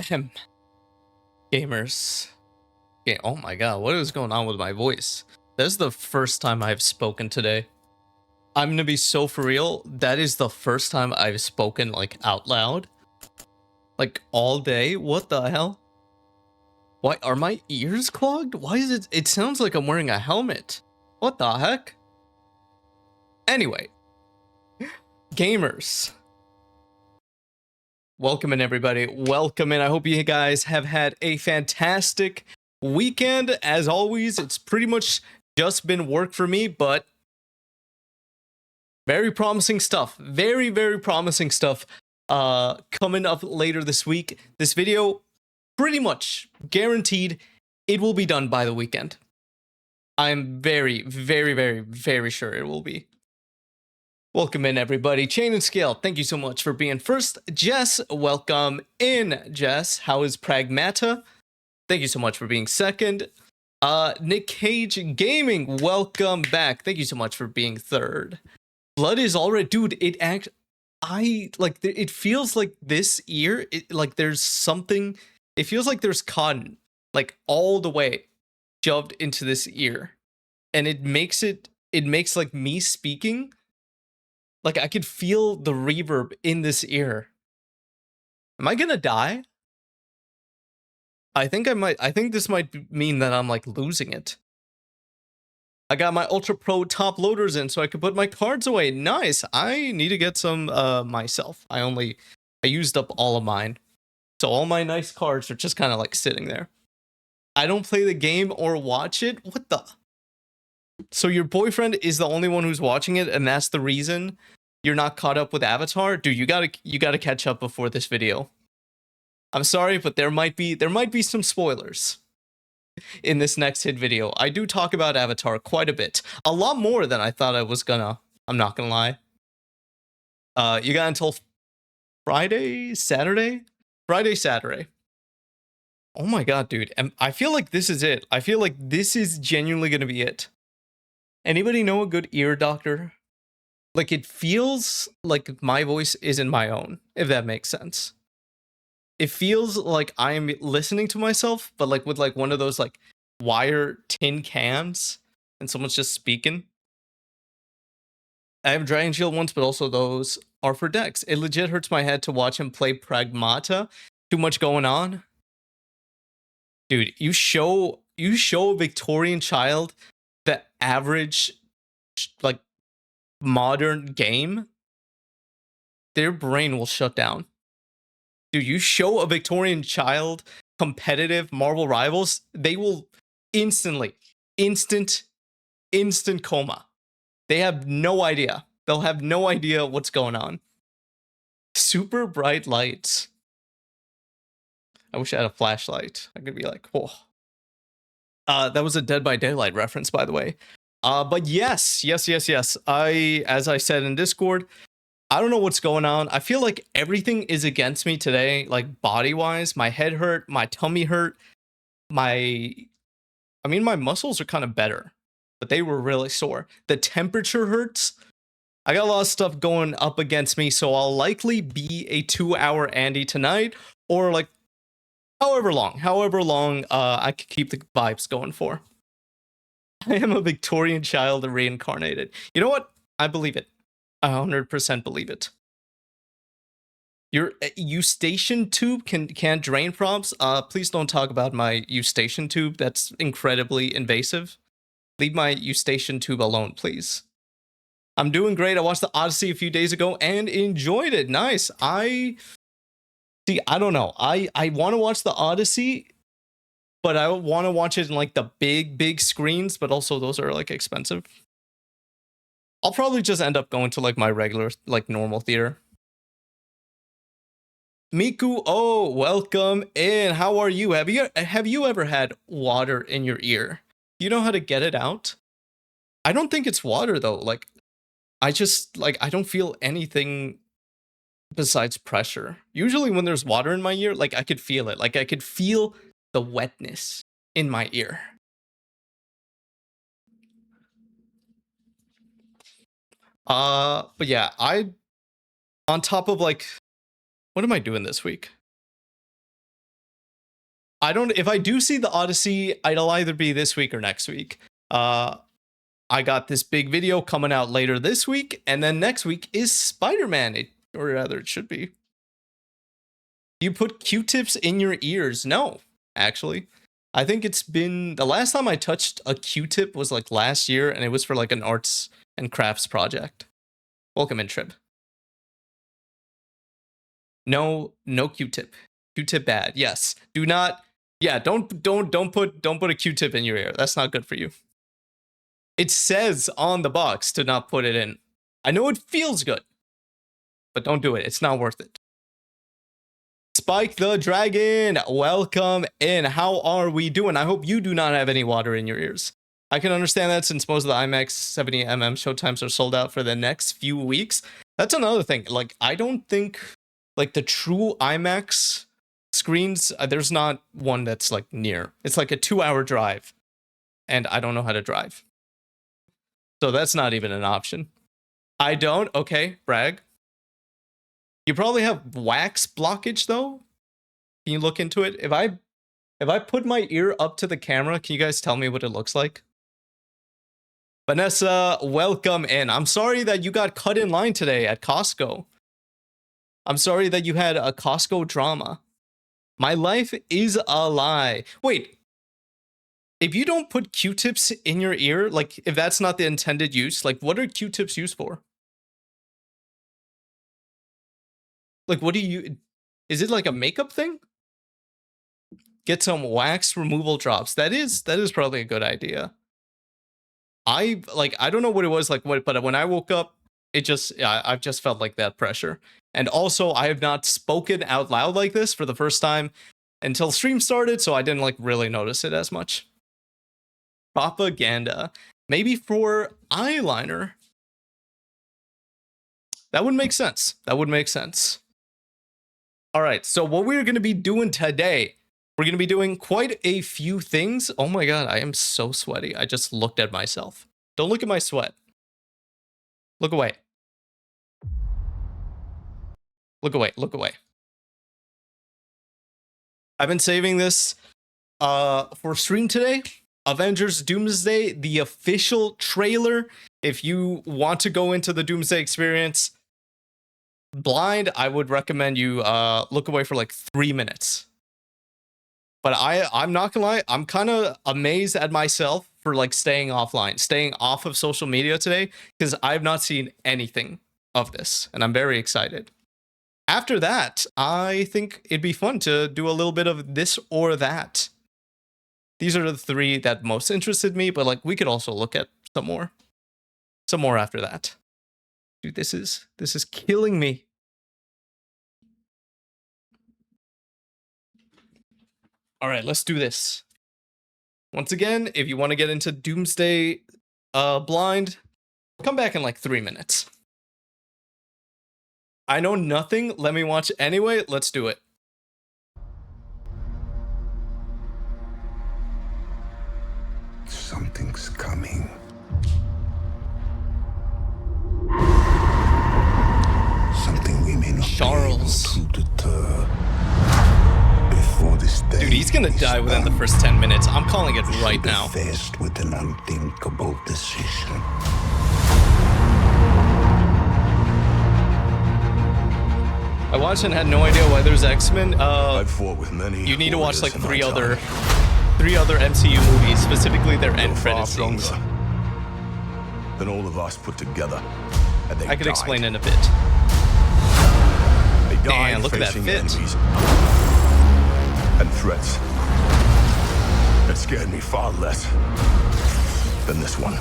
Ahem. Gamers. Okay, oh my god, what is going on with my voice? This is the first time I've spoken today. I'm gonna be so for real. That is the first time I've spoken like out loud. Like all day. What the hell? Why are my ears clogged? Why is it? It sounds like I'm wearing a helmet. What the heck? Anyway, gamers. Welcome in, everybody. Welcome in. I hope you guys have had a fantastic weekend. As always, it's pretty much just been work for me, but very promising stuff. Very, very promising stuff coming up later this week. This video, pretty much guaranteed, it will be done by the weekend. I'm very, very, very, very sure it will be. Welcome in, everybody. Chain and Scale, thank you so much for being first. Jess, welcome in, Jess. How is Pragmata? Thank you so much for being second. Nick Cage Gaming, welcome back. Thank you so much for being third. Blood is already, dude, it feels like this year, there's something, it feels like there's cotton, like all the way shoved into this ear. And it makes like me speaking, like I could feel the reverb in this ear. Am I gonna die? I think I might. I think this might mean that I'm like losing it. I got my Ultra Pro top loaders in so I could put my cards away. Nice. I need to get some myself. I used up all of mine. So all my nice cards are just kind of like sitting there. I don't play the game or watch it. What the? So your boyfriend is the only one who's watching it, and that's the reason you're not caught up with Avatar? Dude, you gotta catch up before this video. I'm sorry, but there might be some spoilers in this next hit video. I do talk about Avatar quite a bit. A lot more than I thought I was gonna. I'm not gonna lie. You got until Friday, Saturday? Friday, Saturday. Oh my god, dude. I feel like this is it. I feel like this is genuinely gonna be it. Anybody know a good ear doctor? Like, it feels like my voice isn't my own, if that makes sense. It feels like I'm listening to myself, but like with like one of those like wire tin cans and someone's just speaking. I have Dragon Shield once, but also those are for decks. It legit hurts my head to watch him play Pragmata. Too much going on. Dude, you show a Victorian child the average like modern game, their brain will shut down. Dude, you show a Victorian child competitive Marvel Rivals, they will instant coma. They have no idea. They'll have no idea what's going on. Super bright lights. I wish I had a flashlight. I could be like, whoa. That was a Dead by Daylight reference, by the way. But yes. As I said in Discord, I don't know what's going on. I feel like everything is against me today, like body-wise. My head hurt, my tummy hurt, my muscles are kind of better, but they were really sore. The temperature hurts. I got a lot of stuff going up against me, so I'll likely be a 2-hour Andy tonight, or like however long I could keep the vibes going for. I am a Victorian child reincarnated. You know what? I believe it. I 100% believe it. Your Eustachian tube can't drain prompts. Please don't talk about my Eustachian tube. That's incredibly invasive. Leave my Eustachian tube alone, please. I'm doing great. I watched the Odyssey a few days ago and enjoyed it. Nice. I don't know. I want to watch the Odyssey, but I want to watch it in like the big screens, but also those are like expensive. I'll probably just end up going to like my regular, like normal theater. Miku, oh, welcome in. How are you? Have you ever had water in your ear? Do you know how to get it out? I don't think it's water though. Like, I don't feel anything besides pressure. Usually when there's water in my ear, like I could feel it. Like I could feel the wetness in my ear. But yeah, on top of like, what am I doing this week? I don't. If I do see the Odyssey, it'll either be this week or next week. I got this big video coming out later this week, and then next week is Spider-Man, or rather, it should be. You put Q-tips in your ears? No, actually. I think it's been the last time I touched a Q-tip was like last year, and it was for like an arts and crafts project. Welcome in, Trib. No Q-tip. Q-tip bad. Yes. Do not. Yeah. Don't put a Q-tip in your ear. That's not good for you. It says on the box to not put it in. I know it feels good, but don't do it. It's not worth it. Spike the Dragon, welcome in. How are we doing? I hope you do not have any water in your ears. I can understand that since most of the IMAX 70mm showtimes are sold out for the next few weeks. That's another thing. Like, I don't think like the true IMAX screens, there's not one that's like near. It's like a 2-hour drive, and I don't know how to drive. So that's not even an option. I don't? Okay, brag. You probably have wax blockage though. Can you look into it? If I put my ear up to the camera, can you guys tell me what it looks like? Vanessa, welcome in. I'm sorry that you got cut in line today at Costco. I'm sorry that you had a Costco drama. My life is a lie. Wait. If you don't put Q-tips in your ear, like if that's not the intended use, like what are Q-tips used for? Like, what do you, is it like a makeup thing? Get some wax removal drops. That is probably a good idea. I don't know what it was like, but when I woke up, I've just felt like that pressure. And also, I have not spoken out loud like this for the first time until stream started, so I didn't like really notice it as much. Propaganda. Maybe for eyeliner. That would make sense. That would make sense. All right, so what we're going to be doing today, we're going to be doing quite a few things. Oh my god, I am so sweaty. I just looked at myself. Don't look at my sweat. Look away. Look away, look away. I've been saving this for stream today. Avengers Doomsday, the official trailer. If you want to go into the Doomsday experience blind, I would recommend you look away for like 3 minutes. But I'm not gonna lie, I'm kind of amazed at myself for like staying offline, staying off of social media today, because I've not seen anything of this, and I'm very excited. After that, I think it'd be fun to do a little bit of this or that. These are the 3 that most interested me, but like we could also look at some more after that. Dude, this is killing me. All right, let's do this. Once again, if you want to get into Doomsday blind, come back in like 3 minutes. I know nothing. Let me watch anyway. Let's do it. Something's coming. Something we may not Charles. be able to deter. Before this day, dude, he's gonna die within the first 10 minutes. I'm calling it right now. Faced with an unthinkable decision. I watched and had no idea why there's X-Men. I've fought with many. You need to watch like 3 other MCU movies, specifically their end credit scenes. Than all of us put together. And they I could died. explain in a bit. They died. Damn, look at that fit. Enemies and threats that scared me far less than this one.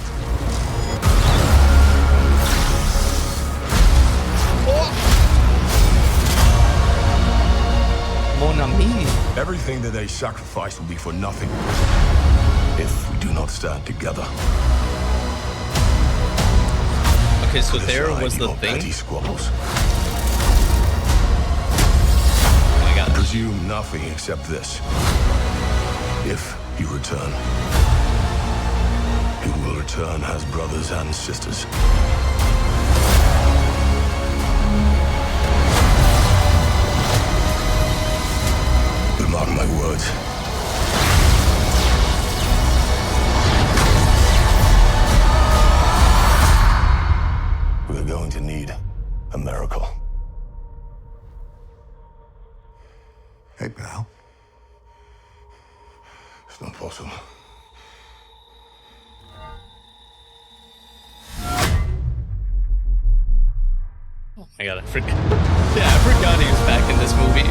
Mon ami. Everything that they sacrifice will be for nothing if we do not stand together. Okay, so there was the thing. Squabbles. Oh my god. Presume nothing except this. If you return, you will return as brothers and sisters. But mark my words, Hey, pal. It's not possible. Oh my god, I forgot. Yeah, I forgot he was back in this movie.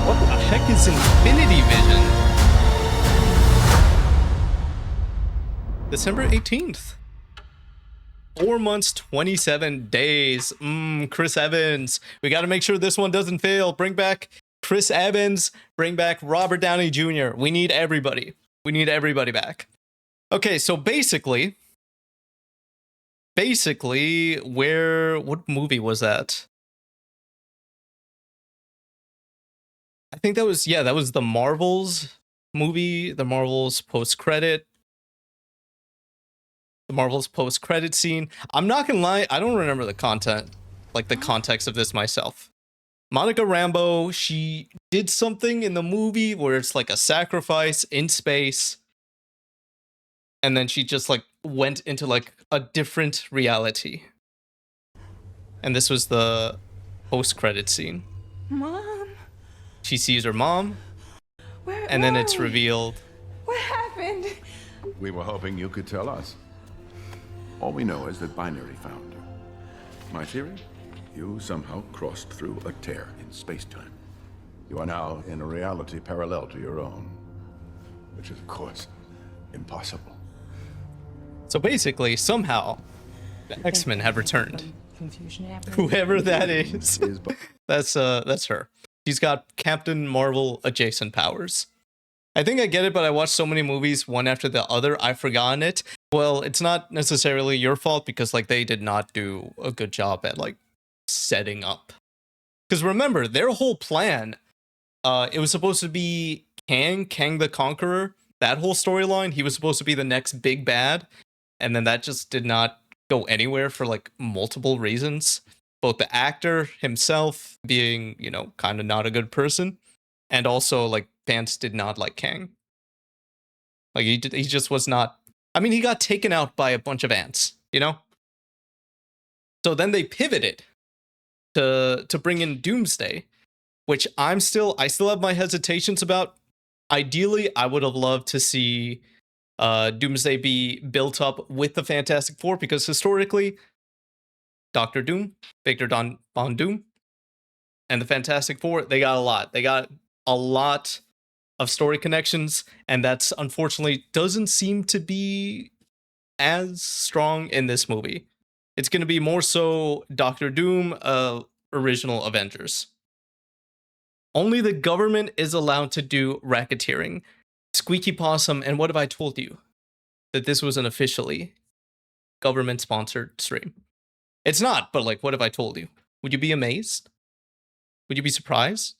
What the heck is Infinity Vision? December 18th. 4 months, 27 days. Chris Evans. We got to make sure this one doesn't fail. Bring back Chris Evans. Bring back Robert Downey Jr. We need everybody. We need everybody back. Okay, so basically, what movie was that? I think that was the Marvels movie, the Marvels post-credit scene. I'm not gonna lie, I don't remember the content, like the context of this myself. Monica Rambeau, she did something in the movie where it's like a sacrifice in space, and then she just like went into like a different reality. And this was the post-credit scene. Mom, She sees her mom, where and then were it's we? revealed. What happened? We were hoping you could tell us. All we know is that Binary found you. My theory? You somehow crossed through a tear in space-time. You are now in a reality parallel to your own, which is, of course, impossible. So basically, somehow, the X-Men have returned. Confusion happened. Whoever that is, Is bu- that's her. She's got Captain Marvel adjacent powers. I think I get it, but I watched so many movies one after the other, I've forgotten it. Well, it's not necessarily your fault because like they did not do a good job at like setting up. Because remember, their whole plan, it was supposed to be Kang the Conqueror. That whole storyline, he was supposed to be the next big bad, and then that just did not go anywhere for like multiple reasons. Both the actor himself being, you know, kind of not a good person, and also like fans did not like Kang. Like he just was not. I mean, he got taken out by a bunch of ants, you know. So then they pivoted to bring in Doomsday, which I still have my hesitations about. Ideally, I would have loved to see Doomsday be built up with the Fantastic Four because historically, Doctor Doom, Victor Von Doom, and the Fantastic Four, they got a lot. They got a lot of story connections, and that's unfortunately doesn't seem to be as strong in this movie. It's going to be more so Doctor Doom, original Avengers. Only the government is allowed to do racketeering. Squeaky Possum, and what have I told you? That this was an officially government-sponsored stream. It's not, but like, what have I told you? Would you be amazed? Would you be surprised?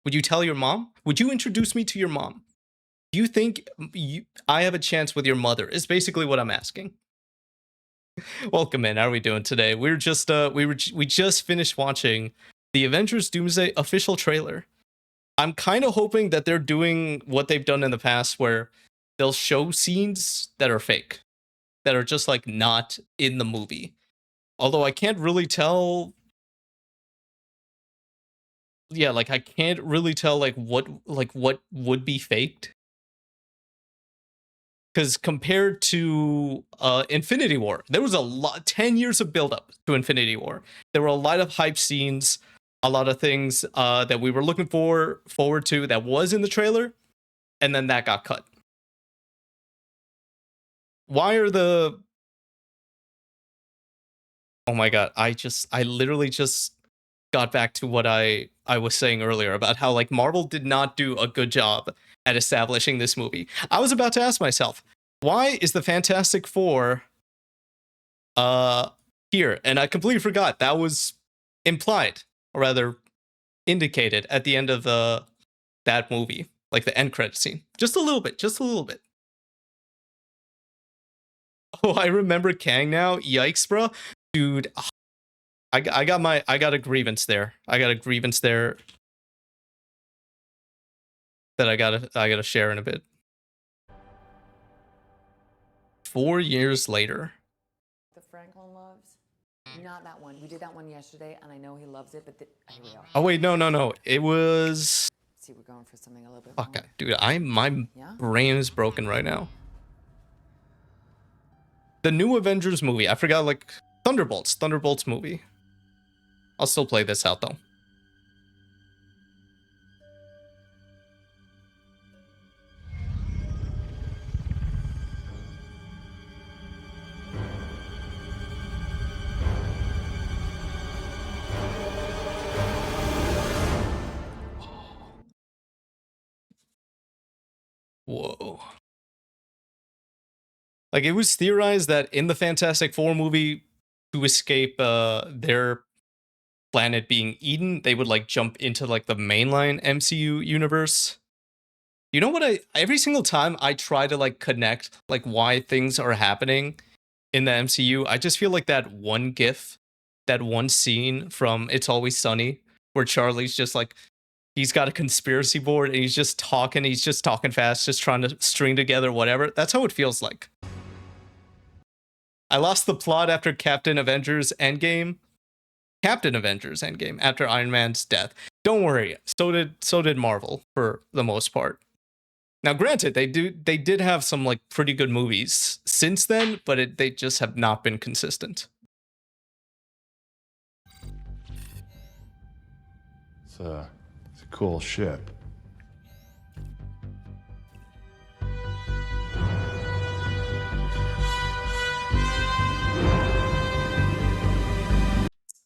Would you tell your mom? Would you introduce me to your mom? Do you think I have a chance with your mother? Is basically what I'm asking. Welcome in. How are we doing today? We just finished watching the Avengers Doomsday official trailer. I'm kind of hoping that they're doing what they've done in the past where they'll show scenes that are fake, that are just like not in the movie. Although I can't really tell. Yeah, like I can't really tell like what would be faked. Because compared to Infinity War, there was a lot, 10 years of buildup to Infinity War. There were a lot of hype scenes, a lot of things that we were looking forward to that was in the trailer, and then that got cut. Why are the... Oh my god, I literally just got back to what I was saying earlier about how like Marvel did not do a good job at establishing this movie. I was about to ask myself, why is the Fantastic Four here? And I completely forgot that was implied, or rather indicated at the end of that movie, like the end credit scene. Just a little bit. Oh, I remember Kang now. Yikes, bro. Dude, I got a grievance there. I got a grievance there that I gotta share in a bit. 4 years later. The Franklin loves. Not that one. We did that one yesterday, and I know he loves it, but here we are. Oh wait, no. It was. See, we're going for something a little bit Fuck, more. dude. My Yeah? brain is broken right now. The new Avengers movie. I forgot, like, Thunderbolts movie. I'll still play this out though. Whoa. Like, it was theorized that in the Fantastic Four movie, to escape their planet being Eden, they would like jump into like the mainline MCU universe. You know what, every single time I try to like connect like why things are happening in the MCU, I just feel like that one gif, that one scene from It's Always Sunny where Charlie's just like, he's got a conspiracy board and he's just talking fast, just trying to string together whatever. That's how it feels like. I lost the plot after Captain Avengers Endgame after Iron Man's death. Don't worry, so did Marvel for the most part. Now, granted, they did have some like pretty good movies since then, but they just have not been consistent. It's a cool ship.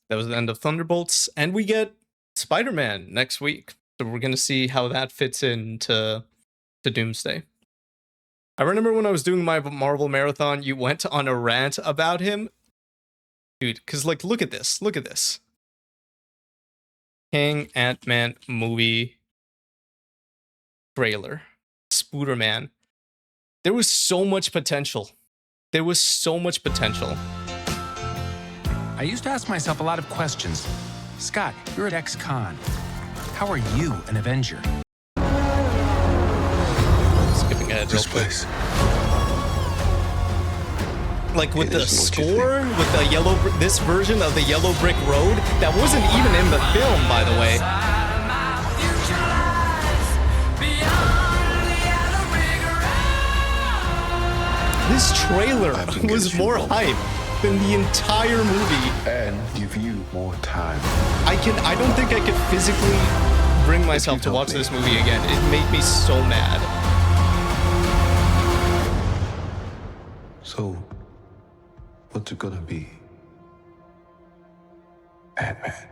That was the end of Thunderbolts, and we get Spider-Man next week. So we're gonna see how that fits into Doomsday. I remember when I was doing my Marvel marathon, you went on a rant about him, dude. Because like, look at this. King Ant-Man movie trailer, Spooderman. There was so much potential. I used to ask myself a lot of questions. Scott, you're at ex-con. How are you an Avenger? Skipping ahead real quick. place. Like with It the is what you score, with the this version of the Yellow Brick Road, that wasn't even in the film, by the way. This trailer was more hype than the entire movie. And give you more time. I don't think I could physically bring myself to watch this movie again. It made me so mad. So, what's it gonna be? Ant-Man.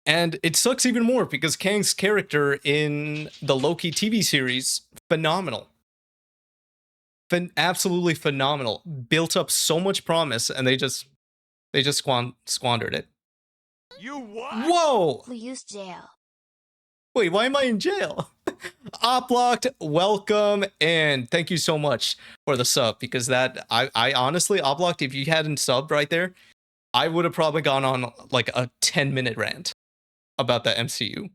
And it sucks even more because Kang's character in the Loki TV series, phenomenal. Absolutely phenomenal. Built up so much promise, and they just squandered it. You what? Whoa! We use jail. Wait, why am I in jail? Oplocked, welcome, and thank you so much for the sub, because that I honestly, Oplocked, if you hadn't subbed right there, I would have probably gone on like a 10-minute rant about the MCU.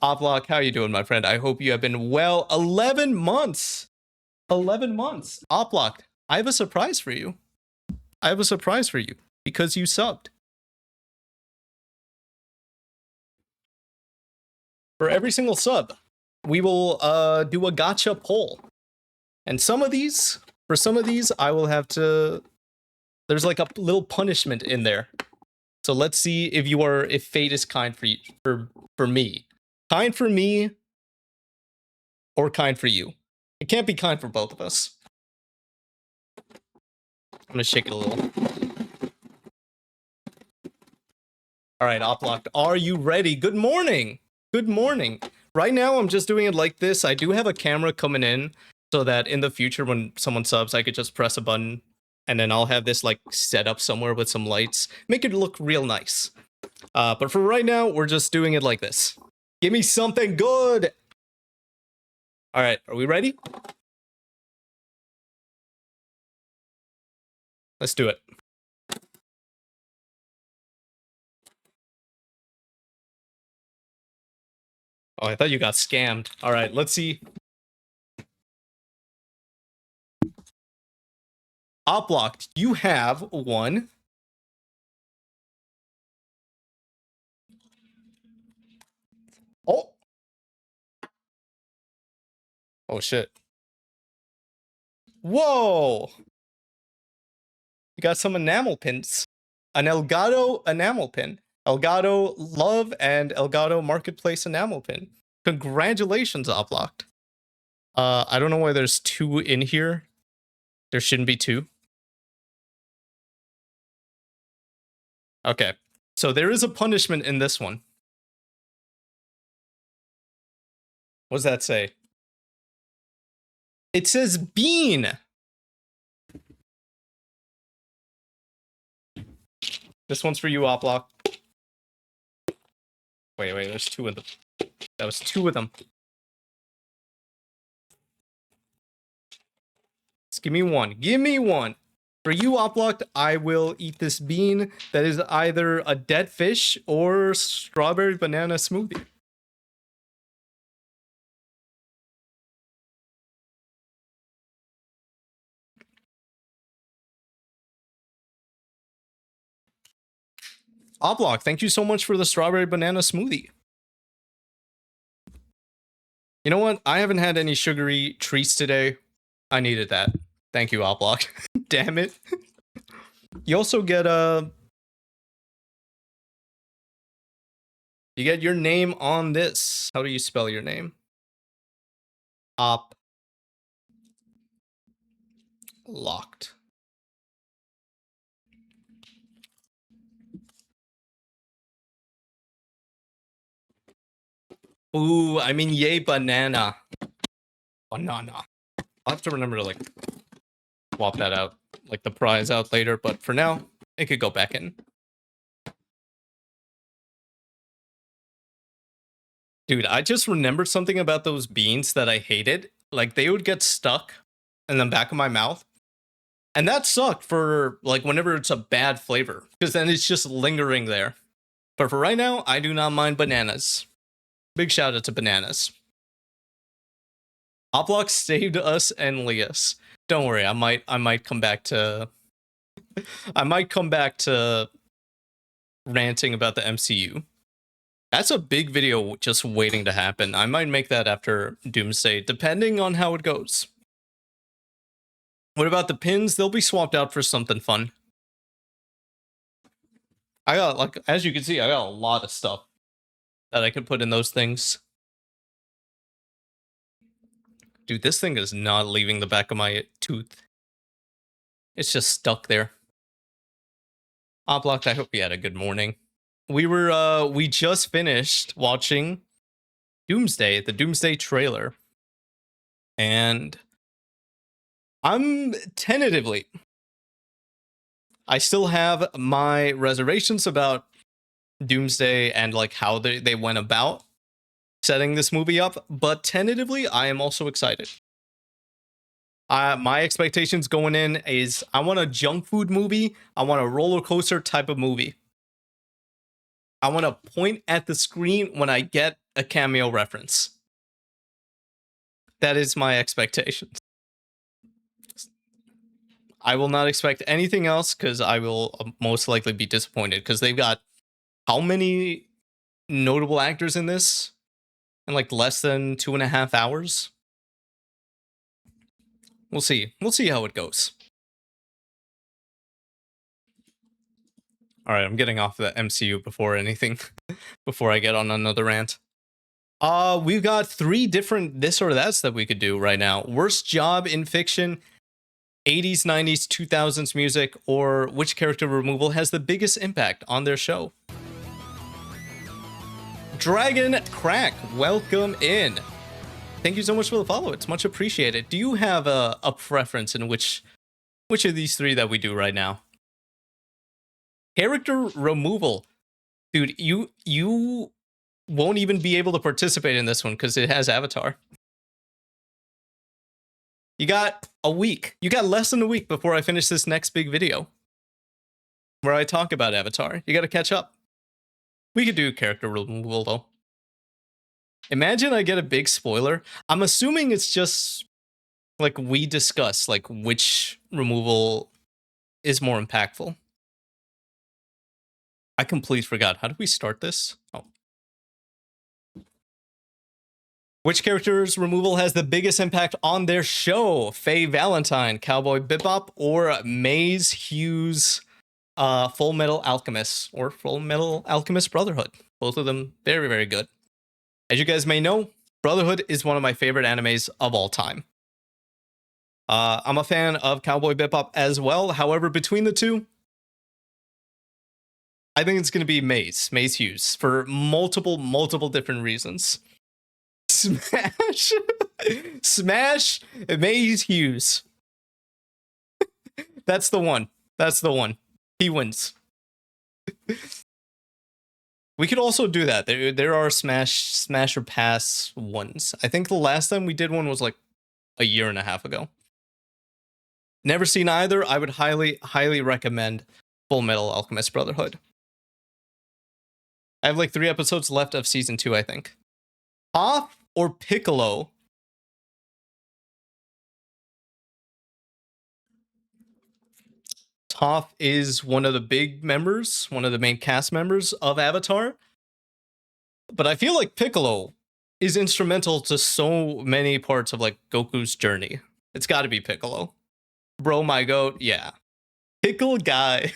Oplock, how you doing, my friend? I hope you have been well. 11 months. 11 months. Oplock, I have a surprise for you. Because you subbed. For every single sub, we will do a gotcha poll. And for some of these, I will have to... There's like a little punishment in there. So let's see if fate is kind for you, for me. Kind for me or kind for you. It can't be kind for both of us. I'm gonna shake it a little. All right, Oplocked, are you ready? Good morning. Good morning. Right now, I'm just doing it like this. I do have a camera coming in so that in the future, when someone subs, I could just press a button and then I'll have this like set up somewhere with some lights. Make it look real nice. But for right now, we're just doing it like this. Give me something good. All right, are we ready? Let's do it. Oh, I thought you got scammed. All right, let's see. Oplocked, you have one. Oh. Oh, shit. Whoa. You got some enamel pins. An Elgato enamel pin. Elgato Love and Elgato Marketplace enamel pin. Congratulations, Oplocked. I don't know why there's 2 in here. There shouldn't be 2. Okay. So there is a punishment in this one. What does that say? It says bean. This one's for you, Oplock. Wait, there's 2 of them. That was 2 of them. Just give me one. Give me one. For you, Oplocked, I will eat this bean that is either a dead fish or strawberry banana smoothie. Oplock, thank you so much for the strawberry banana smoothie. You know what? I haven't had any sugary treats today. I needed that. Thank you, Oplock. Damn it. You also get you get your name on this. How do you spell your name? Locked. Ooh, I mean, yay, banana. Banana. I'll have to remember to, like, swap that out, like, the prize out later, but for now, it could go back in. Dude, I just remembered something about those beans that I hated. Like, they would get stuck in the back of my mouth. And that sucked for, like, whenever it's a bad flavor, because then it's just lingering there. But for right now, I do not mind bananas. Big shout out to bananas. Oplock saved us and Lias. Don't worry, I might come back to ranting about the MCU. That's a big video just waiting to happen. I might make that after Doomsday, depending on how it goes. What about the pins? They'll be swapped out for something fun. I got, like, as you can see, I got a lot of stuff that I could put in those things. Dude, this thing is not leaving the back of my tooth. It's just stuck there. Oplocked, I hope you had a good morning. We just finished watching Doomsday, the Doomsday trailer. And I'm tentatively, I still have my reservations about Doomsday and, like, how they went about setting this movie up, but tentatively I am also excited. My expectations going in is I want a junk food movie. I want a roller coaster type of movie. I want to point at the screen when I get a cameo reference. That is my expectations. I will not expect anything else because I will most likely be disappointed because they've got how many notable actors in this? In, like, less than 2.5 hours? We'll see. We'll see how it goes. Alright, I'm getting off the MCU before anything. Before I get on another rant. We've got 3 different this or that's that we could do right now. Worst job in fiction, 80s, 90s, 2000s music, or which character removal has the biggest impact on their show. Dragon Crack, welcome in. Thank you so much for the follow. It's much appreciated. Do you have a preference in which of these 3 that we do right now? Character removal. Dude, you won't even be able to participate in this one because it has Avatar. You got a week. You got less than a week before I finish this next big video where I talk about Avatar. You got to catch up. We could do character removal, though. Imagine I get a big spoiler. I'm assuming it's just like we discuss like which removal is more impactful. I completely forgot. How did we start this? Oh. Which character's removal has the biggest impact on their show? Faye Valentine, Cowboy Bebop, or Maze Hughes, Full Metal Alchemist, or Full Metal Alchemist Brotherhood? Both of them very, very good. As you guys may know, Brotherhood is one of my favorite animes of all time. I'm a fan of Cowboy Bebop as well. However, between the two, I think it's going to be Maze Hughes, for multiple different reasons. Smash! Smash Maze Hughes. That's the one. That's the one. He wins. We could also do that. There are smash or pass ones. I think the last time we did one was like a year and a half ago. Never seen either. I would highly recommend Full Metal Alchemist Brotherhood. I have like 3 episodes left of season 2, I think. Toph or Piccolo? Toph is one of the big members, one of the main cast members of Avatar. But I feel like Piccolo is instrumental to so many parts of like Goku's journey. It's got to be Piccolo. Bro, my goat, yeah. Pickle guy.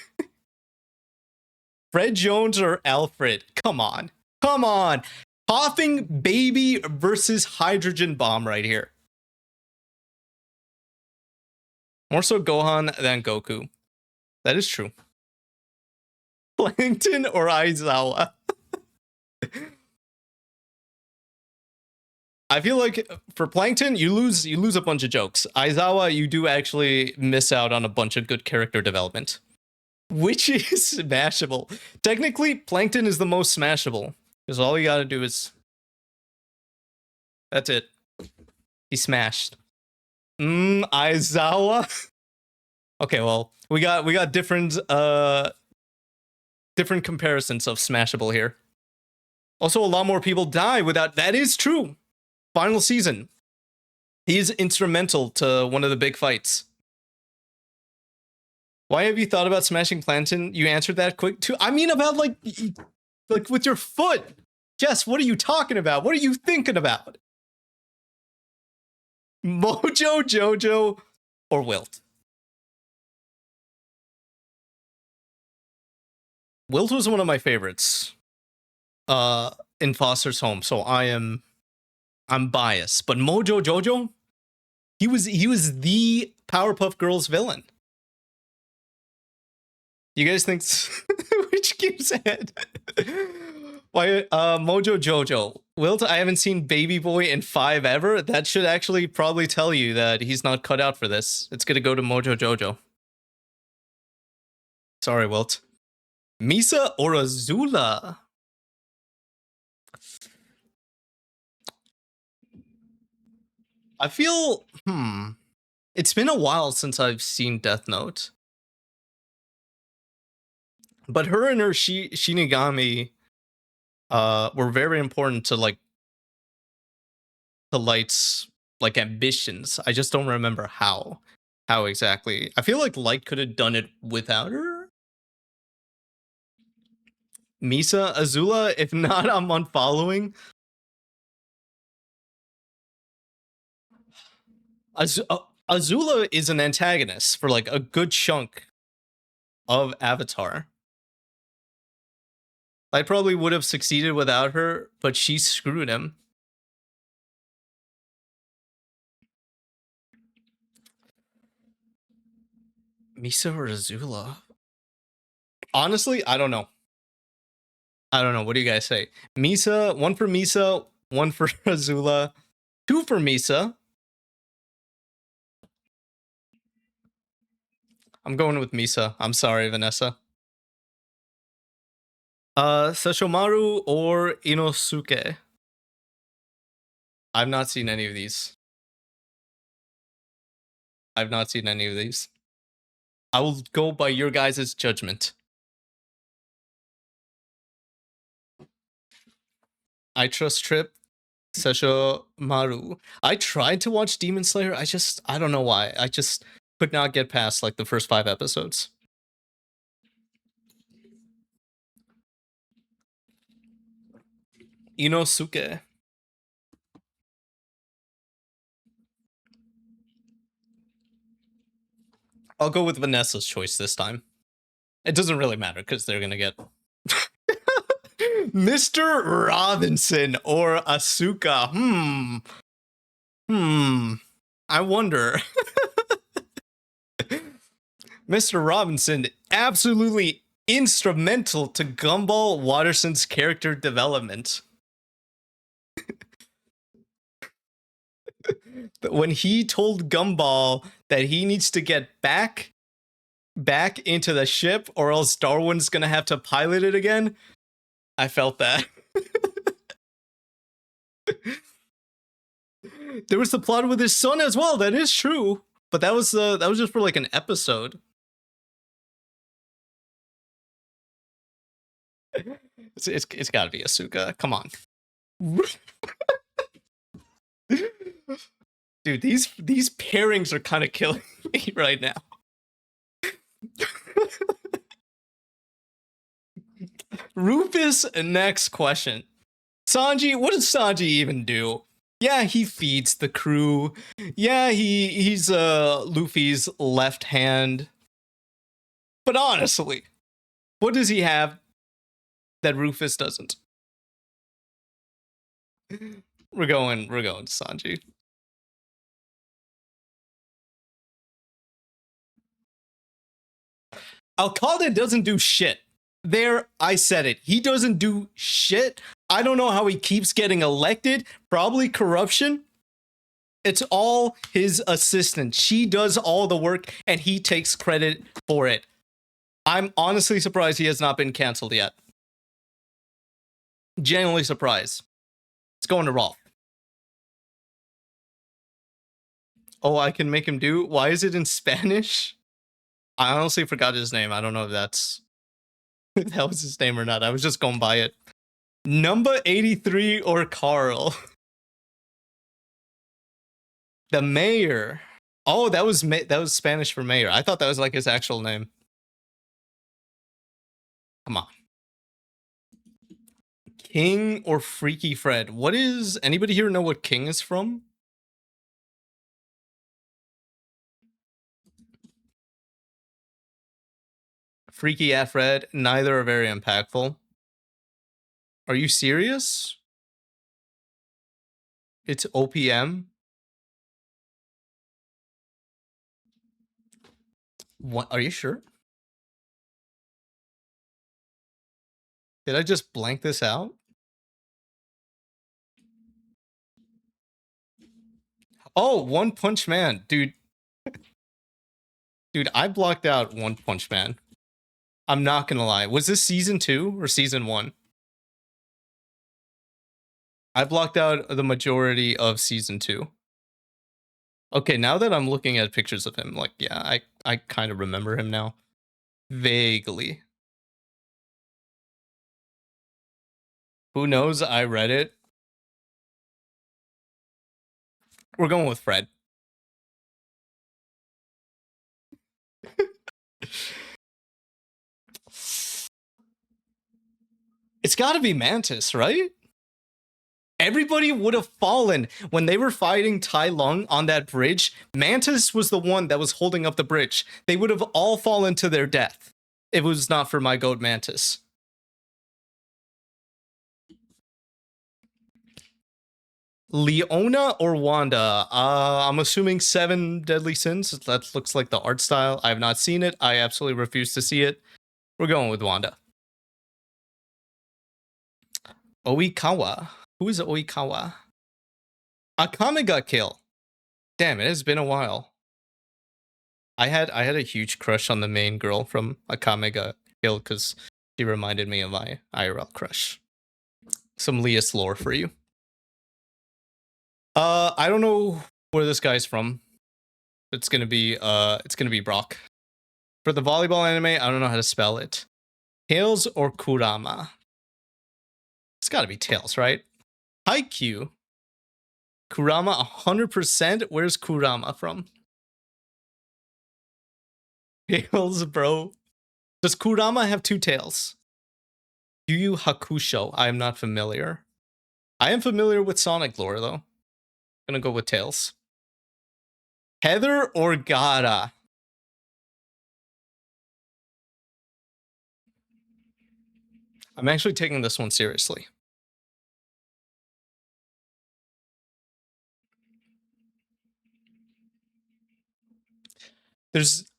Fred Jones or Alfred? Come on. Come on. Coughing baby versus hydrogen bomb right here. More so Gohan than Goku. That is true. Plankton or Aizawa? I feel like for Plankton, you lose a bunch of jokes. Aizawa, you do actually miss out on a bunch of good character development. Which is smashable. Technically, Plankton is the most smashable. Because all you gotta do is... That's it. He smashed. Aizawa? Okay, well, we got different comparisons of smashable here. Also, a lot more people die without... That is true. Final season. He's instrumental to one of the big fights. Why have you thought about smashing Plankton? You answered that quick too. I mean about like with your foot. Jess, what are you talking about? What are you thinking about? Mojo, Jojo, or Wilt? Wilt was one of my favorites in Foster's Home, so I'm biased. But Mojo Jojo, he was the Powerpuff Girls villain. You guys think which keeps ahead? Why Mojo Jojo? Wilt, I haven't seen Baby Boy in 5 ever. That should actually probably tell you that he's not cut out for this. It's gonna go to Mojo Jojo. Sorry, Wilt. Misa or Azula? I feel it's been a while since I've seen Death Note. But her and her Shinigami were very important to like to Light's like ambitions. I just don't remember how exactly. I feel like Light could have done it without her. Misa, Azula, if not, I'm unfollowing. Azula is an antagonist for like a good chunk of Avatar. I probably would have succeeded without her, but she screwed him. Misa or Azula? Honestly, I don't know. What do you guys say? Misa, 1 for Misa, 1 for Azula, 2 for Misa. I'm going with Misa. I'm sorry, Vanessa. Sesshomaru or Inosuke? I've not seen any of these. I will go by your guys' judgment. I trust Trip. Sesho Maru. I tried to watch Demon Slayer. I don't know why. I just could not get past like the first 5 episodes. Inosuke. I'll go with Vanessa's choice this time. It doesn't really matter because they're gonna get Mr. Robinson or Asuka. I wonder. Mr. Robinson, absolutely instrumental to Gumball Watterson's character development. When he told Gumball that he needs to get back into the ship or else Darwin's gonna have to pilot it again, I felt that. There was the plot with his son as well. That is true, but that was just for like an episode. It's got to be Asuka. Come on. Dude, these pairings are kind of killing me right now. Rufus, next question. Sanji, what does Sanji even do? Yeah, he feeds the crew. Yeah, he's Luffy's left hand. But honestly, what does he have that Rufus doesn't? We're going Sanji. Alcalde doesn't do shit. There, I said it. He doesn't do shit. I don't know how he keeps getting elected. Probably corruption. It's all his assistant. She does all the work and he takes credit for it. I'm honestly surprised he has not been canceled yet. Genuinely surprised. It's going to Rolf. Oh, I can make him do? Why is it in Spanish? I honestly forgot his name. I don't know if that was his name or not. I was just going by it. Number 83 or Carl? The mayor. Oh, that was Spanish for mayor. I thought that was like his actual name. Come on. King or Freaky Fred? What is... Anybody here know what King is from? Freaky at Fred, neither are very impactful. Are you serious? It's OPM? What? Are you sure? Did I just blank this out? Oh, One Punch Man. Dude. Dude, I blocked out One Punch Man. I'm not gonna lie. Was this season 2 or season 1? I blocked out the majority of season 2. Okay, now that I'm looking at pictures of him, like, yeah, I kind of remember him now. Vaguely. Who knows? I read it. We're going with Fred. It's got to be Mantis, right? Everybody would have fallen when they were fighting Tai Lung on that bridge. Mantis was the one that was holding up the bridge. They would have all fallen to their death if it was not for my goat Mantis. Leona or Wanda? I'm assuming 7 Deadly Sins. That looks like the art style. I have not seen it. I absolutely refuse to see it. We're going with Wanda. Oikawa. Who is Oikawa? Akame got killed. Damn, it has been a while. I had a huge crush on the main girl from Akame got killed because she reminded me of my IRL crush. Some Leas lore for you. I don't know where this guy's from. It's gonna be Brock. For the volleyball anime, I don't know how to spell it. Tails or Kurama? It's gotta be Tails, right? Haikyuu. Kurama 100%. Where's Kurama from? Tails, bro. Does Kurama have two tails? Yu Yu Hakusho. I am not familiar. I am familiar with Sonic lore, though. Gonna go with tails. Heather or Gaara? I'm actually taking this one seriously. There's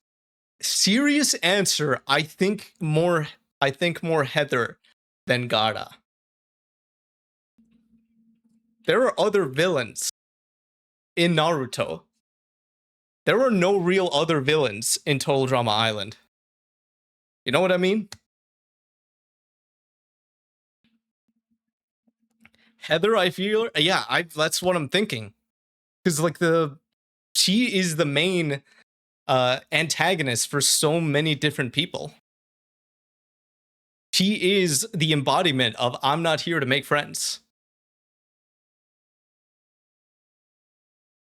serious answer. I think more Heather than Gaara. There are other villains in Naruto. There are no real other villains in Total Drama Island. You know what I mean? Heather, I feel, yeah, that's what I'm thinking. Because like she is the main antagonist for so many different people. She is the embodiment of I'm not here to make friends.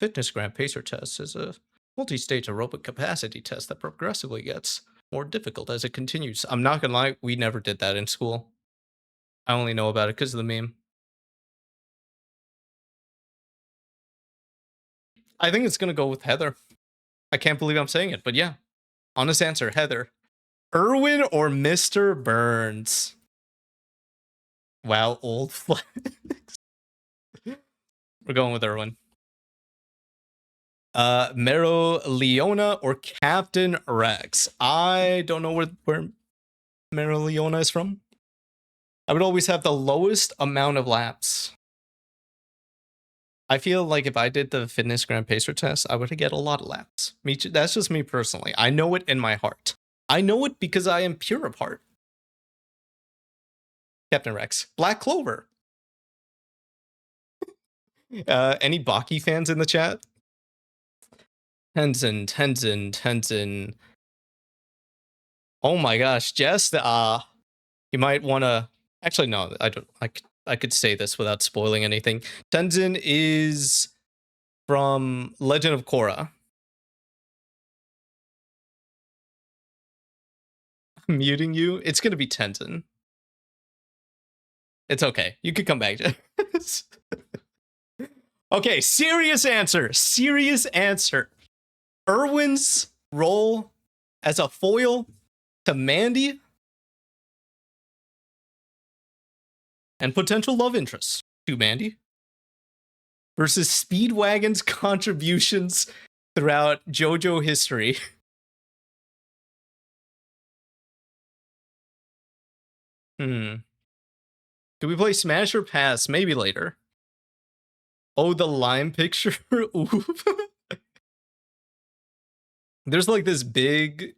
FitnessGram Pacer test is a multi-stage aerobic capacity test that progressively gets more difficult as it continues. I'm not gonna lie, we never did that in school. I only know about it because of the meme. I think it's gonna go with Heather. I can't believe I'm saying it, but yeah. Honest answer, Heather. Erwin or Mr. Burns? Wow, old flex. We're going with Erwin. Mero Leona or Captain Rex? I don't know where Mero Leona is from. I would always have the lowest amount of laps. I feel like if I did the FitnessGram Pacer test, I would get a lot of laps. That's just me personally. I know it in my heart. I know it because I am pure of heart. Captain Rex. Black Clover. Any Baki fans in the chat? Tenzin. Oh my gosh, Jess, you might want to... Actually, no, I don't. I could say this without spoiling anything. Tenzin is from Legend of Korra. I'm muting you. It's going to be Tenzin. It's okay. You could come back. Okay, serious answer. Serious answer. Erwin's role as a foil to Mandy and potential love interest to Mandy versus Speedwagon's contributions throughout JoJo history. Do we play Smash or Pass? Maybe later. Oh, the Lime picture? Ooh. There's like this big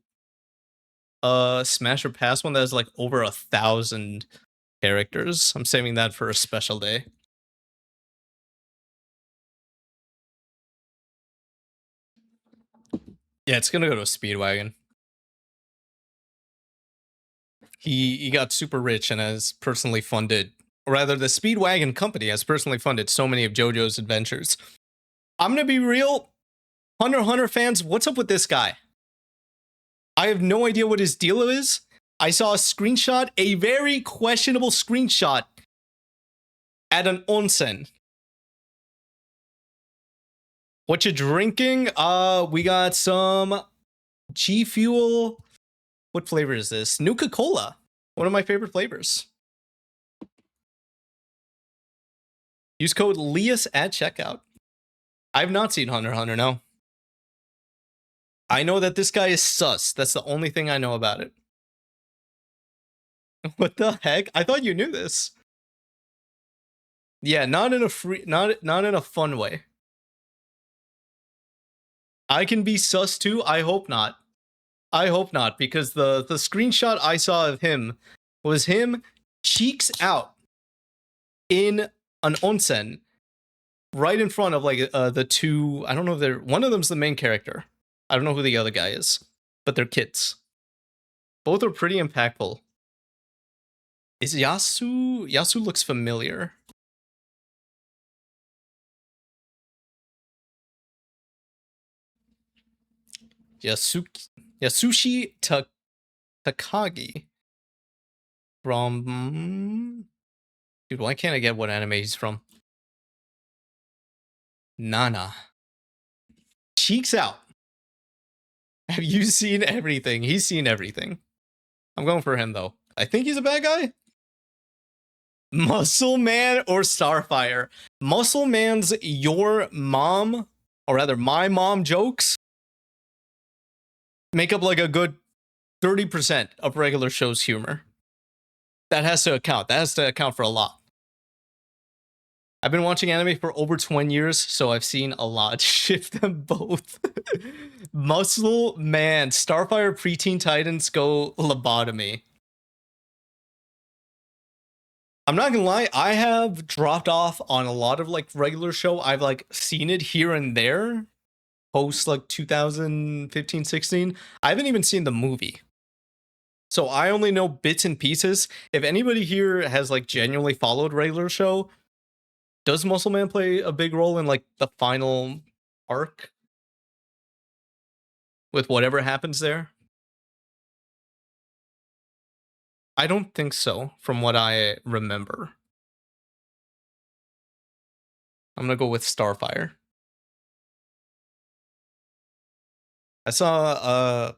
Smash or Pass one that has like over 1,000 characters. I'm saving that for a special day. Yeah, it's gonna go to a Speedwagon. He got super rich and has personally funded, or rather the Speedwagon company has personally funded so many of JoJo's adventures. I'm gonna be real, Hunter x Hunter fans, what's up with this guy? I have no idea what his deal is. I saw a screenshot, a very questionable screenshot at an onsen. What you drinking? We got some G Fuel. What flavor is this? Nuka-Cola. One of my favorite flavors. Use code Lias at checkout. I've not seen Hunter x Hunter, no. I know that this guy is sus. That's the only thing I know about it. What the heck? I thought you knew this. Yeah, not in a fun way. I can be sus too. I hope not. I hope not, because the screenshot I saw of him was him cheeks out in an onsen right in front of like the two, I don't know if they're, one of them's the main character. I don't know who the other guy is, but they're kids. Both are pretty impactful. Is Yasu? Yasu looks familiar. Yasushi Takagi from... Dude, why can't I get what anime he's from? Nana. Cheeks out. Have you seen everything? He's seen everything. I'm going for him, though. I think he's a bad guy. Muscle Man or Starfire? Muscle Man's your mom, or rather my mom jokes, make up like a good 30% of regular show's humor. That has to account. That has to account for a lot. I've been watching anime for over 20 years, so I've seen a lot. Shift them both. Muscle Man, Starfire, Preteen Titans Go Lobotomy. I'm not gonna lie, I have dropped off on a lot of like regular show. I've like seen it here and there post like 2015, 16. I haven't even seen the movie. So I only know bits and pieces. If anybody here has like genuinely followed regular show, does Muscle Man play a big role in like the final arc? With whatever happens there? I don't think so, from what I remember. I'm gonna go with Starfire. I saw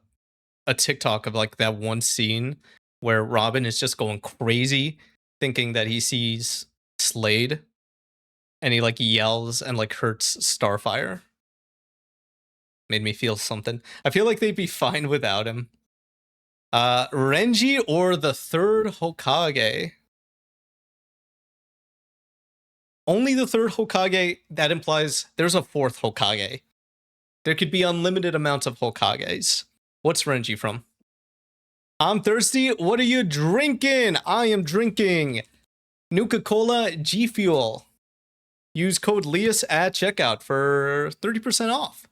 a TikTok of like that one scene where Robin is just going crazy, thinking that he sees Slade, and he like yells and like hurts Starfire. Made me feel something. I feel like they'd be fine without him. Renji or the third Hokage? Only the third Hokage. That implies there's a fourth Hokage. There could be unlimited amounts of Hokages. What's Renji from? I'm thirsty. What are you drinking? I am drinking Nuka-Cola G Fuel. Use code Lias at checkout for 30% off.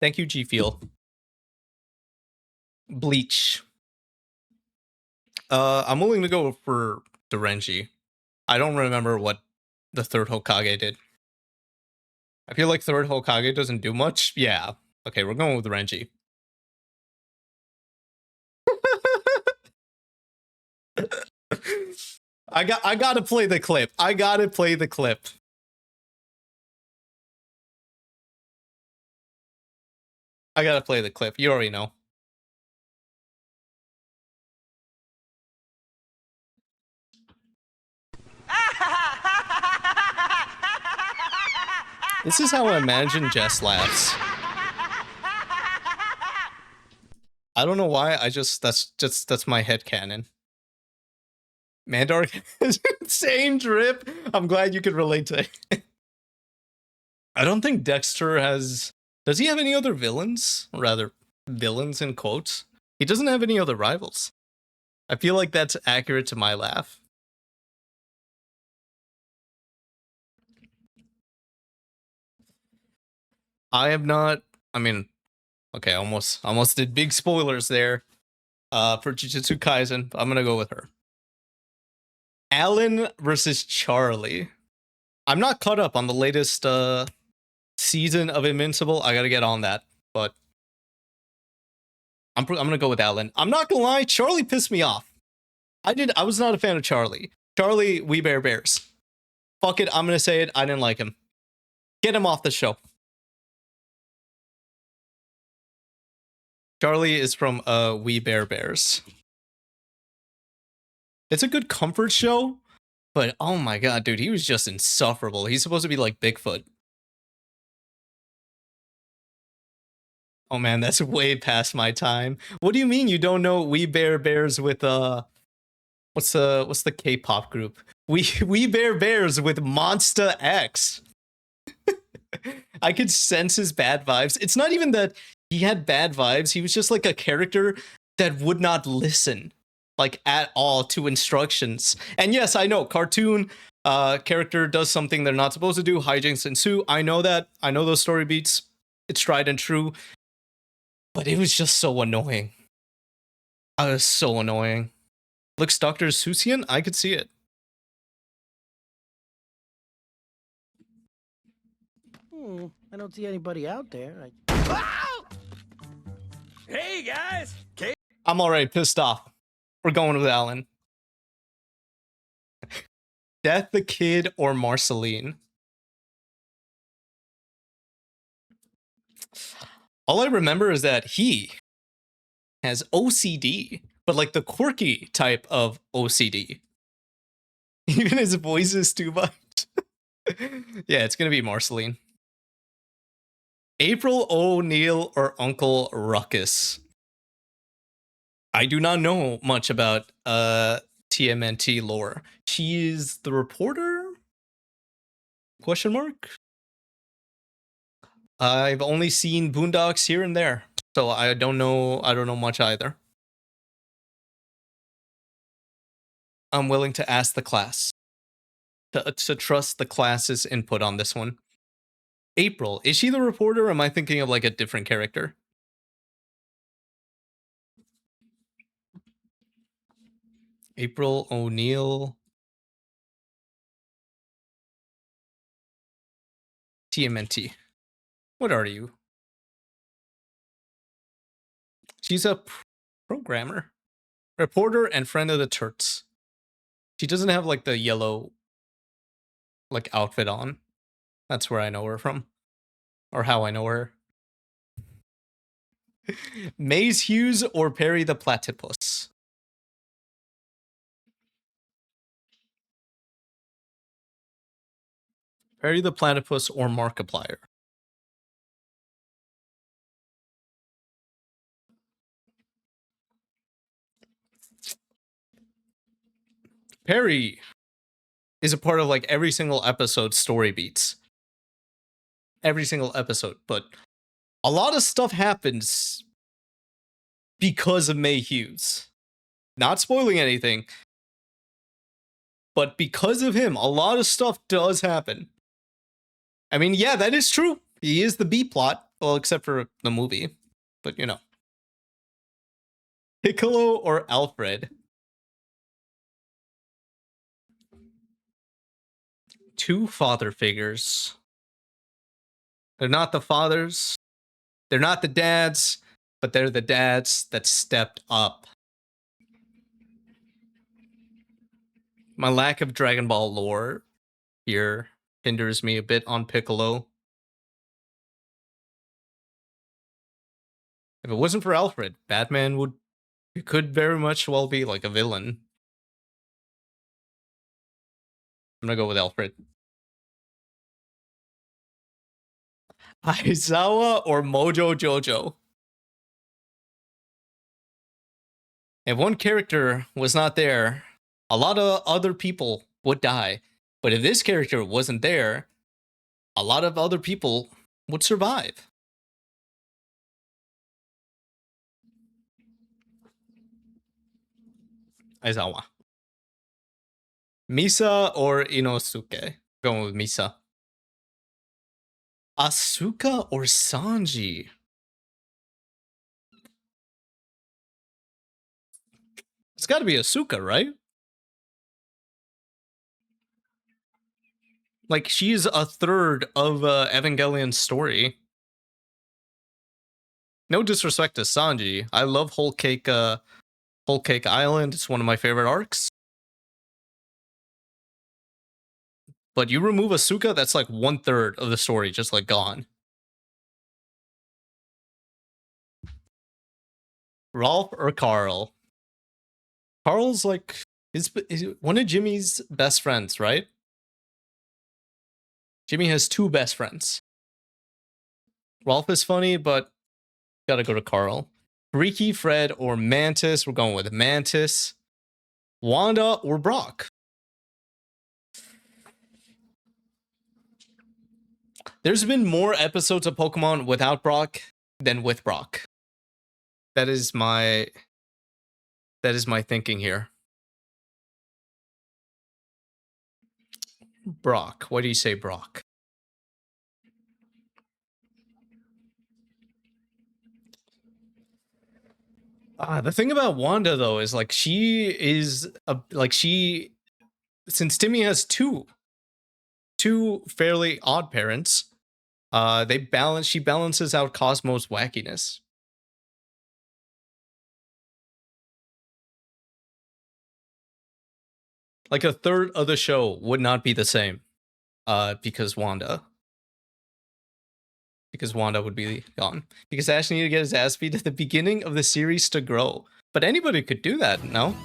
Thank you, G Fuel. Bleach. I'm willing to go for the Renji. I don't remember what the third Hokage did. I feel like third Hokage doesn't do much. Yeah. Okay, we're going with Renji. I gotta play the clip. I gotta play the clip. I gotta play the clip. You already know. This is how I imagine Jess laughs. I don't know why. That's my headcanon. Mandark has insane drip. I'm glad you could relate to it. I don't think Dexter has... Does he have any other villains? Or rather, villains in quotes. He doesn't have any other rivals. I feel like that's accurate to my laugh. I have not... I mean... Okay, almost did big spoilers there. For Jujutsu Kaisen. I'm gonna go with her. Alan versus Charlie. I'm not caught up on the latest season of Invincible. I gotta get on that, but I'm gonna go with Alan. I'm not gonna lie, Charlie pissed me off. I was not a fan of Charlie. Charlie, We Bear Bears. Fuck it, I'm gonna say it. I didn't like him. Get him off the show. Charlie is from We Bear Bears. It's a good comfort show, but oh my god, dude, he was just insufferable. He's supposed to be like Bigfoot. Oh man, that's way past my time. What do you mean you don't know We Bear Bears with what's the K-pop group? We Bear Bears with Monsta X. I could sense his bad vibes. It's not even that he had bad vibes. He was just like a character that would not listen, like at all, to instructions. And yes, I know cartoon character does something they're not supposed to do. Hijinks ensue. I know that. I know those story beats. It's tried and true. But it was just so annoying. I was so annoying. Looks Dr. Susian? I could see it. I don't see anybody out there. Hey guys! I'm already pissed off. We're going with Alan. Death the Kid or Marceline? All I remember is that he has OCD, but like the quirky type of OCD. Even his voice is too much. Yeah, it's gonna be Marceline. April O'Neil or Uncle Ruckus? I do not know much about TMNT lore. She is the reporter? Question mark? I've only seen Boondocks here and there, so I don't know much either. I'm willing to ask the class. To trust the class's input on this one. April, is she the reporter or am I thinking of like a different character? April O'Neil. TMNT. What are you? She's a programmer. Reporter and friend of the Turts. She doesn't have like the yellow like outfit on. That's where I know her from. Or how I know her. Maze Hughes or Perry the Platypus? Perry the Platypus or Markiplier? Perry is a part of like every single episode story beats. Every single episode, but a lot of stuff happens because of May Hughes. Not spoiling anything, but because of him, a lot of stuff does happen. I mean, yeah, that is true. He is the B plot, well, except for the movie, but you know. Piccolo or Alfred? Two father figures. They're not the fathers. They're not the dads, but they're the dads that stepped up. My lack of Dragon Ball lore here hinders me a bit on Piccolo. If it wasn't for Alfred, Batman could very much well be like a villain. I'm gonna go with Alfred. Aizawa or Mojo Jojo? If one character was not there, a lot of other people would die. But if this character wasn't there, a lot of other people would survive. Aizawa. Misa or Inosuke? Going with Misa. Asuka or Sanji? It's got to be Asuka, right? Like, she's a third of Evangelion's story. No disrespect to Sanji. I love Whole Cake Island. It's one of my favorite arcs. But you remove Asuka, that's like 1/3 of the story just like gone. Rolf or Carl? Carl's like is one of Jimmy's best friends, right? Jimmy has 2 best friends. Rolf is funny, but gotta go to Carl. Freaky Fred or Mantis? We're going with Mantis. Wanda or Brock? There's been more episodes of Pokemon without Brock than with Brock. That is my thinking here. Brock. Why do you say Brock? The thing about Wanda though is like since Timmy has two fairly odd parents, She balances out Cosmo's wackiness. Like a third of the show would not be the same, because Wanda would be gone. Because Ash needed to get his ass beat at the beginning of the series to grow. But anybody could do that, no?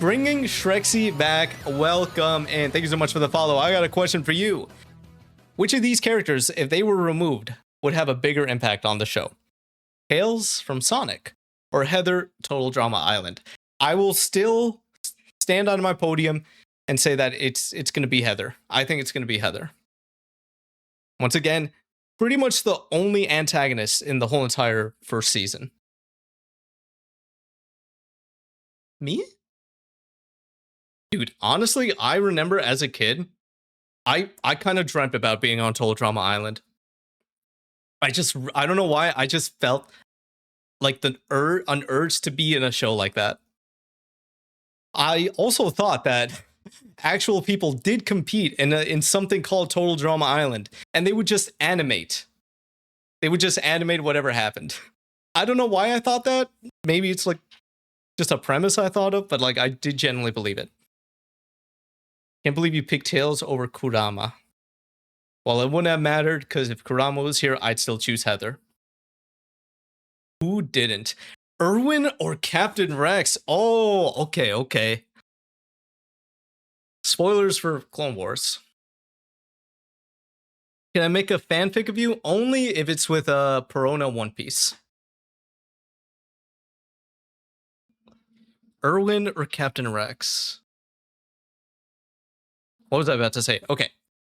Bringing Shrexy back, welcome, and thank you so much for the follow. I got a question for you. Which of these characters, if they were removed, would have a bigger impact on the show? Tails from Sonic or Heather, Total Drama Island? I will still stand on my podium and say that it's going to be Heather. I think it's going to be Heather. Once again, pretty much the only antagonist in the whole entire first season. Me? Dude, honestly, I remember as a kid, I kind of dreamt about being on Total Drama Island. I don't know why, I just felt like an urge to be in a show like that. I also thought that actual people did compete in something called Total Drama Island, and they would just animate. They would just animate whatever happened. I don't know why I thought that. Maybe it's like just a premise I thought of, but like I did genuinely believe it. Can't believe you picked Tails over Kurama. Well, it wouldn't have mattered, because if Kurama was here, I'd still choose Heather. Who didn't? Erwin or Captain Rex? Oh, okay. Spoilers for Clone Wars. Can I make a fanfic of you? Only if it's with a Perona One Piece. Erwin or Captain Rex? What was I about to say? Okay.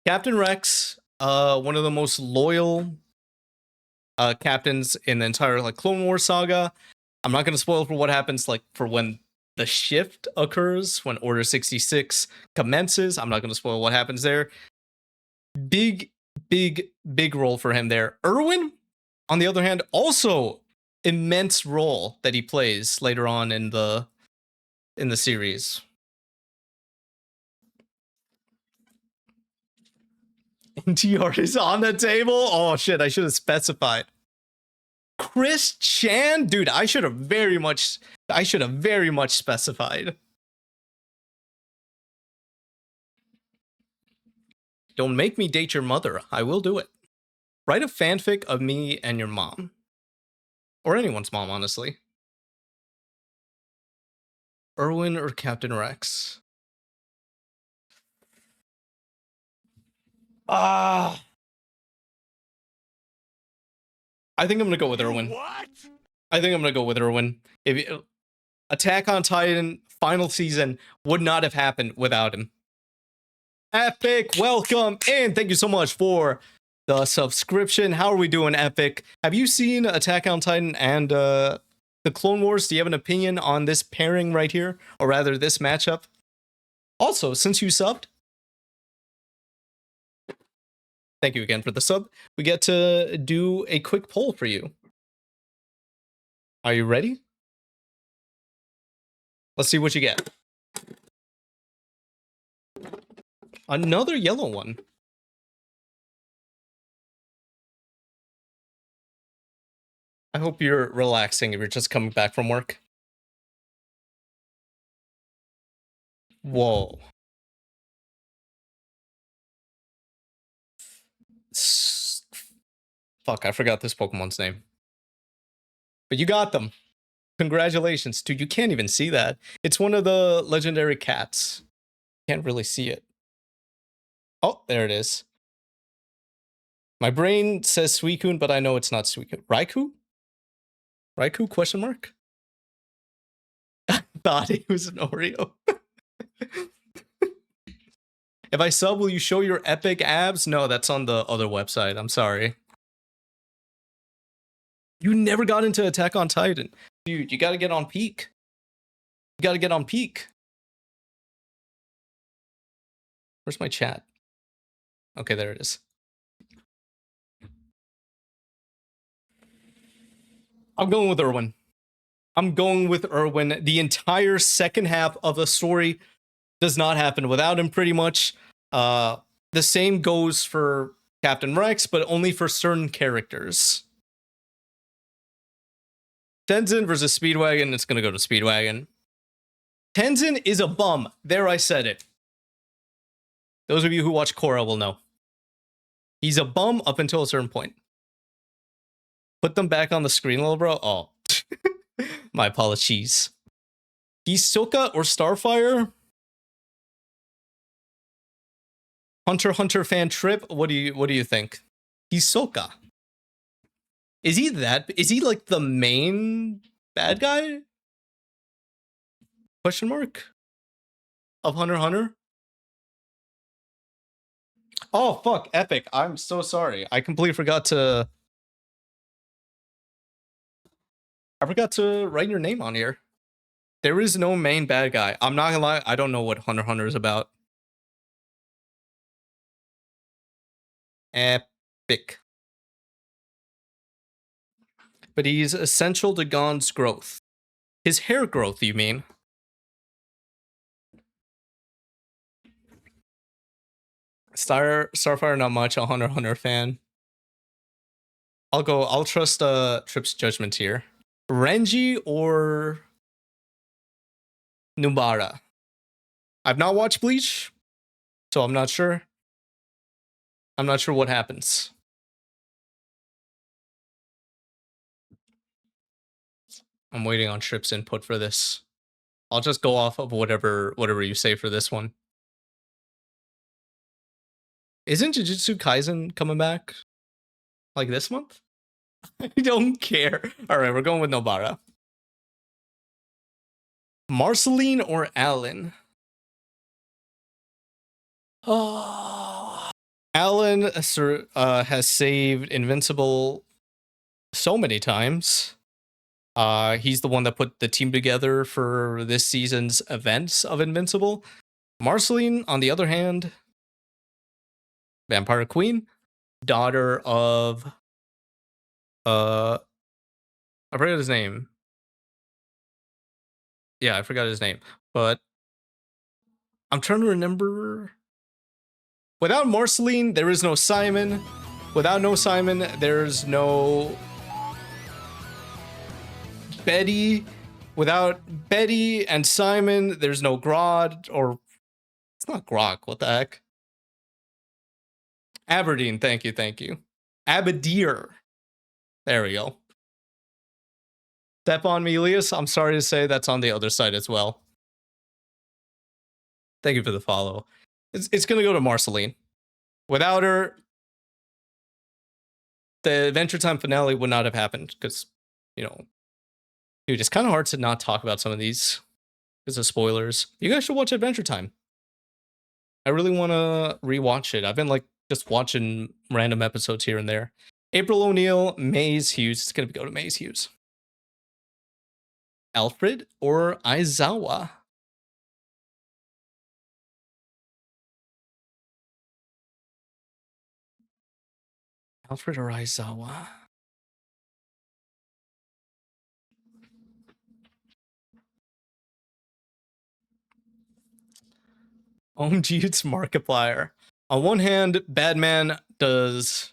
Captain Rex, one of the most loyal captains in the entire like Clone Wars saga. I'm not going to spoil for what happens like for when the shift occurs, when Order 66 commences. I'm not going to spoil what happens there. Big role for him there. Erwin, on the other hand, also immense role that he plays later on in the series. NTR is on the table. Oh shit, I should have specified. Chris Chan? Dude, I should have very much specified. Don't make me date your mother. I will do it. Write a fanfic of me and your mom. Or anyone's mom, honestly. Erwin or Captain Rex? I think I'm gonna go with Erwin. What? I think I'm gonna go with Erwin. Attack on Titan final season would not have happened without him. Epic, welcome, and thank you so much for the subscription. How are we doing, Epic? Have you seen Attack on Titan and the Clone Wars? Do you have an opinion on this pairing right here, or rather this matchup? Also, since you subbed, thank you again for the sub. We get to do a quick poll for you. Are you ready? Let's see what you get. Another yellow one. I hope you're relaxing if you're just coming back from work. Whoa. Fuck, I forgot this Pokemon's name. But you got them. Congratulations. Dude, you can't even see that. It's one of the legendary cats. Can't really see it. Oh, there it is. My brain says Suicune, but I know it's not Suicune. Raikou? Raikou, question mark? I thought it was an Oreo. If I sub, will you show your epic abs? No, that's on the other website. I'm sorry. You never got into Attack on Titan. Dude, you gotta get on peak. You gotta get on peak. Where's my chat? Okay, there it is. I'm going with Erwin. I'm going with Erwin. The entire second half of the story does not happen without him, pretty much. The same goes for Captain Rex, but only for certain characters. Tenzin versus Speedwagon. It's gonna go to Speedwagon. Tenzin is a bum. There, I said it. Those of you who watch Korra will know. He's a bum up until a certain point. Put them back on the screen, little bro. Oh, my apologies. Hisoka or Starfire? Hunter x Hunter fan trip. What do you think? Hisoka. Is he like the main bad guy? Question mark? Of Hunter x Hunter? Oh fuck, Epic. I'm so sorry. I completely forgot to write your name on here. There is no main bad guy. I'm not gonna lie, I don't know what Hunter x Hunter is about. Epic. But he's essential to Gon's growth. His hair growth, you mean? Starfire, not much a Hunter x Hunter fan. I'll trust Trip's judgment here. Renji or Nubara? I've not watched Bleach, so I'm not sure. I'm not sure what happens. I'm waiting on Trip's input for this. I'll just go off of whatever you say for this one. Isn't Jujutsu Kaisen coming back like this month? I don't care. All right, we're going with Nobara. Marceline or Alan? Oh. Alan has saved Invincible so many times. He's the one that put the team together for this season's events of Invincible. Marceline, on the other hand, Vampire Queen, daughter of I forgot his name. Yeah, I forgot his name. But I'm trying to remember. Without Marceline, there is no Simon. Without no Simon, there's no Betty. Without Betty and Simon, there's no Grodd, or it's not Grok. What the heck? Aberdeen. Thank you. Abadir. There we go. Step on me, Elias. I'm sorry to say that's on the other side as well. Thank you for the follow. It's gonna go to Marceline. Without her, the Adventure Time finale would not have happened because, you know, dude, it's kind of hard to not talk about some of these because of spoilers. You guys should watch Adventure Time. I really want to rewatch it. I've been like just watching random episodes here and there. April O'Neil, Maze Hughes. It's gonna go to Maze Hughes. Alfred or Aizawa? Alfred or Aizawa? Omji's Markiplier. On one hand, Batman does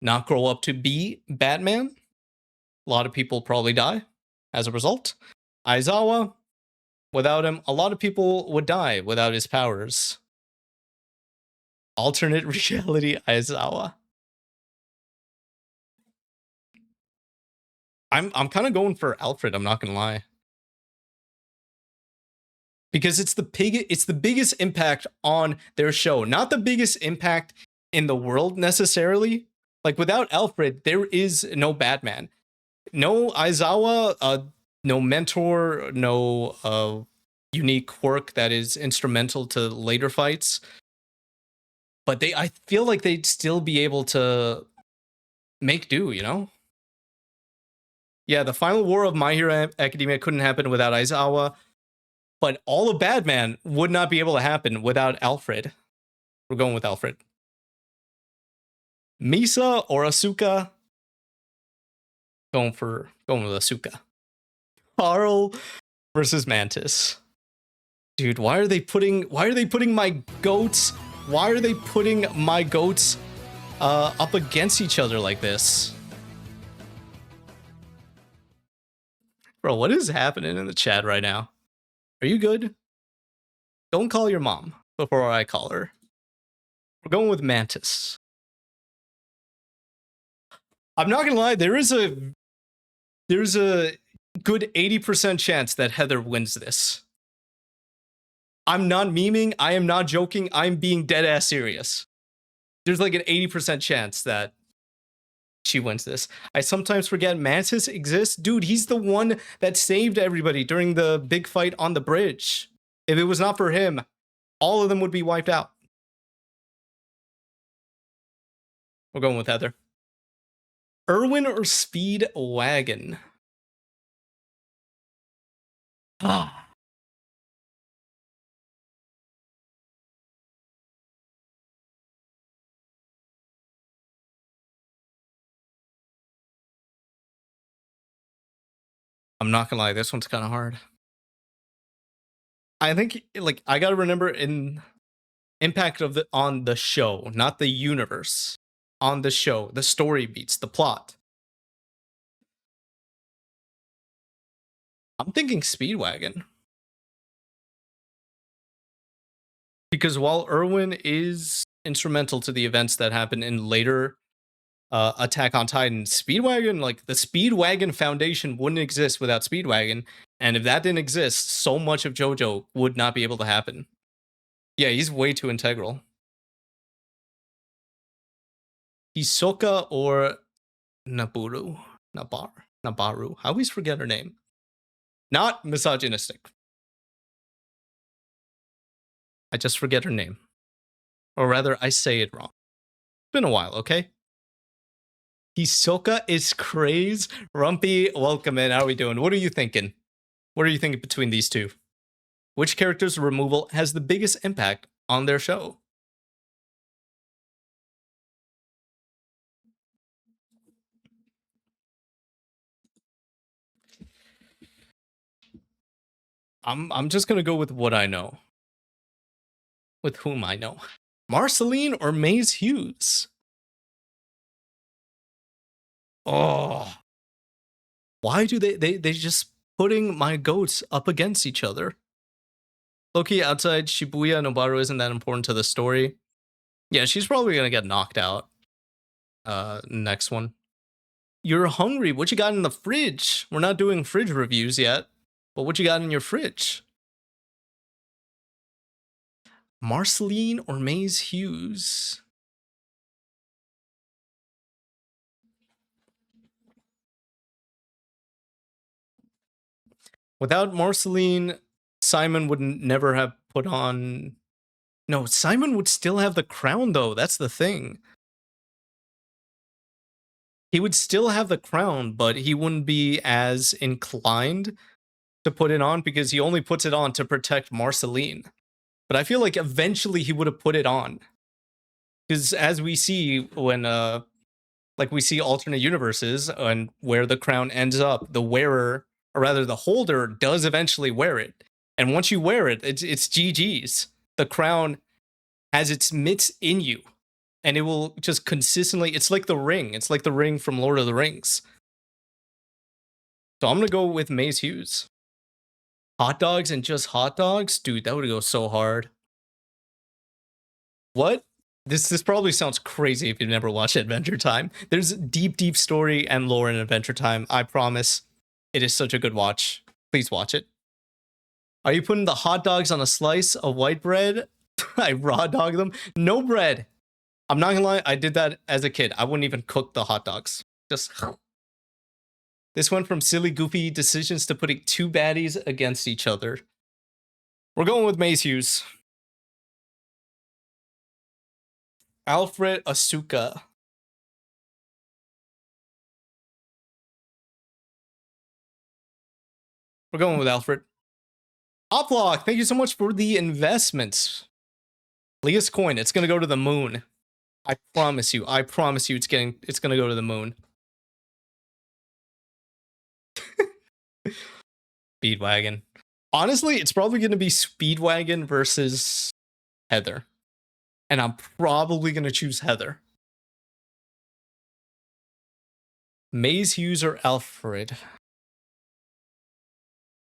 not grow up to be Batman. A lot of people probably die as a result. Aizawa, without him, a lot of people would die without his powers. Alternate reality Aizawa. I'm kind of going for Alfred, I'm not gonna lie. Because it's the biggest impact on their show, not the biggest impact in the world necessarily. Like without Alfred, there is no Batman. No Aizawa, no mentor, no unique quirk that is instrumental to later fights. But I feel like they'd still be able to make do, you know? Yeah, the final war of My Hero Academia couldn't happen without Aizawa, but all of Batman would not be able to happen without Alfred. We're going with Alfred. Misa or Asuka? Going with Asuka. Carl versus Mantis. Dude, why are they putting my goats? Why are they putting my goats up against each other like this. Bro, what is happening in the chat right now? Are you good? Don't call your mom before I call her. We're going with Mantis. I'm not gonna lie, there's a good 80% chance that Heather wins this. I'm not memeing, I am not joking, I'm being dead ass serious. There's like an 80% chance that she wins this. I sometimes forget Mantis exists. Dude, he's the one that saved everybody during the big fight on the bridge. If it was not for him, all of them would be wiped out. We're going with Heather. Erwin or Speedwagon? Ah. I'm not gonna lie, this one's kind of hard. I think, like, I gotta remember in impact of on the show, not the universe. On the show, the story beats, the plot. I'm thinking Speedwagon. Because while Erwin is instrumental to the events that happen in later Attack on Titan, Speedwagon, like the Speedwagon Foundation wouldn't exist without Speedwagon. And if that didn't exist, so much of JoJo would not be able to happen. Yeah, he's way too integral. Hisoka or Nabaru? Nabaru. I always forget her name. Not misogynistic. I just forget her name. Or rather, I say it wrong. It's been a while, okay? Hisoka is craze. Rumpy, welcome in. How are we doing? What are you thinking? What are you thinking between these two? Which character's removal has the biggest impact on their show? I'm just gonna go with what I know. With whom I know. Marceline or Maze Hughes? Oh. Why do they just putting my goats up against each other? Loki outside Shibuya Nobaru isn't that important to the story. Yeah, she's probably gonna get knocked out. Next one. You're hungry. What you got in the fridge? We're not doing fridge reviews yet. But what you got in your fridge? Marceline or Maze Hughes? Without Marceline, Simon would never have put on... No, Simon would still have the crown, though. That's the thing. He would still have the crown, but he wouldn't be as inclined to put it on because he only puts it on to protect Marceline. But I feel like eventually he would have put it on. Because as we see when, like we see alternate universes and where the crown ends up, the wearer, or rather the holder, does eventually wear it. And once you wear it, it's GG's. The crown has its mitts in you. And it will just consistently, it's like the ring. It's like the ring from Lord of the Rings. So I'm going to go with Maze Hughes. Hot dogs and just hot dogs? Dude, that would go so hard. What? This probably sounds crazy if you've never watched Adventure Time. There's deep story and lore in Adventure Time. I promise. It is such a good watch. Please watch it. Are you putting the hot dogs on a slice of white bread? I raw dog them? No bread. I'm not gonna lie, I did that as a kid. I wouldn't even cook the hot dogs. Just... This went from silly, goofy decisions to putting two baddies against each other. We're going with Maze Hughes. Alfred Asuka. We're going with Alfred. Oplock, thank you so much for the investments. Leah's coin, it's gonna go to the moon. I promise you it's gonna go to the moon. Speedwagon. Honestly, it's probably going to be Speedwagon versus Heather. And I'm probably going to choose Heather. Maze Hughes or Alfred?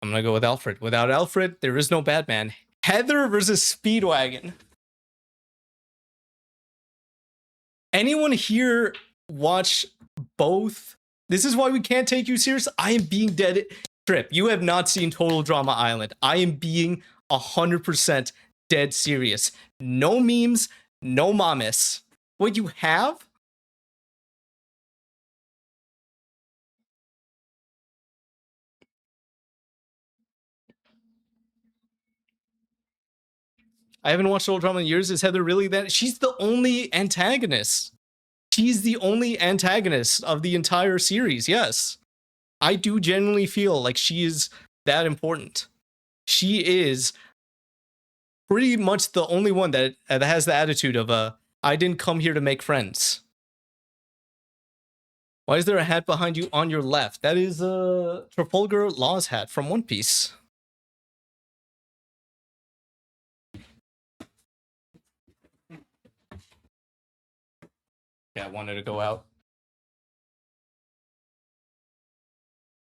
I'm gonna go with Alfred. Without Alfred, there is no Batman. Heather versus Speedwagon. Anyone here watch both? This is why we can't take you serious. I am being dead. Trip, you have not seen Total Drama Island. I am being 100% dead serious. No memes, no mames. What you have? I haven't watched Total Drama in years. Is Heather really that? She's the only antagonist. She's the only antagonist of the entire series, yes. I do genuinely feel like she is that important. She is pretty much the only one that has the attitude of, I didn't come here to make friends. Why is there a hat behind you on your left? That is Trafalgar Law's hat from One Piece. Yeah, I wanted to go out.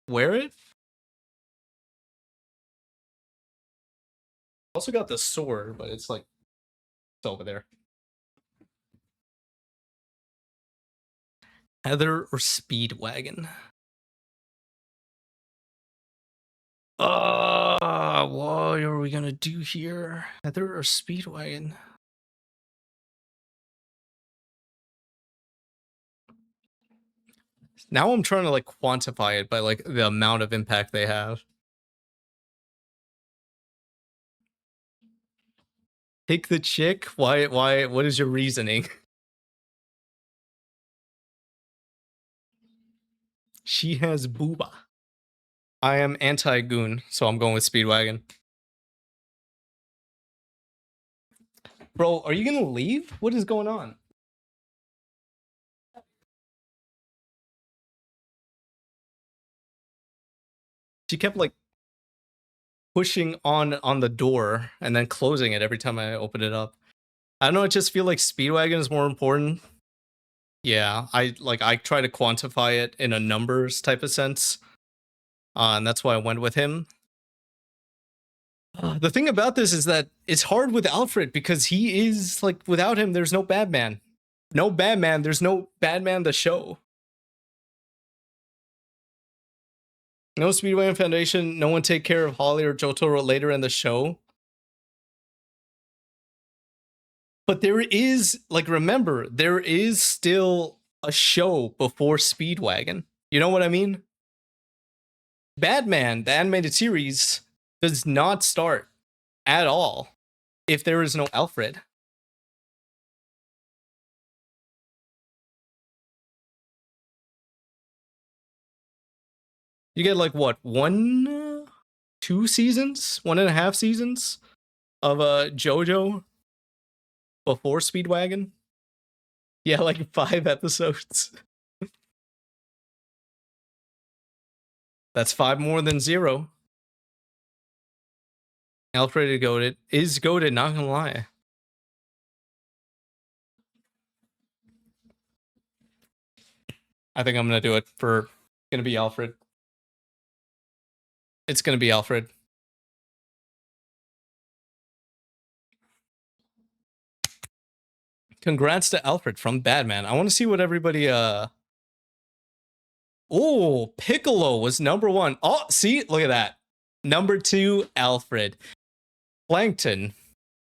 Wear it? Also got the sword, but it's like, it's over there. Heather or Speedwagon? What are we gonna do here? Heather or Speedwagon? Now I'm trying to like quantify it by like the amount of impact they have. Pick the chick? Why, what is your reasoning? She has booba. I am anti-goon, so I'm going with Speedwagon. Bro, are you gonna leave? What is going on? She kept like pushing on the door and then closing it every time I open it up. I don't know, I just feel like Speedwagon is more important. Yeah, I try to quantify it in a numbers type of sense. And that's why I went with him. The thing about this is that it's hard with Alfred because he is like, without him, there's no Batman. No Batman, there's no Batman the show. No Speedwagon Foundation, no one take care of Holly or Jotaro later in the show. But there is, like, remember, there is still a show before Speedwagon. You know what I mean? Batman, the animated series, does not start at all if there is no Alfred. You get like what, 2 seasons, 1.5 seasons of JoJo before Speedwagon. Yeah, like 5 episodes. That's 5 more than 0. Alfred goated is goated, not gonna lie. I think I'm gonna do it for gonna be Alfred. It's gonna be Alfred. Congrats to Alfred from Batman. I want to see what everybody Oh, Piccolo was number 1. Oh, see, look at that. Number 2, Alfred. Plankton.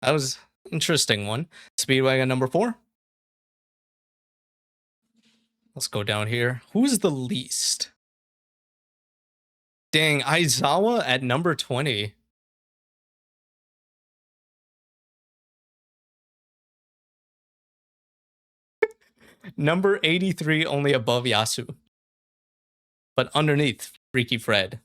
That was an interesting one. Speedwagon number 4. Let's go down here. Who's the least? Dang, Aizawa at number 20. Number 83, only above Yasu. But underneath Freaky Fred.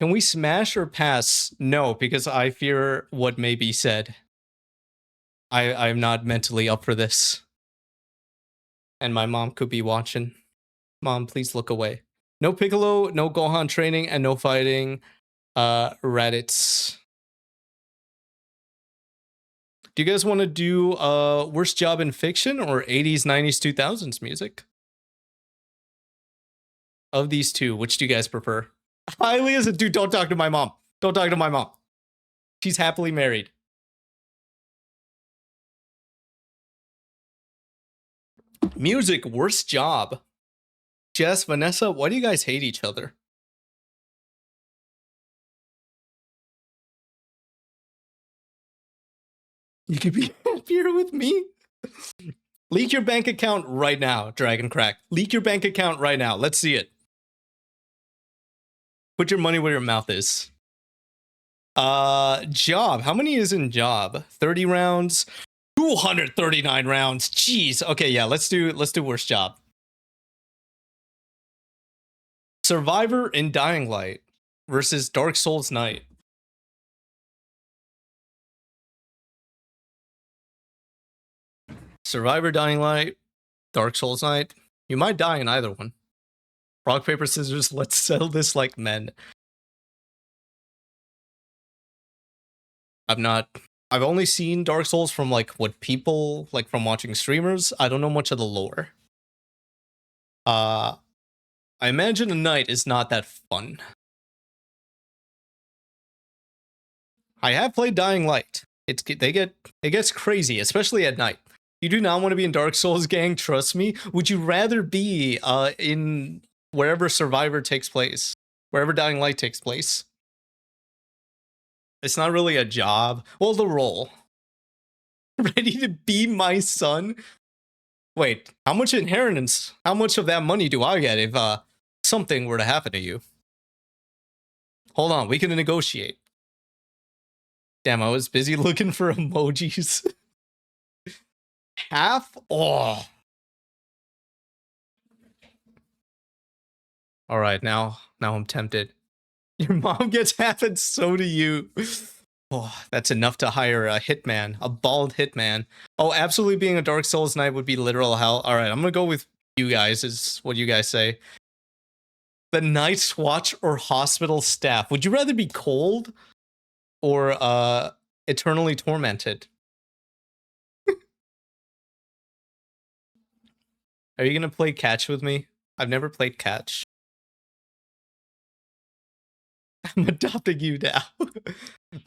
Can we smash or pass? No, because I fear what may be said. I'm not mentally up for this. And my mom could be watching. Mom, please look away. No Piccolo, no Gohan training, and no fighting Raditz. Do you guys want to do worst job in fiction or 80s, 90s, 2000s music? Of these two, which do you guys prefer? Highly as a dude, don't talk to my mom. Don't talk to my mom. She's happily married. Music, worst job. Jess, Vanessa, why do you guys hate each other? You could be happier with me. Leak your bank account right now, Dragon Crack. Leak your bank account right now. Let's see it. Put your money where your mouth is. Job. How many is in job? 30 rounds. 239 rounds. Jeez. Okay, yeah, let's do worst job. Survivor in Dying Light versus Dark Souls Night. Survivor, Dying Light, Dark Souls Night. You might die in either one. Rock, paper, scissors, let's settle this like men. I've only seen Dark Souls from like what people, like from watching streamers. I don't know much of the lore. I imagine a night is not that fun. I have played Dying Light. It gets crazy, especially at night. You do not want to be in Dark Souls, gang, trust me. Would you rather be in wherever Survivor takes place? Wherever Dying Light takes place? It's not really a job. Well, the role. Ready to be my son? Wait, how much inheritance? How much of that money do I get if something were to happen to you? Hold on, we can negotiate. Damn, I was busy looking for emojis. Half? Oh. All right, now I'm tempted. Your mom gets half and so do you. Oh, that's enough to hire a hitman, a bald hitman. Oh, absolutely being a Dark Souls Knight would be literal hell. All right, I'm going to go with you guys, is what you guys say. The Night's Watch or hospital staff. Would you rather be cold or eternally tormented? Are you going to play catch with me? I've never played catch. I'm adopting you now.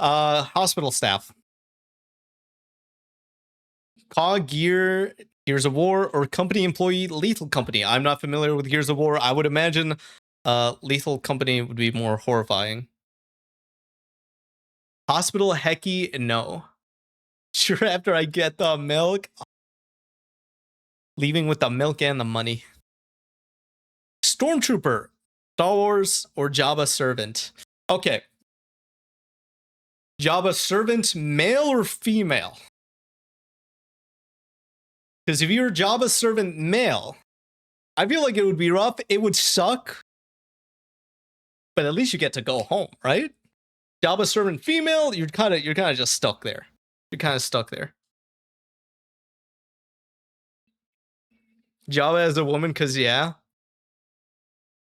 Hospital staff. COG, Gears of War, or company employee, Lethal Company. I'm not familiar with Gears of War. I would imagine Lethal Company would be more horrifying. Hospital, hecky, no. Sure, after I get the milk. Leaving with the milk and the money. Stormtrooper, Star Wars, or Jabba servant? Okay. Jabba servant, male or female? Because if you're Jabba servant male, I feel like it would be rough. It would suck. But at least you get to go home, right? Jabba servant female, you're kind of just stuck there. You're kind of stuck there. Jabba as a woman, because yeah.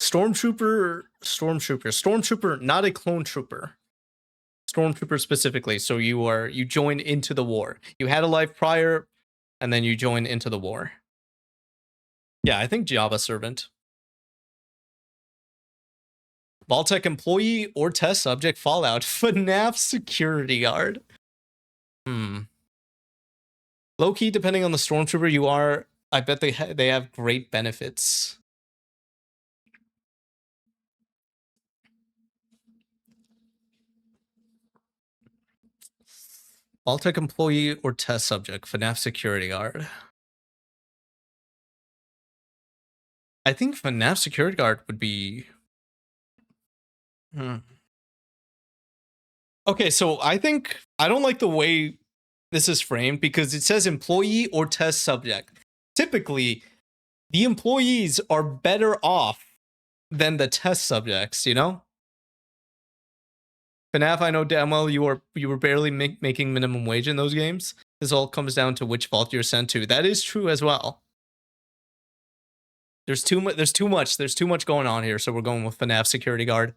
Stormtrooper, not a clone trooper. Stormtrooper specifically, so you join into the war. You had a life prior, and then you join into the war. Yeah, I think Jabba servant. Vault-Tec employee or test subject Fallout. FNAF security guard. Low-key, depending on the Stormtrooper you are, I bet they have great benefits. Vault-Tec employee or test subject, FNAF security guard. I think FNAF security guard would be... Okay, so I don't like the way this is framed because it says employee or test subject. Typically, the employees are better off than the test subjects, you know? FNAF, I know damn well you were barely making minimum wage in those games. This all comes down to which vault you're sent to. That is true as well. There's too much going on here, so we're going with FNAF security guard.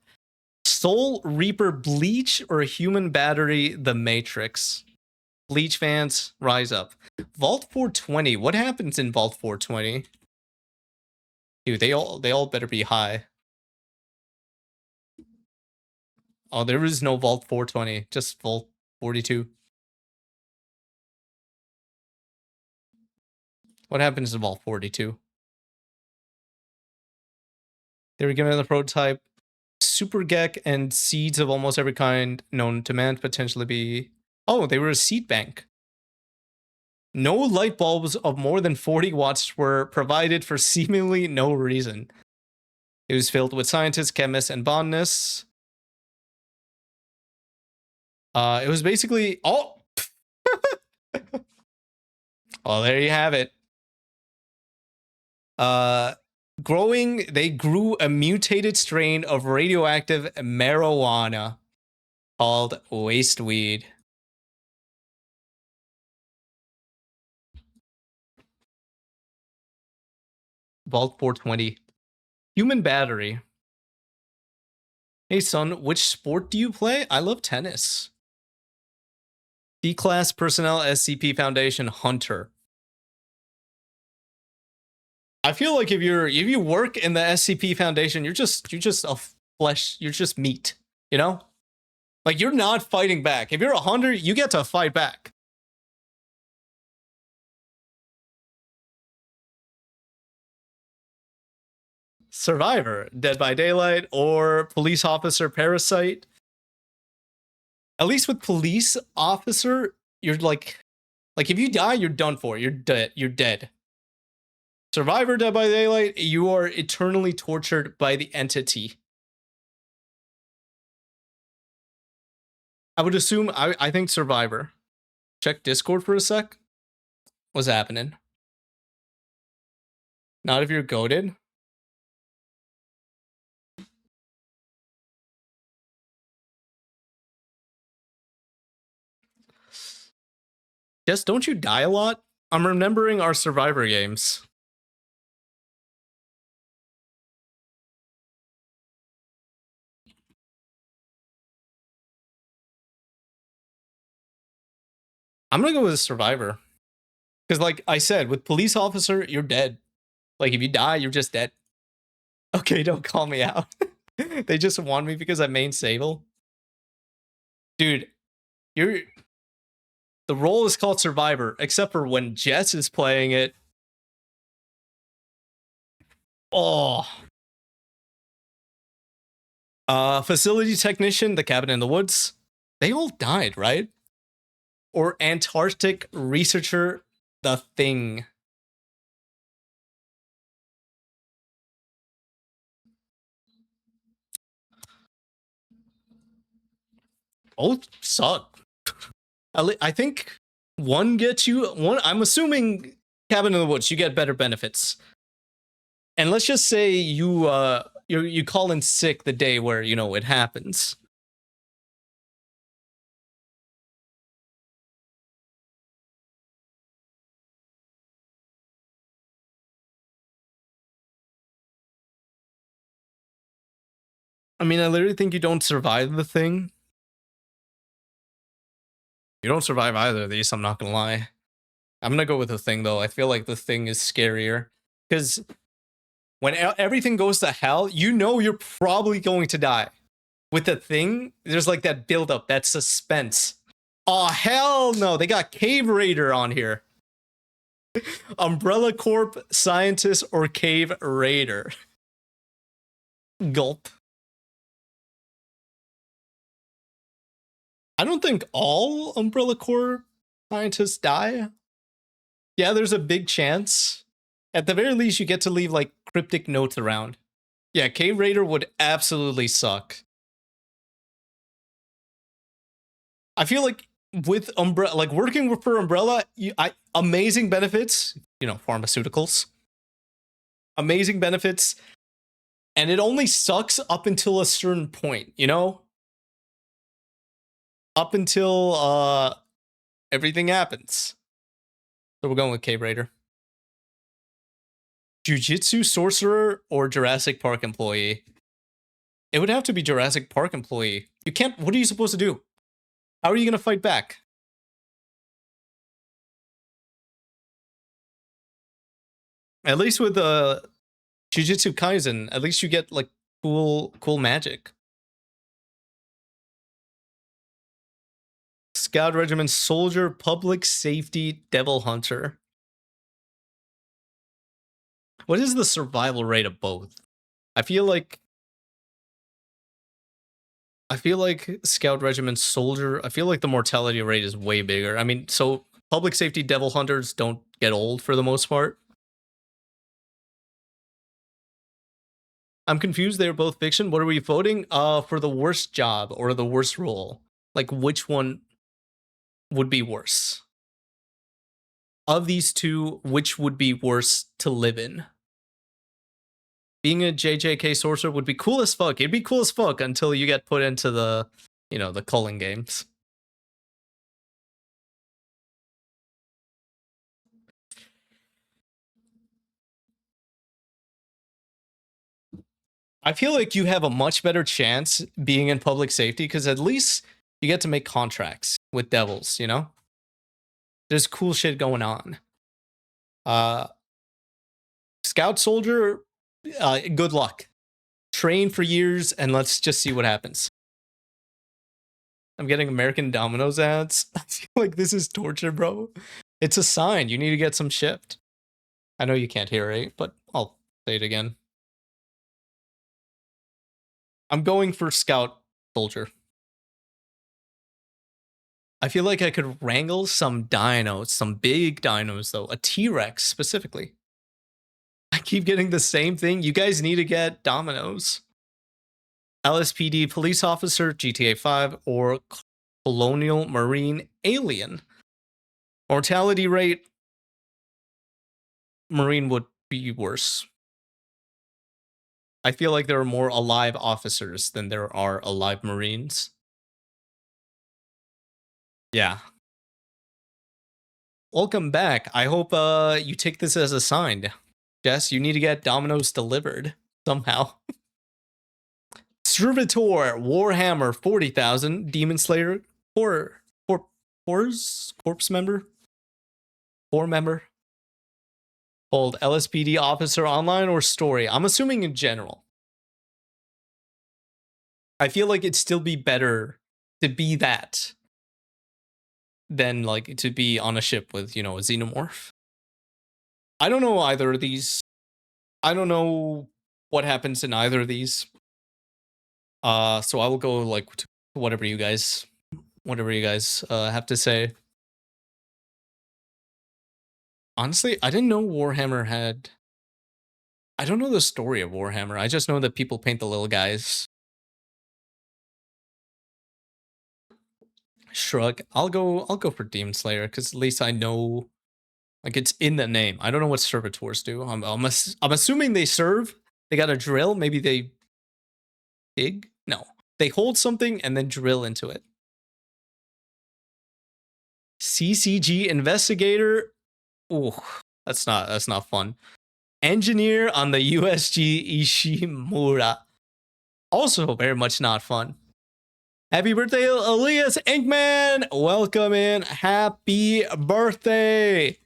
Soul Reaper Bleach or Human Battery The Matrix? Bleach fans, rise up. Vault 420. What happens in Vault 420? Dude, they all better be high. Oh, there is no Vault 420, just Vault 42. What happens in Vault 42? They were given the prototype. Super Gek and seeds of almost every kind known to man potentially be... Oh, they were a seed bank. No light bulbs of more than 40 watts were provided for seemingly no reason. It was filled with scientists, chemists, and botanists. It was basically... Oh! Well, there you have it. They grew a mutated strain of radioactive marijuana called wasteweed. Vault 420. Human battery. Hey son, which sport do you play? I love tennis. D-Class Personnel SCP Foundation Hunter. I feel like if you work in the SCP Foundation, you're just a flesh, you're just meat, you know? Like you're not fighting back. If you're a hunter, you get to fight back. Survivor, Dead by Daylight, or Police Officer Parasite. At least with Police Officer, you're like if you die, you're done for. You're dead. You're dead. Survivor, Dead by Daylight, you are eternally tortured by the entity. I would assume, I think Survivor. Check Discord for a sec. What's happening? Not if you're goated. Jess, don't you die a lot? I'm remembering our Survivor games. I'm gonna go with Survivor. Because like I said, with Police Officer, you're dead. Like if you die, you're just dead. Okay, don't call me out. They just want me because I main Sable. Dude, the role is called Survivor, except for when Jess is playing it. Oh. Facility Technician, The Cabin in the Woods. They all died, right? Or Antarctic Researcher, The Thing. Both suck. I think one gets you one. I'm assuming Cabin in the Woods, you get better benefits. And let's just say you call in sick the day where it happens. I mean, I literally think you don't survive the thing. You don't survive either of these, I'm not gonna lie. I'm gonna go with the thing, though. I feel like the thing is scarier. Because when everything goes to hell, you're probably going to die. With the thing, there's like that buildup, that suspense. Oh, hell no! They got Cave Raider on here. Umbrella Corp, Scientist, or Cave Raider. Gulp. I don't think all Umbrella Corps scientists die. Yeah, there's a big chance. At the very least, you get to leave like cryptic notes around. Yeah, Cave Raider would absolutely suck. I feel like with Umbrella, like working for Umbrella, amazing benefits, pharmaceuticals. Amazing benefits. And it only sucks up until a certain point, Up until everything happens. So we're going with Cave Raider. Jiu-Jitsu Sorcerer or Jurassic Park Employee? It would have to be Jurassic Park Employee. You can't... What are you supposed to do? How are you going to fight back? At least with Jujutsu Kaisen, at least you get like cool magic. Scout Regiment Soldier, Public Safety, Devil Hunter. What is the survival rate of both? I feel like Scout Regiment Soldier, I feel like the mortality rate is way bigger. I mean, so Public Safety Devil Hunters don't get old for the most part. I'm confused. They're both fiction. What are we voting? For the worst job or the worst role? Like, which one would be worse? Of these two, which would be worse to live in? Being a JJK sorcerer would be cool as fuck. It'd be cool as fuck until you get put into the, the culling games. I feel like you have a much better chance being in public safety because at least you get to make contracts with devils, There's cool shit going on. Scout soldier, good luck. Train for years and let's just see what happens. I'm getting American Domino's ads. I feel like this is torture, bro. It's a sign. You need to get some shift. I know you can't hear it, but I'll say it again. I'm going for Scout Soldier. I feel like I could wrangle some dinos, some big dinos though, a T-Rex specifically. I keep getting the same thing. You guys need to get Domino's. LSPD Police Officer, GTA 5, or Colonial Marine Alien. Mortality rate, Marine would be worse. I feel like there are more alive officers than there are alive Marines. Yeah. Welcome back. I hope you take this as a sign. Jess, you need to get Domino's delivered somehow. Servitor, Warhammer 40,000, Demon Slayer, Corpse member? 4 member? Hold LSPD officer online or story? I'm assuming in general. I feel like it'd still be better to be that than like to be on a ship with, a xenomorph. I don't know either of these. I don't know what happens in either of these. So I will go like to whatever you guys have to say. Honestly, I didn't know Warhammer had... I don't know the story of Warhammer. I just know that people paint the little guys. Shrug. I'll go for Demon Slayer because at least I know, like, it's in the name. I don't know what servitors do. I'm assuming they serve. They got a drill. Maybe they dig. No, they hold something and then drill into it. CCG investigator. Ooh, that's not fun. Engineer on the USG Ishimura. Also very much not fun. Happy birthday, Elias Inkman! Welcome in. Happy birthday!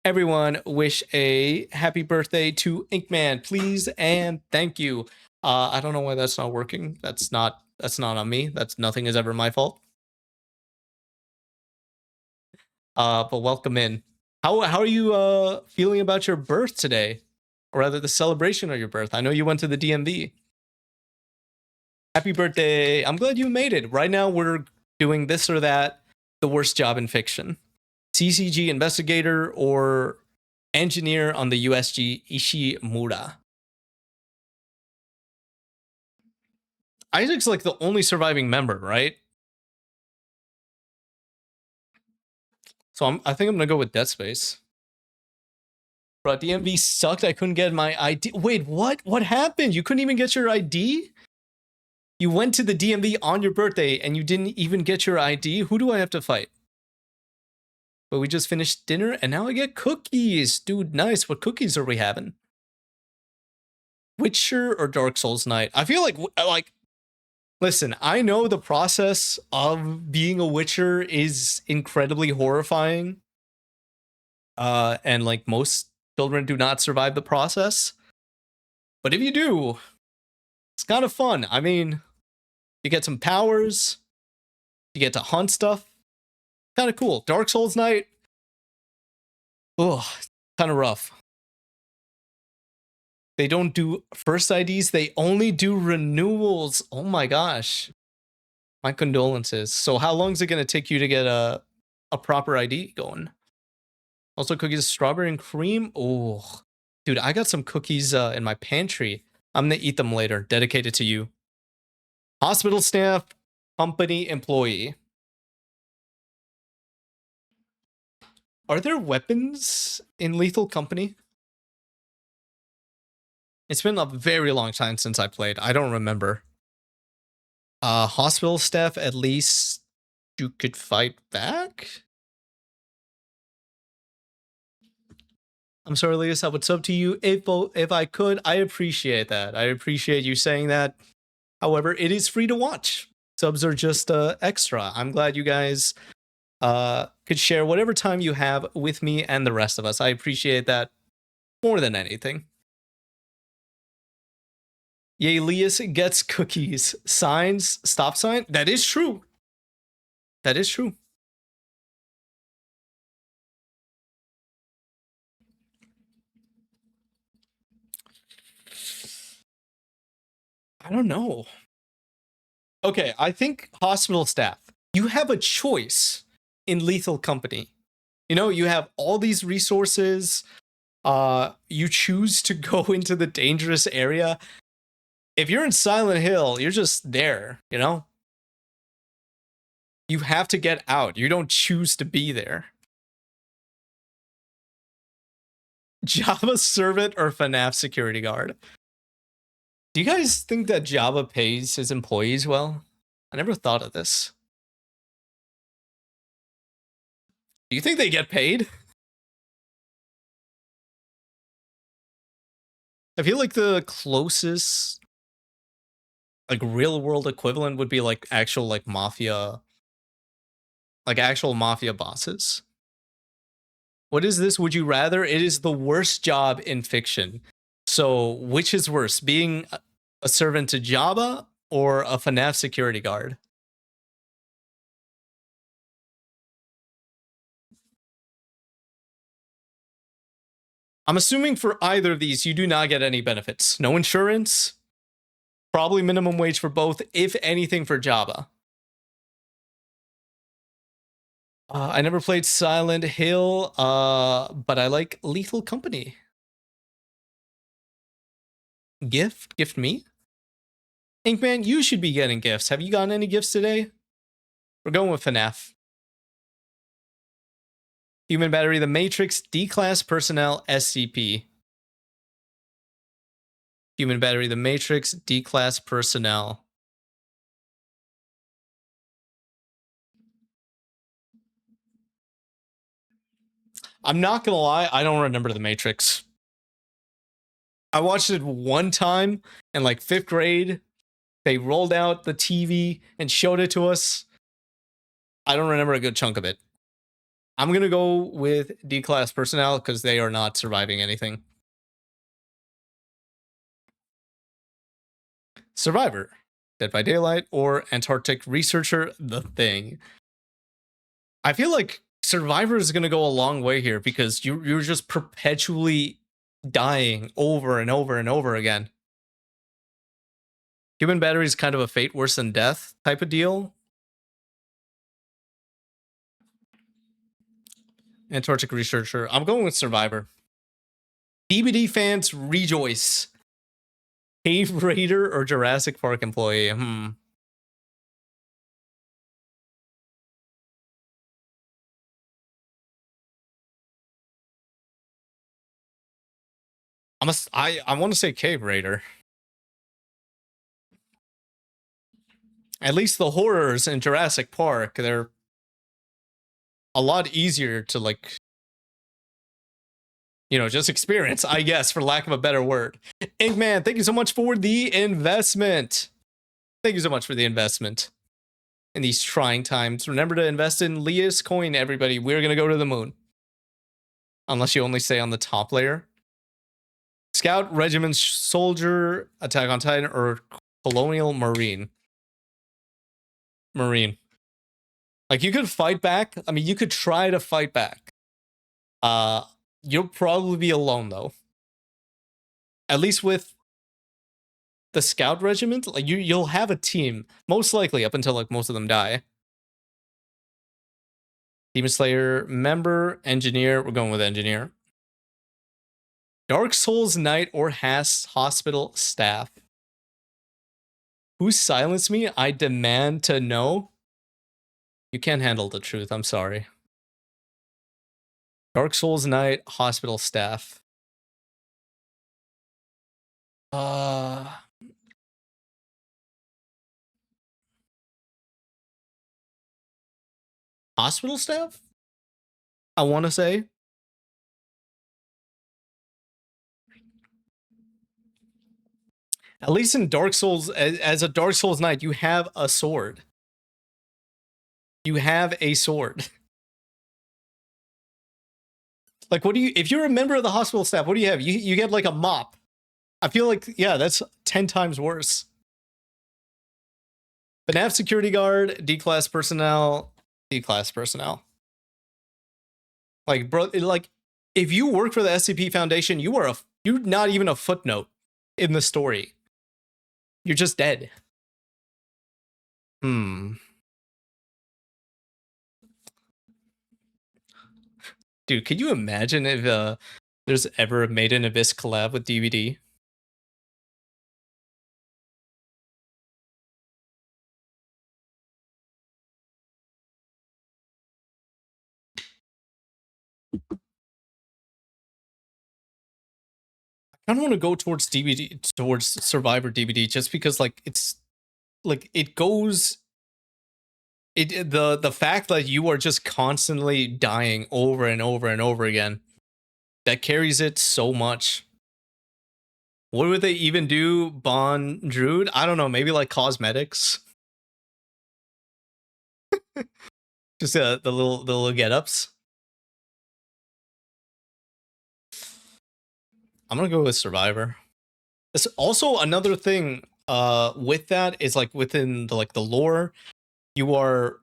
Everyone wish a happy birthday to Inkman, please and thank you. I don't know why that's not working. That's not on me. Nothing is ever my fault. But welcome in. How are you feeling about your birth today? Or rather the celebration of your birth. I know you went to the DMV. Happy birthday. I'm glad you made it. Right now we're doing this or that, the worst job in fiction. CCG investigator or engineer on the USG Ishimura. Isaac's like the only surviving member, right? So I think I'm gonna go with Dead Space. Bro, DMV sucked. I couldn't get my ID. Wait, what? What happened? You couldn't even get your ID? You went to the DMV on your birthday and you didn't even get your ID? Who do I have to fight? But we just finished dinner and now I get cookies. Dude, nice. What cookies are we having? Witcher or Dark Souls Night? I feel like, listen, I know the process of being a Witcher is incredibly horrifying. And like most children do not survive the process. But if you do, it's kind of fun. I mean, you get some powers, you get to hunt stuff. Kind of cool. Dark Souls Night. Oh, kind of rough. They don't do first IDs, they only do renewals. Oh my gosh. My condolences. So how long is it going to take you to get a proper ID going? Also cookies, strawberry and cream. Oh, dude, I got some cookies in my pantry. I'm going to eat them later. Dedicated to you. Hospital staff, company employee. Are there weapons in Lethal Company? It's been a very long time since I played. I don't remember. Hospital staff, at least you could fight back? I'm sorry, Lisa, what's up to you? If I could, I appreciate that. I appreciate you saying that. However, it is free to watch. Subs are just extra. I'm glad you guys could share whatever time you have with me and the rest of us. I appreciate that more than anything. Yay, Elias gets cookies. Signs, stop sign. That is true. That is true. I don't know. Okay, I think hospital staff. You have a choice in Lethal Company. You know, you have all these resources. You choose to go into the dangerous area. If you're in Silent Hill, you're just there, you know? You have to get out. You don't choose to be there. Java servant or FNAF security guard? Do you guys think that Java pays his employees well? I never thought of this. Do you think they get paid? I feel like the closest like real world equivalent would be like actual like mafia, like actual mafia bosses. What is this? Would you rather? It is the worst job in fiction. So which is worse, being a servant to Jabba or a FNAF security guard? I'm assuming for either of these, you do not get any benefits. No insurance. Probably minimum wage for both, if anything for Jabba. I never played Silent Hill, but I like Lethal Company. Gift me? Inkman, you should be getting gifts. Have you gotten any gifts today? We're going with FNAF. Human Battery, The Matrix, D-Class Personnel, SCP. Human Battery, The Matrix, D-Class Personnel. I'm not gonna lie, I don't remember The Matrix. I watched it one time in like 5th grade. They rolled out the TV and showed it to us. I don't remember a good chunk of it. I'm gonna go with D-Class Personnel because they are not surviving anything. Survivor, Dead by Daylight, or Antarctic Researcher, The Thing. I feel like Survivor is going to go a long way here because you're just perpetually dying over and over and over again. Human Battery is kind of a fate worse than death type of deal. Antarctic Researcher. I'm going with Survivor. DBD fans rejoice. Cave Raider or Jurassic Park employee? I'm I want to say Cave Raider. At least the horrors in Jurassic Park, they're a lot easier to like, you know, just experience, I guess, for lack of a better word. Inkman, thank you so much for the investment. Thank you so much for the investment in these trying times. Remember to invest in Leah's coin, everybody. We're going to go to the moon. unless you only stay on the top layer. Scout, Regiment, Soldier, Attack on Titan, or Colonial Marine. Marine. Like, you could fight back. I mean, you could try to fight back. You'll probably be alone, though. At least with the Scout Regiment, like, you'll have a team. Most likely, up until, like, most of them die. Demon Slayer, Member, Engineer. We're going with Engineer. Dark Souls Knight or Hospital Staff. Who silenced me? I demand to know. You can't handle the truth. I'm sorry. Dark Souls Knight, Hospital Staff. Hospital Staff? I want to say. At least in Dark Souls, as a Dark Souls Knight, you have a sword. You have a sword. Like, what do you, if you're a member of the hospital staff, what do you have? You get like a mop. I feel like, yeah, that's 10 times worse. FNAF security guard, D-class personnel, D-class personnel. Like, bro, like, if you work for the SCP Foundation, you're not even a footnote in the story. You're just dead. Dude, could you imagine if there's ever a Made in Abyss collab with DVD? I don't want to go towards DVD, towards Survivor DVD, just because like it's like it goes. The fact that you are just constantly dying over and over and over again, that carries it so much. What would they even do, Bon Druid? I don't know, maybe like cosmetics. Just the little get-ups. I'm gonna go with Survivor. It's also another thing with that is like within the lore, you are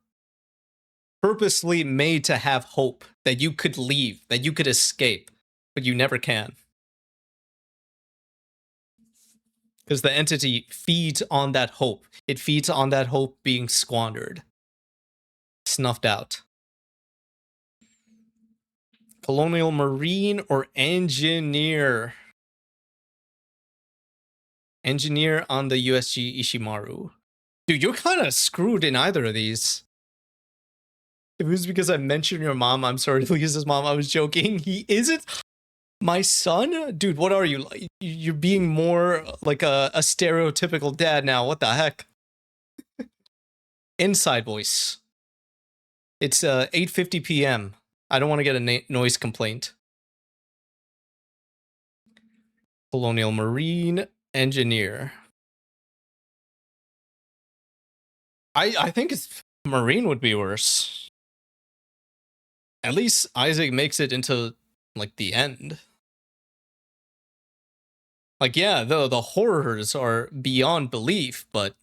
purposely made to have hope that you could leave, that you could escape, but you never can. Because the entity feeds on that hope. It feeds on that hope being squandered. Snuffed out. Colonial Marine or Engineer? Engineer on the USG Ishimaru. Dude, you're kind of screwed in either of these. If it was because I mentioned your mom, I'm sorry to Lisa's mom, I was joking. He isn't my son? Dude, what are you? You're being more like a stereotypical dad now. What the heck? Inside voice. It's 8:50 p.m. I don't want to get a noise complaint. Colonial Marine Engineer. I think it's Marine would be worse. At least Isaac makes it into like the end. Like, yeah, the horrors are beyond belief, but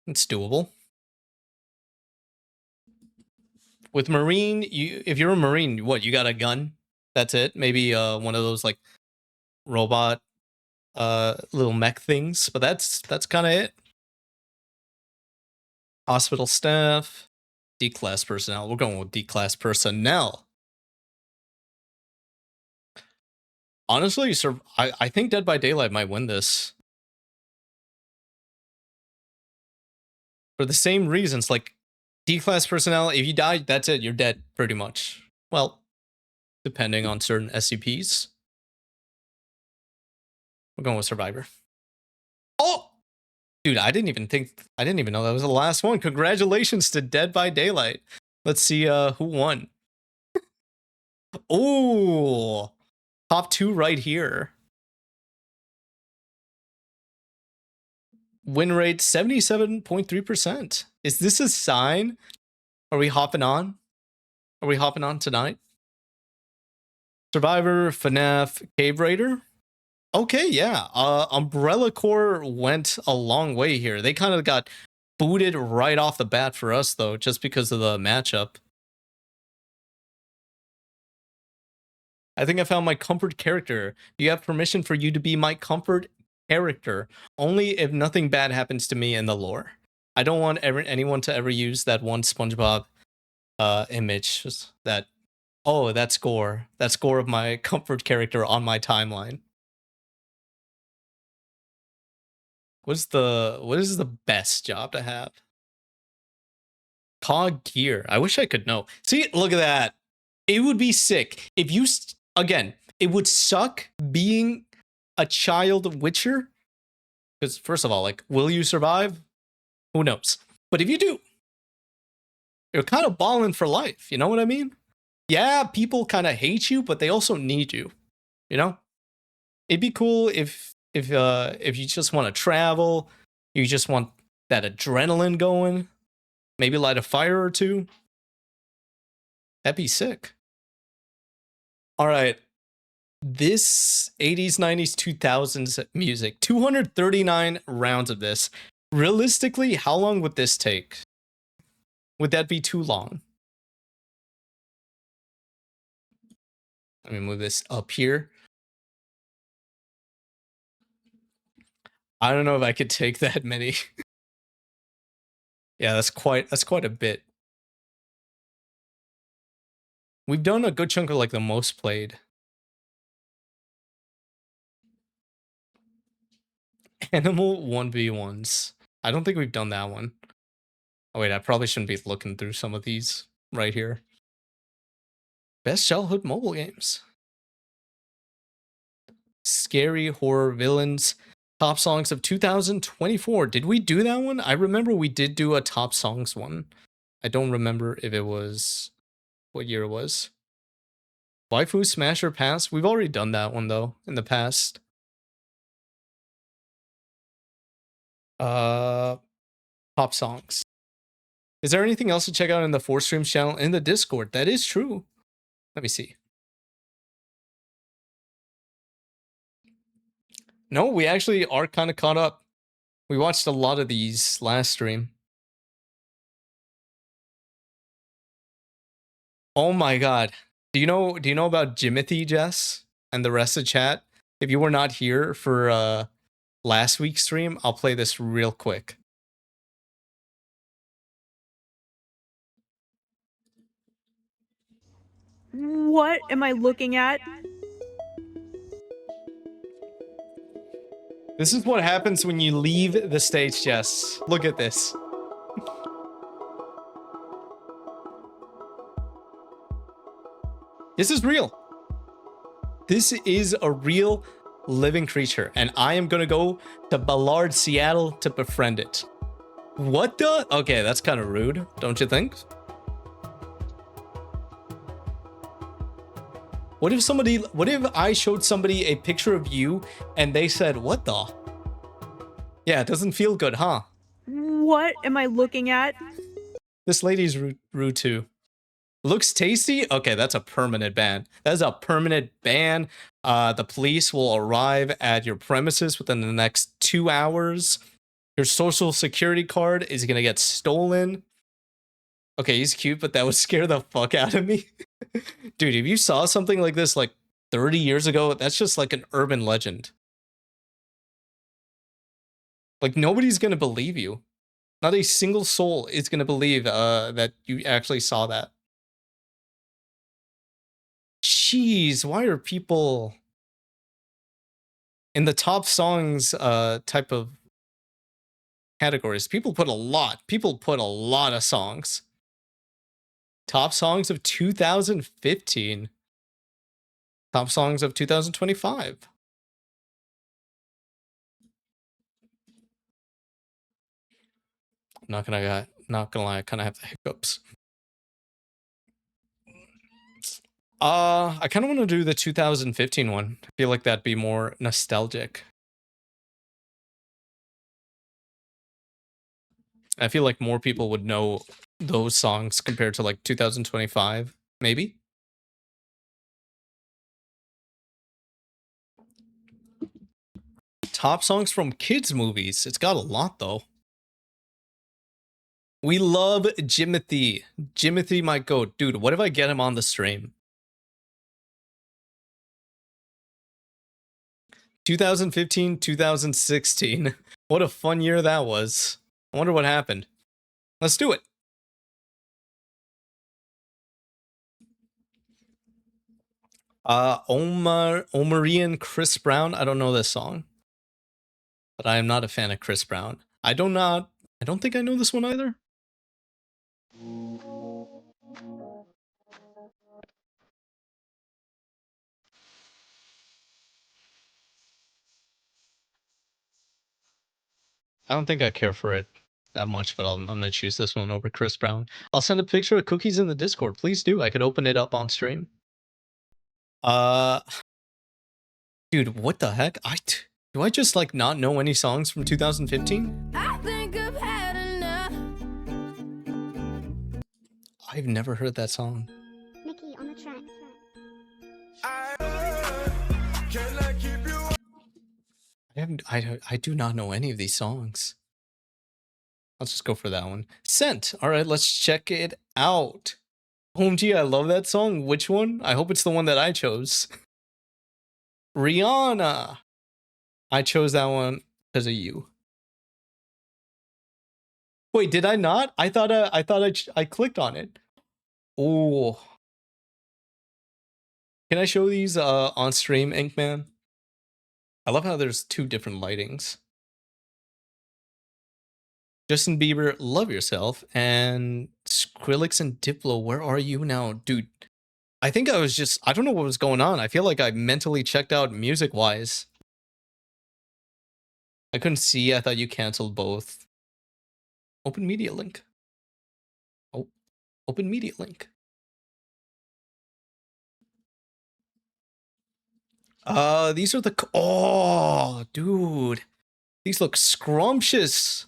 it's doable. With Marine, if you're a Marine, what, you got a gun? That's it? Maybe one of those like robot little mech things, but that's kind of it. Hospital staff, D-class personnel. We're going with D-class personnel. Honestly, I think Dead by Daylight might win this. For the same reasons, like D-class personnel, if you die, that's it, you're dead, pretty much. Well, depending on certain SCPs. We're going with Survivor. Oh! Dude, I didn't even know that was the last one. Congratulations to Dead by Daylight. Let's see who won. Oh! Top 2 right here. Win rate 77.3%. Is this a sign? Are we hopping on? Are we hopping on tonight? Survivor, FNAF, Cave Raider. Okay, yeah. Umbrella Corps went a long way here. They kind of got booted right off the bat for us, though, just because of the matchup. I think I found my comfort character. You have permission for you to be my comfort character, only if nothing bad happens to me in the lore. I don't want anyone to ever use that one SpongeBob image. Just that, oh, that's Gore. That's Gore of my comfort character on my timeline. What is the best job to have? Cog Gear. I wish I could know. See, look at that. It would be sick if you again. It would suck being a child Witcher, because first of all, like, will you survive? Who knows? But if you do, you're kind of balling for life. You know what I mean? Yeah, people kind of hate you, but they also need you. You know, it'd be cool if you just want to travel, you just want that adrenaline going, maybe light a fire or two. That'd be sick. All right. This 80s, 90s, 2000s music, 239 rounds of this. Realistically, how long would this take? Would that be too long? Let me move this up here. I don't know if I could take that many. Yeah, that's quite a bit. We've done a good chunk of like the most played. Animal 1v1s. I don't think we've done that one. Oh wait, I probably shouldn't be looking through some of these right here. Best childhood mobile games. Scary horror villains. Top songs of 2024. Did we do that one? I remember we did do a top songs one. I don't remember if it was what year it was. Waifu Smasher Pass. We've already done that one though in the past. Top songs. Is there anything else to check out in the 4Streams channel in the Discord? That is true. Let me see. No, we actually are kind of caught up. We watched a lot of these last stream. Oh my god. Do you know about Jimothy, Jess? And the rest of chat? If you were not here for last week's stream, I'll play this real quick. What am I looking at? This is what happens when you leave the stage, Jess. Look at this. This is real. This is a real living creature, and I am gonna go to Ballard, Seattle to befriend it. What the? Okay, that's kind of rude, don't you think? What if I showed somebody a picture of you and they said, what the? Yeah, it doesn't feel good, huh? What am I looking at? This lady's rude too. Looks tasty? Okay, that's a permanent ban. That is a permanent ban. The police will arrive at your premises within the next 2 hours. Your social security card is gonna get stolen. Okay, he's cute, but that would scare the fuck out of me. Dude, if you saw something like this like 30 years ago, that's just like an urban legend. Like, nobody's gonna believe you. Not a single soul is gonna believe that you actually saw that. Jeez, why are people in the top songs type of categories? People put a lot of songs. Top songs of 2015. Top songs of 2025. Not gonna lie, I kind of have the hiccups. I kind of want to do the 2015 one. I feel like that'd be more nostalgic. I feel like more people would know those songs compared to like 2025, maybe. top songs from kids movies. It's got a lot though. We love Jimothy. Jimothy might go, dude, what if I get him on the stream? 2015, 2016. What a fun year that was. I wonder what happened. Let's do it. Omarian Chris Brown. I don't know this song, but I am not a fan of Chris Brown. I don't think I know this one either. I don't think I care for it that much, but I'm gonna choose this one over Chris Brown. I'll send a picture of cookies in the Discord. Please do. I could open it up on stream. Dude, what the heck? Do I just like not know any songs from 2015? I think I've had enough. I've never heard that song. Nikki on the track. I do not know any of these songs. Let's just go for that one. Scent. All right, let's check it out. OMG, I love that song. Which one? I hope it's the one that I chose. Rihanna. I chose that one because of you. Wait, did I not? I thought I clicked on it. Oh. Can I show these on stream, Inkman? I love how there's two different lightings. Justin Bieber, Love Yourself, and Skrillex and Diplo, Where Are You Now? Dude, I think I don't know what was going on. I feel like I mentally checked out music-wise. I couldn't see. I thought you canceled both. Open media link. Oh, open media link. These are the... Oh, dude. These look scrumptious.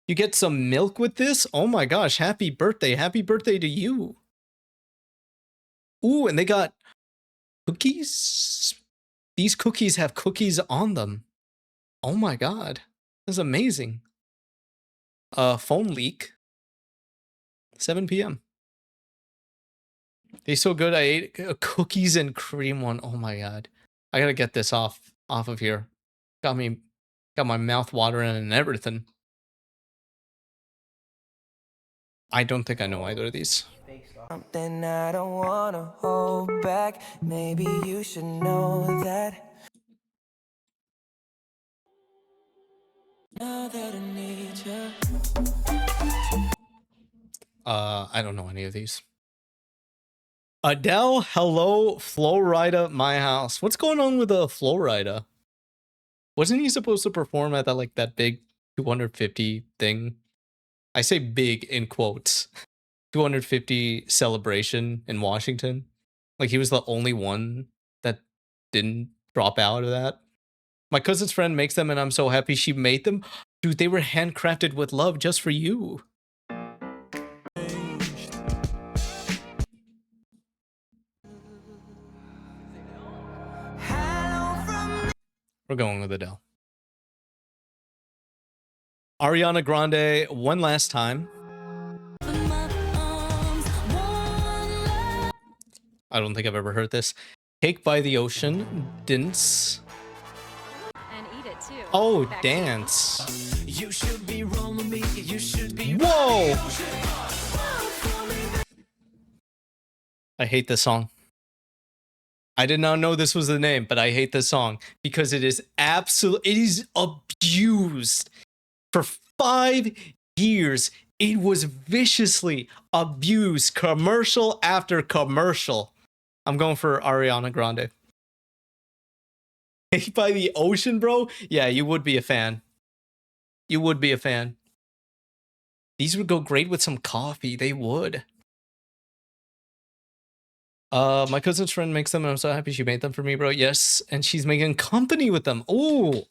You get some milk with this? Oh my gosh, happy birthday. Happy birthday to you. Ooh, and they got cookies. These cookies have cookies on them. Oh my god. That's amazing. Phone leak. 7 p.m. They're so good. I ate a cookies and cream one. Oh my god. I gotta get this off of here. Got my mouth watering and everything. I don't think I know either of these. Something I don't wanna hold back. Maybe you should know that. Now that I need you. I don't know any of these. Adele, hello, Florida, my house. What's going on with Florida? Wasn't he supposed to perform at that big 250 thing? I say big in quotes. 250 celebration in Washington. Like he was the only one that didn't drop out of that. My cousin's friend makes them and I'm so happy she made them. Dude, they were handcrafted with love just for you. We're going with Adele. Ariana Grande, One Last Time. I don't think I've ever heard this. Cake by the Ocean, Dance. And eat it too. Oh, Dance. You should be rolling me. You should be. Whoa! I hate this song. I did not know this was the name, but I hate this song because it is abused. For 5 years, it was viciously abused, commercial after commercial. I'm going for Ariana Grande. Cake by the Ocean, bro? Yeah, you would be a fan. You would be a fan. These would go great with some coffee. They would. My cousin's friend makes them and I'm so happy she made them for me, bro. Yes, and she's making company with them. Oh,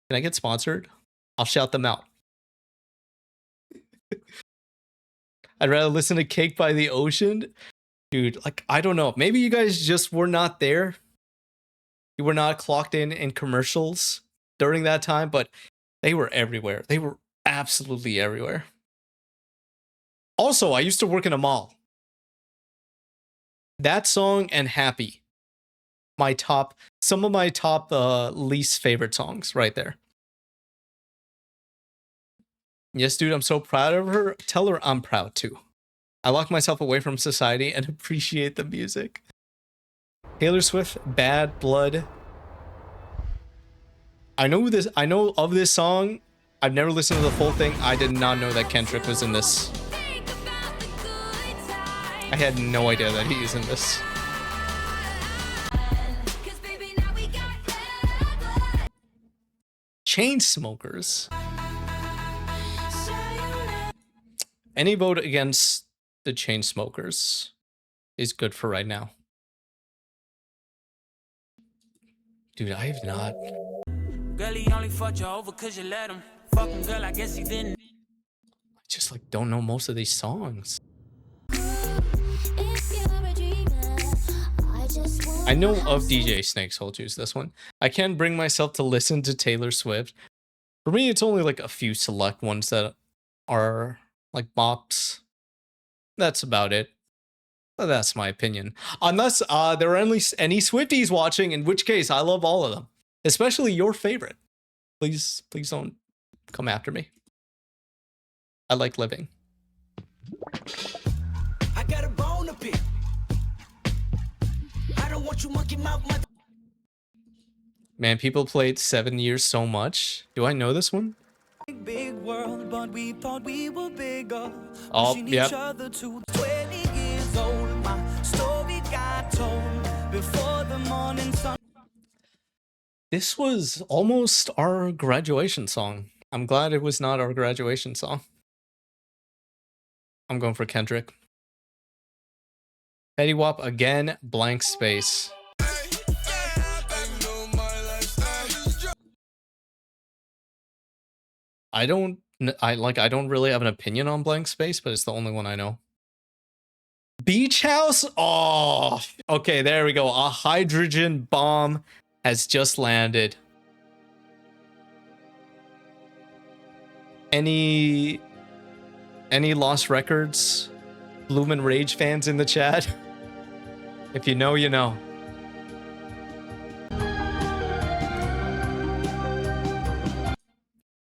can I get sponsored? I'll shout them out. I'd rather listen to Cake by the Ocean. Dude, like, I don't know. Maybe you guys just were not there. you were not clocked in commercials during that time, but they were everywhere. They were absolutely everywhere. Also, I used to work in a mall. That song and Happy, some of my top least favorite songs right there. Yes, dude, I'm so proud of her. Tell her I'm proud too. I lock myself away from society and appreciate the music. Taylor Swift, Bad Blood. I know of this song. I've never listened to the full thing. I did not know that Kendrick was in this. I had no idea that he was in this. Chainsmokers. Any vote against the Chainsmokers is good for right now. Dude, I have not. Girl, he only fucked you over cause you let him. Fucking girl, I guess he didn't. I just like don't know most of these songs. I know of DJ Snake Soul Juice, this one. I can't bring myself to listen to Taylor Swift. For me, it's only like a few select ones that are like bops. That's about it. But that's my opinion. Unless there are any Swifties watching, in which case I love all of them. Especially your favorite. Please don't come after me. I like living. I got a bone to pick. I don't want you monkey mouth. Man, people played 7 years so much. Do I know this one? Big world, but we thought we were bigger. Oh, Pushing yep. each other to 20 years old. My story got told before the morning sun. This was almost our graduation song. I'm glad it was not our graduation song. I'm going for Kendrick. Fetty Wap again, Blank Space. I don't really have an opinion on Blank Space, but it's the only one I know. Beach House? Oh, okay, there we go. A hydrogen bomb has just landed. Any Lost Records, Lumen Rage fans in the chat? If you know, you know.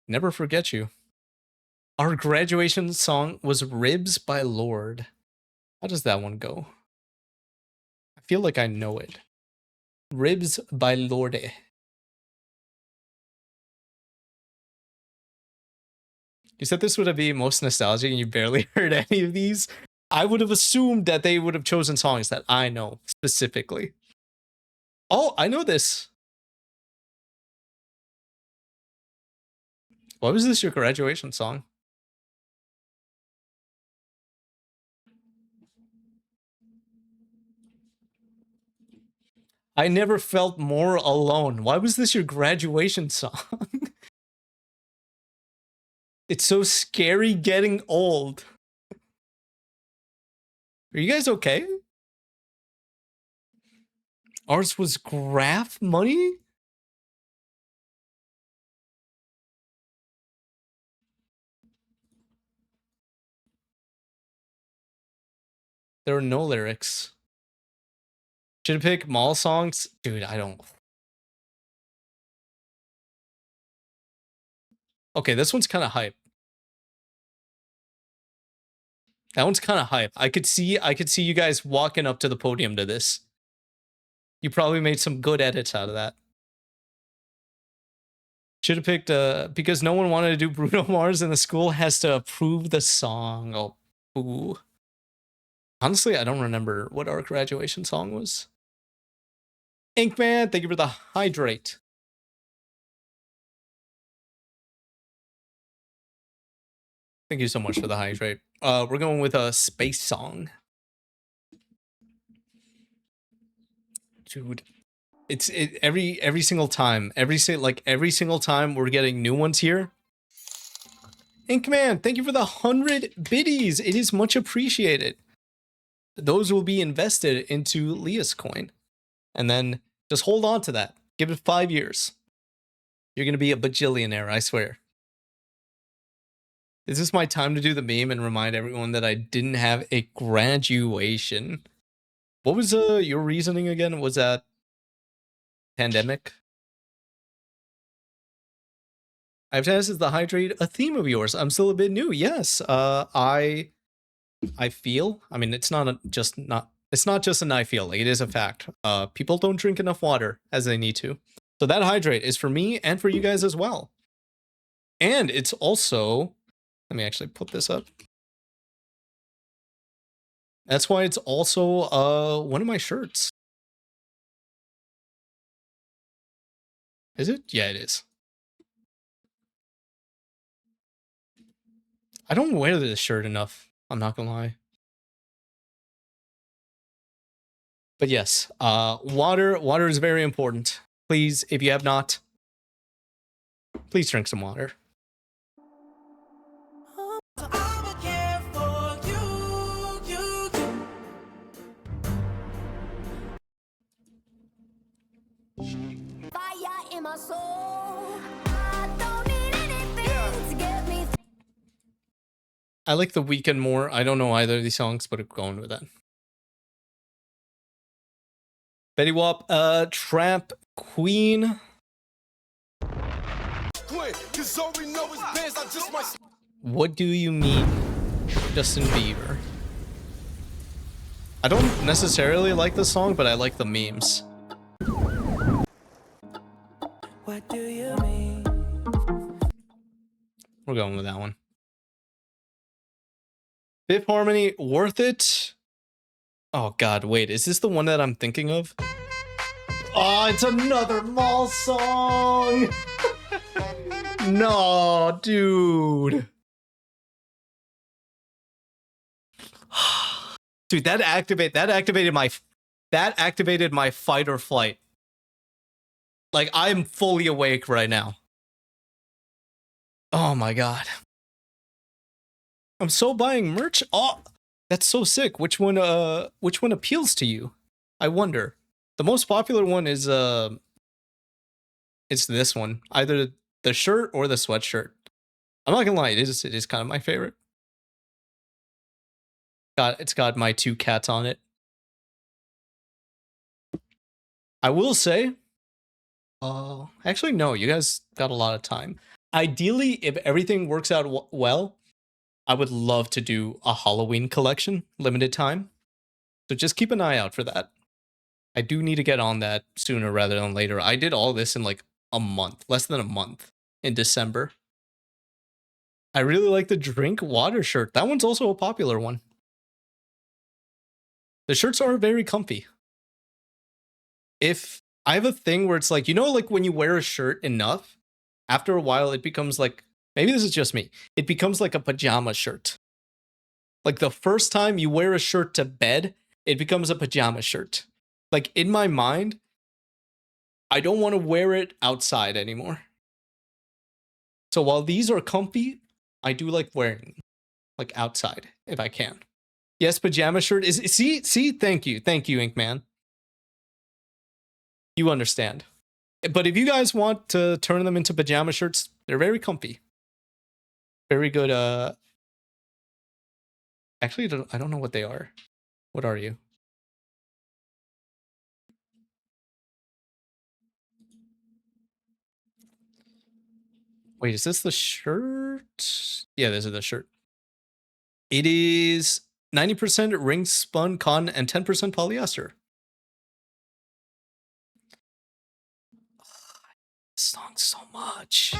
Never forget you. Our graduation song was Ribs by Lorde. How does that one go? I feel like I know it. Ribs by Lorde. You said this would be most nostalgic and you barely heard any of these. I would have assumed that they would have chosen songs that I know specifically. Oh, I know this. Why was this your graduation song? I never felt more alone. Why was this your graduation song? It's so scary getting old. Are you guys okay? Ours was Graph Money? There were no lyrics. Should I pick mall songs? Dude, I don't. Okay, this one's kind of hype. That one's kind of hype. I could see you guys walking up to the podium to this. You probably made some good edits out of that. Should have picked because no one wanted to do Bruno Mars and the school has to approve the song. Oh, ooh. Honestly, I don't remember what our graduation song was. Inkman, thank you for the hydrate. Thank you so much for the hydrate. We're going with a space song. Dude, every single time, every single time we're getting new ones here. Inkman, thank you for the 100 biddies. It is much appreciated. Those will be invested into Leah's coin. And then just hold on to that. Give it 5 years. You're gonna be a bajillionaire, I swear. Is this my time to do the meme and remind everyone that I didn't have a graduation? What was your reasoning again? Was that pandemic? I've asked, is the hydrate a theme of yours? I'm still a bit new. Yes. I feel. I mean, it's not just an I feel. Like, it is a fact. People don't drink enough water as they need to. So that hydrate is for me and for you guys as well. And it's also, let me actually put this up. That's why it's also one of my shirts. Is it? Yeah, it is. I don't wear this shirt enough. I'm not gonna lie. But yes, water is very important. Please, if you have not, please drink some water. Fire in my soul. I don't need anything to get me. I like The Weeknd more. I don't know either of these songs, but I'm going with that. Betty Wap, Trap Queen. What do you mean, Justin Bieber? I don't necessarily like the song, but I like the memes. What do you mean? We're going with that one. Fifth Harmony, Worth It? Oh god, wait, is this the one that I'm thinking of? Oh, it's another Maul song! No, dude. Dude, that activated my fight or flight. Like, I'm fully awake right now. Oh my god. I'm so buying merch. Oh, that's so sick. Which one appeals to you? I wonder. The most popular one is it's this one. Either the shirt or the sweatshirt. I'm not gonna lie, it is kind of my favorite. It's got my 2 cats on it. I will say, actually no, you guys got a lot of time. Ideally, if everything works out well, I would love to do a Halloween collection, limited time. So just keep an eye out for that. I do need to get on that sooner rather than later. I did all this in like a month, less than a month, in December. I really like the Drink Water shirt. That one's also a popular one. The shirts are very comfy. If I have a thing where it's like, you know, like when you wear a shirt enough, after a while it becomes like, maybe this is just me, it becomes like a pajama shirt. Like the first time you wear a shirt to bed, it becomes a pajama shirt. Like in my mind, I don't want to wear it outside anymore. So while these are comfy, I do like wearing them, like outside if I can. Yes, pajama shirt is, see, thank you, Inkman. You understand. But if you guys want to turn them into pajama shirts, they're very comfy. Very good, actually, I don't know what they are. What are you? Wait, is this the shirt? Yeah, this is the shirt. It is 90% ring spun cotton and 10% polyester. This song so much.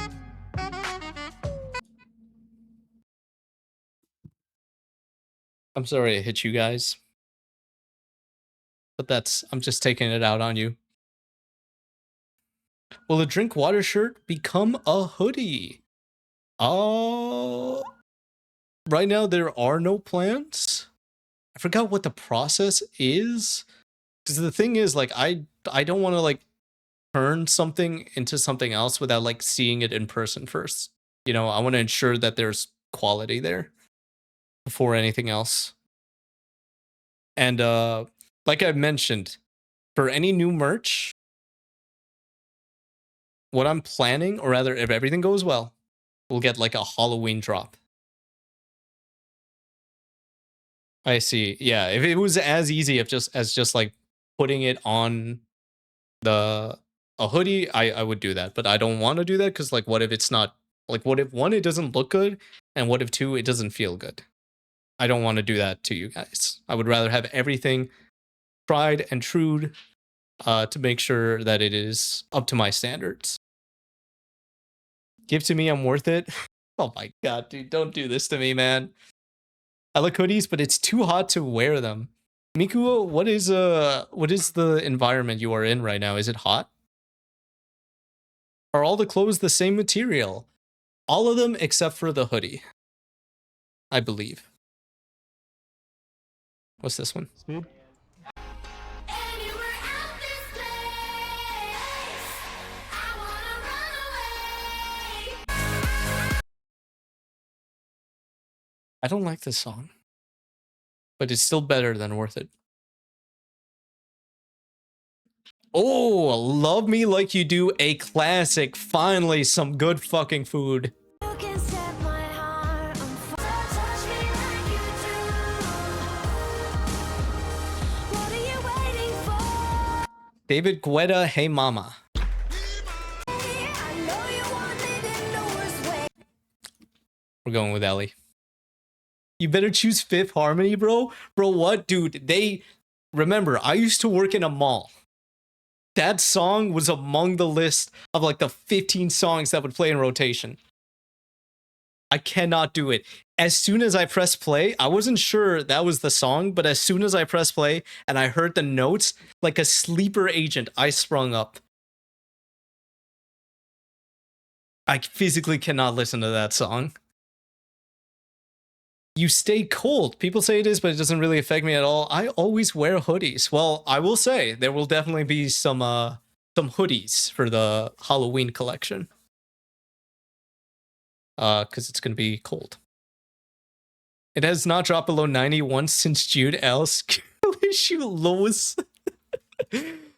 I'm sorry I hit you guys. But I'm just taking it out on you. Will the Drink Water shirt become a hoodie? Right now there are no plans. I forgot what the process is. Because the thing is, like, I don't want to like turn something into something else without like seeing it in person first. You know, I want to ensure that there's quality there before anything else. And like I mentioned, for any new merch, what I'm planning, or rather, if everything goes well, we'll get like a Halloween drop. I see. Yeah, if it was as easy as just like putting it on a hoodie, I would do that. But I don't want to do that because like, what if it's not like, what if one, it doesn't look good, and what if two, it doesn't feel good? I don't want to do that to you guys. I would rather have everything tried and true to make sure that it is up to my standards. Give to me, I'm worth it. Oh my god, dude, don't do this to me, man. I like hoodies, but it's too hot to wear them. Mikuo, what is the environment you are in right now? Is it hot? Are all the clothes the same material? All of them except for the hoodie, I believe. What's this one? Speed? I don't like this song, but it's still better than Worth It. Oh, Love Me Like You Do, a classic. Finally, some good fucking food. You can set my heart on fire. Touch me like you do. What are you waiting for? David Guetta, Hey Mama. I know you want it in the worst way. We're going with Ellie. You better choose Fifth Harmony, bro. Bro, what? Dude, remember, I used to work in a mall. That song was among the list of like the 15 songs that would play in rotation. I cannot do it. As soon as I press play, I wasn't sure that was the song, but as soon as I press play and I heard the notes, like a sleeper agent, I sprung up. I physically cannot listen to that song. You stay cold. People say it is, but it doesn't really affect me at all. I always wear hoodies. Well, I will say there will definitely be some hoodies for the Halloween collection. Because it's gonna be cold. It has not dropped below 90 once since Jude L's issue lowest. Dude,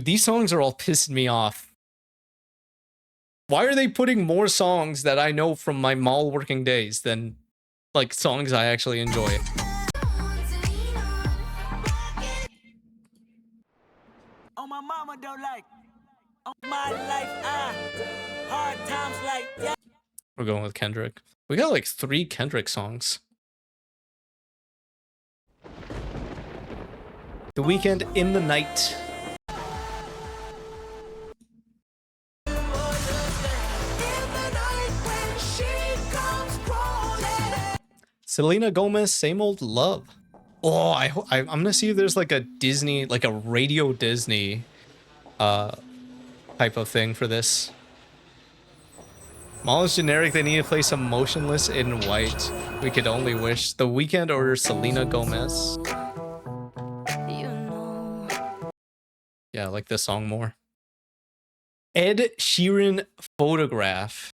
these songs are all pissing me off. Why are they putting more songs that I know from my mall working days than like songs I actually enjoy? Oh, my mama don't like. Oh, my life, hard times like that. We're going with Kendrick. We got like 3 Kendrick songs. The Weeknd, In the Night. Selena Gomez, Same Old Love. Oh, I'm gonna see if there's like a Disney, like a Radio Disney type of thing for this. Mall is generic, they need to play some Motionless in White. We Could Only Wish. The Weeknd or Selena Gomez? Yeah, I like this song more. Ed Sheeran, Photograph.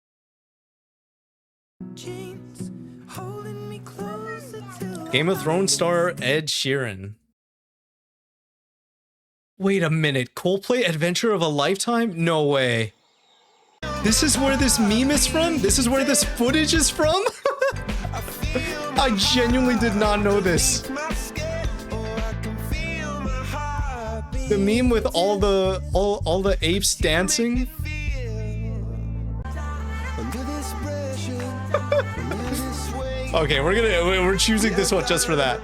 Game of Thrones star Ed Sheeran. Wait a minute, Coldplay Adventure of a Lifetime? No way. This is where this meme is from? This is where this footage is from? I genuinely did not know this. The meme with all the apes dancing? Okay, we're choosing this one just for that.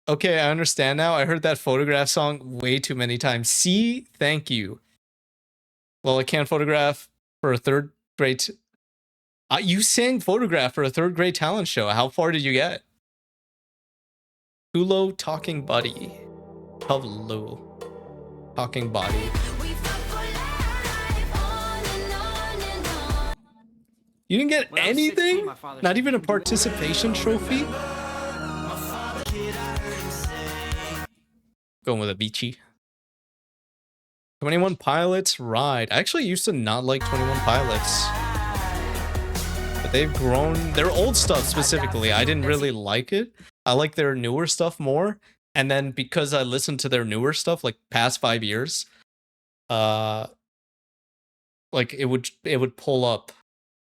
Okay, I understand now. I heard that Photograph song way too many times. See, thank you. Well, I can't photograph for a 3rd grade. You sang Photograph for a 3rd grade talent show. How far did you get? Hulo, Talking Buddy. Hello, Talking Body. You didn't get anything? Not even a participation trophy? Going with a Avicii. 21 Pilots, Ride. I actually used to not like 21 Pilots. But they've grown. Their old stuff specifically, I didn't really like it. I like their newer stuff more. And then because I listened to their newer stuff, like past 5 years, like it would pull up,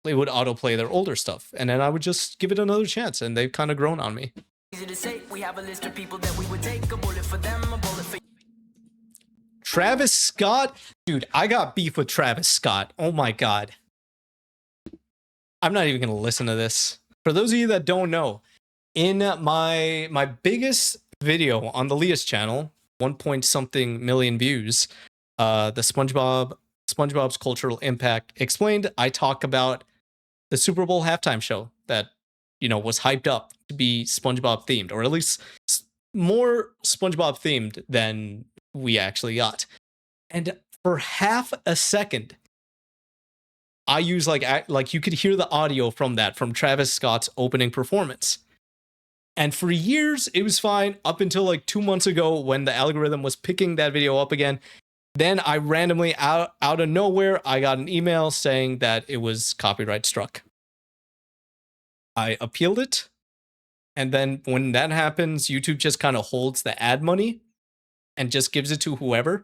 it would autoplay their older stuff, and then I would just give it another chance, and they've kind of grown on me. Easy to say, we have a list of people that we would take a bullet for them, a bullet for Travis Scott, dude, I got beef with Travis Scott. Oh my god. I'm not even gonna listen to this. For those of you that don't know, in my biggest video on the Lias channel, 1 point something million views, the SpongeBob's Cultural Impact Explained, I talk about the Super Bowl halftime show that, you know, was hyped up to be SpongeBob themed, or at least more SpongeBob themed than we actually got. And for half a second, I use like you could hear the audio from Travis Scott's opening performance. And for years, it was fine up until like 2 months ago when the algorithm was picking that video up again. Then I randomly, out of nowhere, I got an email saying that it was copyright struck. I appealed it. And then when that happens, YouTube just kind of holds the ad money and just gives it to whoever.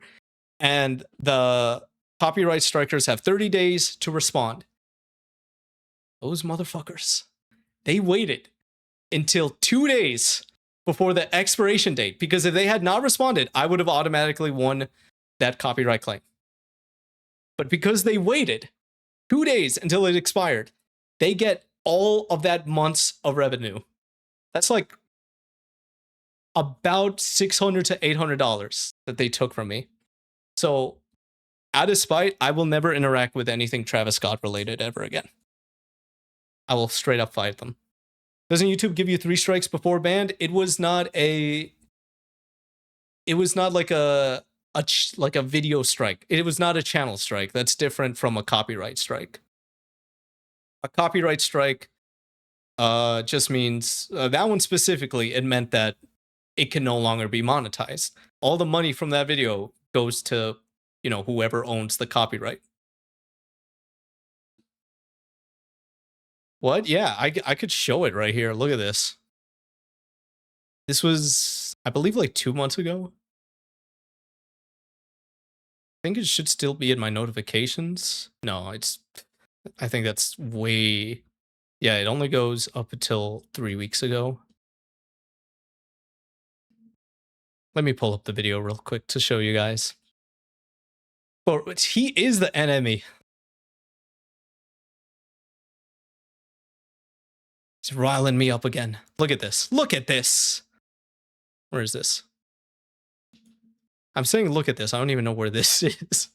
And the copyright strikers have 30 days to respond. Those motherfuckers. They waited until 2 days before the expiration date, because if they had not responded, I would have automatically won that copyright claim. But because they waited 2 days until it expired, they get all of that month's of revenue. That's like about $600 to $800 that they took from me. So out of spite, I will never interact with anything Travis Scott related ever again. I will straight up fight them. Doesn't YouTube give you 3 strikes before banned? It was not like a video strike. It was not a channel strike. That's different from a copyright strike. A copyright strike just means, that one specifically, it meant that it can no longer be monetized. All the money from that video goes to, you know, whoever owns the copyright. What? Yeah, I could show it right here. Look at this. This was, I believe, like 2 months ago. I think it should still be in my notifications. No, I think that's way... Yeah, it only goes up until 3 weeks ago. Let me pull up the video real quick to show you guys. But he is the enemy. He's riling me up again. Look at this. Look at this. Where is this? I'm saying look at this. I don't even know where this is.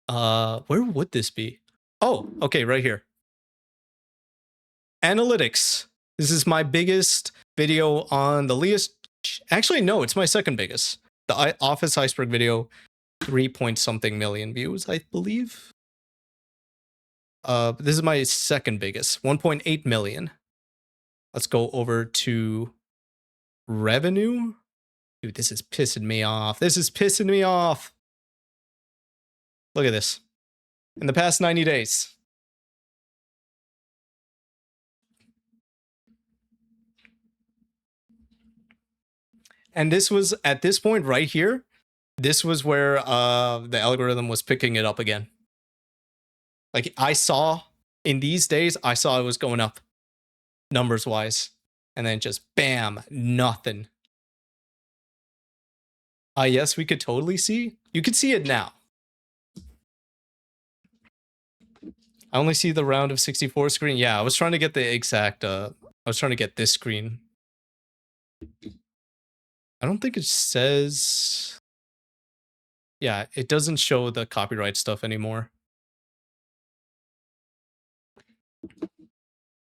Where would this be? Oh, okay, right here. Analytics. This is my biggest video on the Lias. Actually, no, it's my second biggest. The Office Iceberg video, 3 point something million views, I believe. This is my second biggest, 1.8 million. Let's go over to revenue. Dude, this is pissing me off. This is pissing me off. Look at this. In the past 90 days. And this was, at this point right here, this was where the algorithm was picking it up again. Like, I saw, in these days, I saw it was going up, numbers-wise. And then just, bam, nothing. Yes, we could totally see. You could see it now. I only see the round of 64 screen. Yeah, I was trying to get the exact, I was trying to get this screen. I don't think it says... Yeah, it doesn't show the copyright stuff anymore.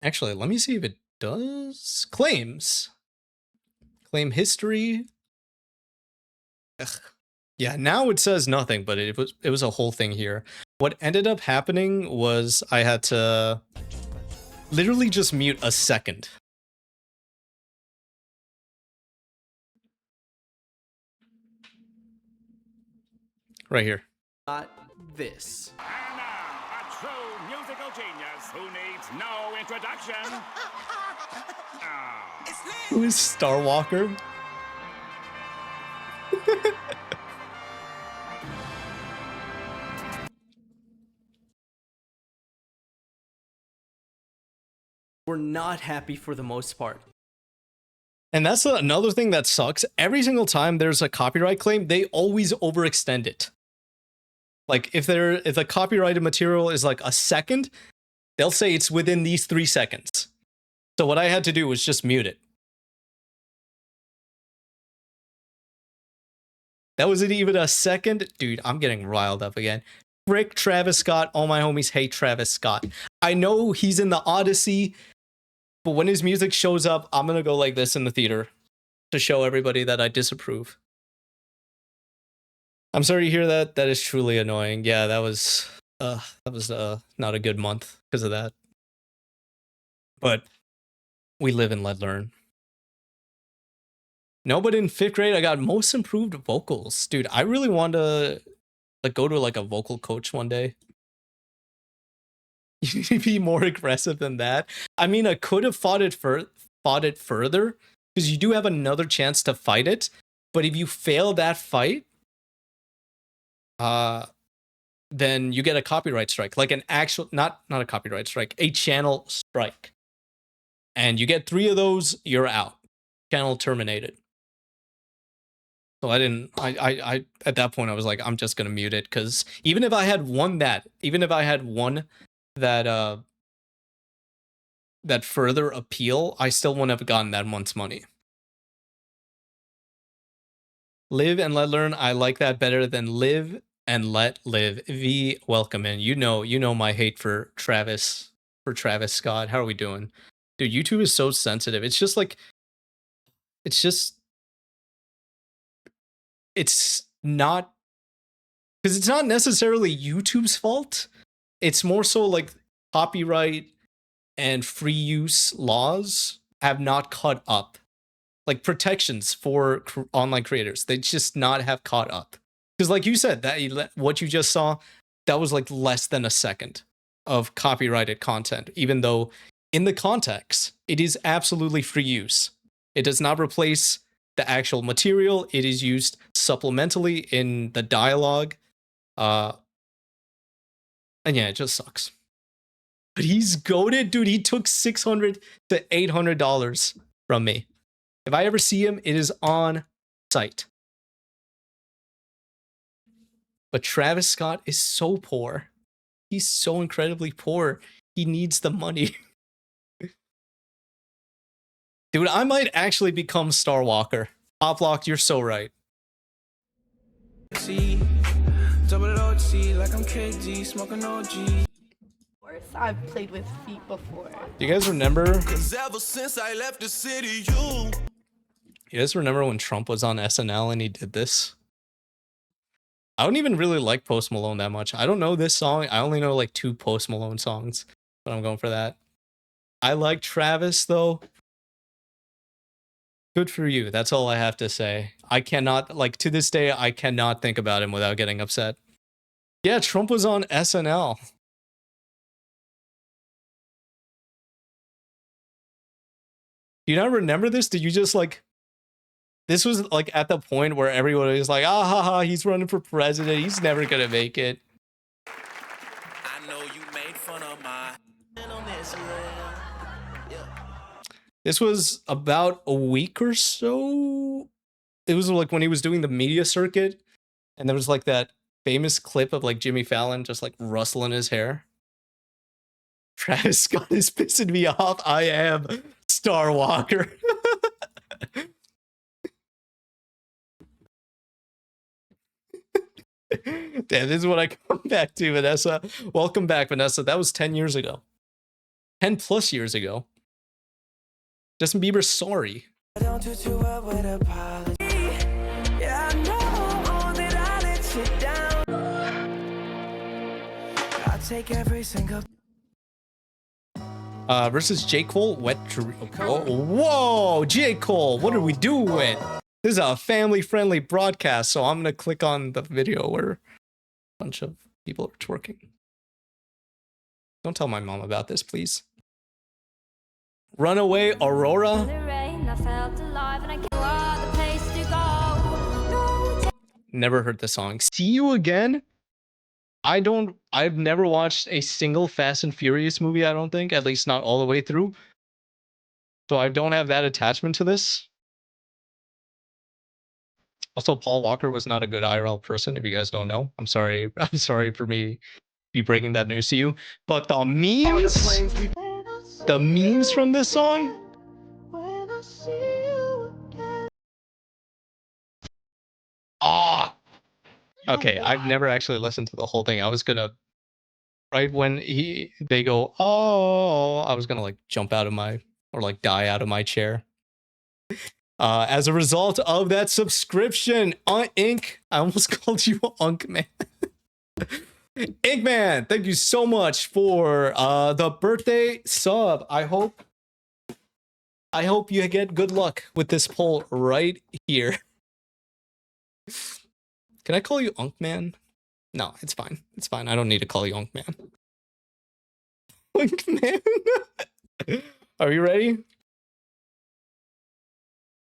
Actually, let me see if it does. Claims. Claim history. Ugh. Yeah, now it says nothing, but it was a whole thing here. What ended up happening was I had to literally just mute a second. Right here. This. And now, a true musical genius who needs no introduction. Who is Star Walker? We're not happy for the most part. And that's another thing that sucks. Every single time there's a copyright claim, they always overextend it. Like if the copyrighted material is like a second, they'll say it's within these 3 seconds. So what I had to do was just mute it. That wasn't even a second. Dude, I'm getting riled up again. Frick Travis Scott. All my homies hate Travis Scott. I know he's in the Odyssey, but when his music shows up, I'm going to go like this in the theater to show everybody that I disapprove. I'm sorry to hear that. That is truly annoying. Yeah, that was not a good month because of that. But we live and let learn. No, but in 5th grade, I got most improved vocals. Dude, I really want to like go to like a vocal coach one day. You need to be more aggressive than that. I mean, I could have fought it further because you do have another chance to fight it. But if you fail that fight, then you get a copyright strike, like an actual, not a copyright strike, a channel strike. And you get 3 of those, you're out. Channel terminated. So I at that point I was like, I'm just gonna mute it, because even if I had won that that further appeal, I still wouldn't have gotten that month's money. Live and let learn. I like that better than live and let live. V, welcome in. You know my hate for Travis Scott. How are we doing? Dude, YouTube is so sensitive. It's not, because it's not necessarily YouTube's fault. It's more so like copyright and free use laws have not caught up. Like protections for online creators, they just not have caught up. Because like you said, that what you just saw, that was like less than a second of copyrighted content, even though in the context, it is absolutely free use. It does not replace the actual material. It is used supplementally in the dialogue. And yeah, it just sucks. But he's goated, dude. He took $600 to $800 from me. If I ever see him, it is on site. But Travis Scott is so poor. He's so incredibly poor. He needs the money. Dude, I might actually become Star Walker. Poplock, you're so right. Double OT like I'm KD, smoking OG. Of course, I've played with feet before. Do you guys remember? Cause ever since I left the city, You guys remember when Trump was on SNL and he did this? I don't even really like Post Malone that much. I don't know this song. I only know like 2 Post Malone songs, but I'm going for that. I like Travis though. Good for you. That's all I have to say. I cannot, like, to this day, I cannot think about him without getting upset. Yeah, Trump was on SNL. Do you not remember this? Did you just, like... This was, like, at the point where everyone was like, ah, ha, ha, he's running for president. He's never gonna make it. I know you made fun of my... This was about a week or so. It was like when he was doing the media circuit, and there was like that famous clip of like Jimmy Fallon just like rustling his hair. Travis Scott is pissing me off. I am Star Walker. Damn, this is what I come back to, Vanessa. Welcome back, Vanessa. That was 10 years ago. 10 plus years ago. Justin Bieber, sorry. Don't do too well with apology. Yeah, I know that I let you down. I take every single... Versus J. Cole, Wet Dream. Whoa, J. Cole, what are we doing? This is a family-friendly broadcast, so I'm gonna click on the video where a bunch of people are twerking. Don't tell my mom about this, please. Runaway Aurora. The rain, I felt alive and I knew all the place to go. No Never heard the song. See You Again? I've never watched a single Fast and Furious movie, I don't think, at least not all the way through. So I don't have that attachment to this. Also, Paul Walker was not a good IRL person, if you guys don't know. I'm sorry. I'm sorry for me be breaking that news to you. But the memes from this song. Ah. Okay, I've never actually listened to the whole thing. I was gonna, right when they go, oh, I was gonna like jump out of my, or like die out of my chair. As a result of that subscription, Ink, I almost called you Unk Man. Ink Man, thank you so much for the birthday sub. I hope you get good luck with this poll right here. Can I call you Unk Man? No, it's fine. It's fine. I don't need to call you Unk Man. Unk Man. Are you ready?